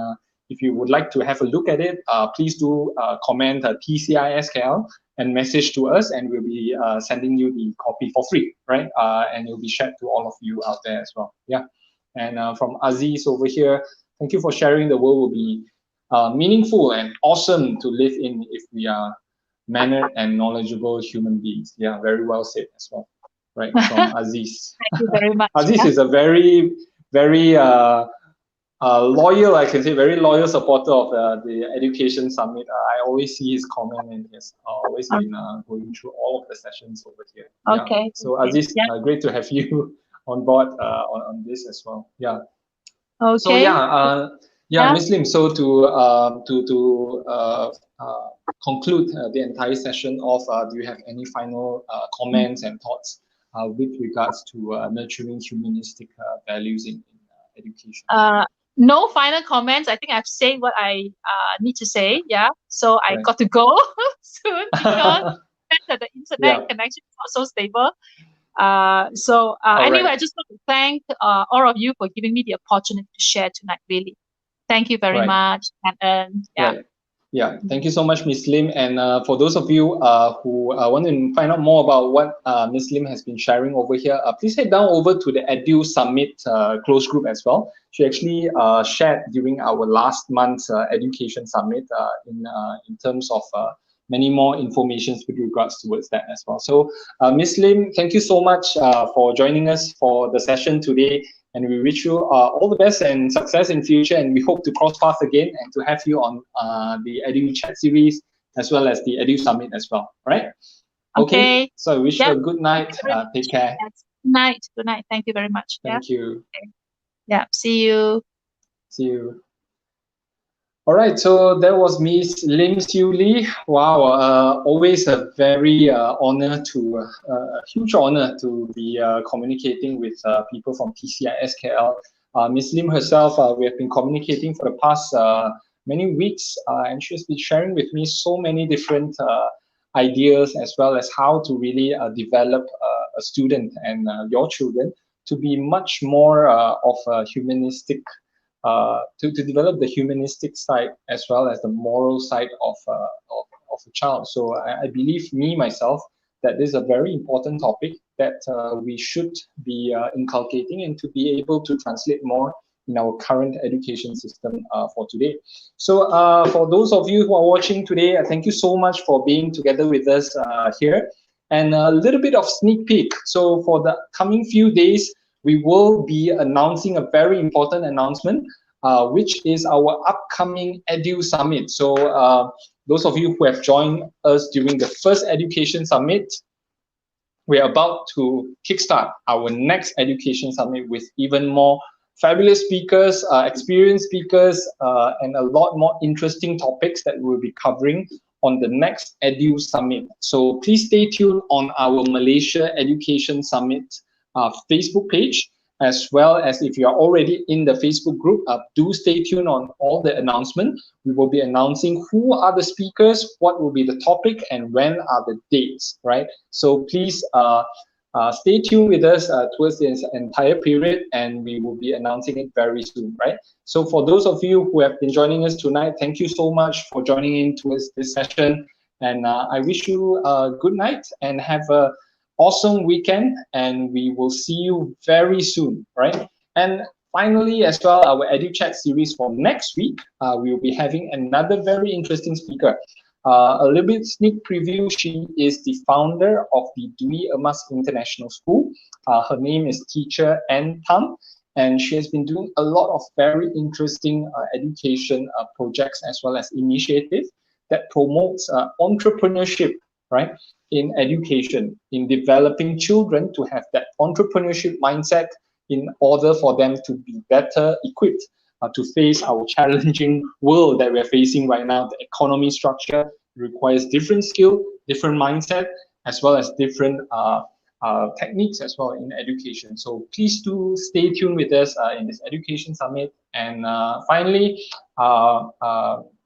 if you would like to have a look at it, please do comment TCISKL and message to us, and we'll be sending you the copy for free, right? And it'll be shared to all of you out there as well. Yeah, and from Aziz over here, thank you for sharing. The world will be meaningful and awesome to live in if we are mannered and knowledgeable human beings. Yeah, very well said as well. Right, from Aziz. Thank you very much. Aziz is a very, very loyal, I can say, very loyal supporter of the Education Summit. I always see his comment and he has always been going through all of the sessions over here. Okay. Yeah. So Aziz, great to have you on board on this as well. Yeah. Okay. So Ms. Lim. So to conclude the entire session off, do you have any final comments and thoughts with regards to nurturing humanistic values in education? No final comments. I think I've said what I need to say. Yeah. So I got to go soon because the internet connection is not so stable. Anyway, I just want to thank all of you for giving me the opportunity to share tonight. Really, thank you very much. And yeah, thank you so much, Ms. Lim. And for those of you who want to find out more about what Ms. Lim has been sharing over here, please head down over to the Edu Summit closed group as well. She actually shared during our last month's Education Summit in terms of many more informations with regards towards that as well. So Ms. Lim, thank you so much for joining us for the session today. And we wish you all the best and success in future. And we hope to cross paths again and to have you on the EduChat series as well as the Edu Summit as well, right? Okay. So I wish you a good night. Take care. Good night. Good night. Thank you very much. Thank you. Okay. Yeah. See you. See you. All right, so that was Miss Lim Siew Li. Wow, always a very honor to, a huge honor to be communicating with people from TCIS KL. Miss Lim herself, we have been communicating for the past many weeks, and she has been sharing with me so many different ideas, as well as how to really develop a student and your children to be much more of a humanistic, to develop the humanistic side as well as the moral side of a child. So I believe myself, that this is a very important topic that we should be inculcating and to be able to translate more in our current education system for today. So for those of you who are watching today, thank you so much for being together with us here. And a little bit of sneak peek. So for the coming few days, we will be announcing a very important announcement, which is our upcoming Edu Summit. So those of you who have joined us during the first Education Summit, we're about to kickstart our next Education Summit with even more fabulous speakers, experienced speakers, and a lot more interesting topics that we'll be covering on the next Edu Summit. So please stay tuned on our Malaysia Education Summit Facebook page, as well as if you are already in the Facebook group, do stay tuned on all the announcements. We will be announcing who are the speakers, what will be the topic, and when are the dates, right? So please stay tuned with us towards this entire period, and we will be announcing it very soon, right? So for those of you who have been joining us tonight, thank you so much for joining in towards this session. And I wish you a good night and have a awesome weekend, and we will see you very soon, right? And finally, as well, our EduChat series for next week, we will be having another very interesting speaker. A little bit sneak preview, she is the founder of the Dewey Emas International School. Her name is Teacher Ann Tam, and she has been doing a lot of very interesting education projects as well as initiatives that promotes entrepreneurship, right, in education, in developing children to have that entrepreneurship mindset in order for them to be better equipped to face our challenging world that we're facing right now. The economy structure requires different skill, different mindset, as well as different techniques as well in education. So please do stay tuned with us in this Education Summit. And finally,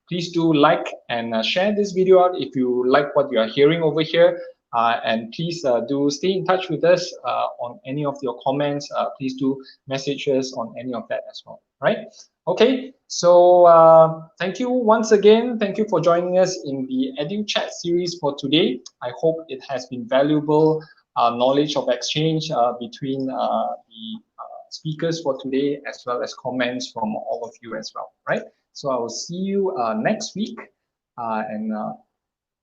please do like and share this video out if you like what you are hearing over here. And please do stay in touch with us on any of your comments. Please do message us on any of that as well, right? Okay, so thank you once again. Thank you for joining us in the EduChat series for today. I hope it has been valuable knowledge of exchange between the speakers for today, as well as comments from all of you as well, right? So I will see you next week, and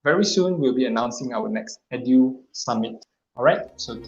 very soon we'll be announcing our next Edu Summit. All right, so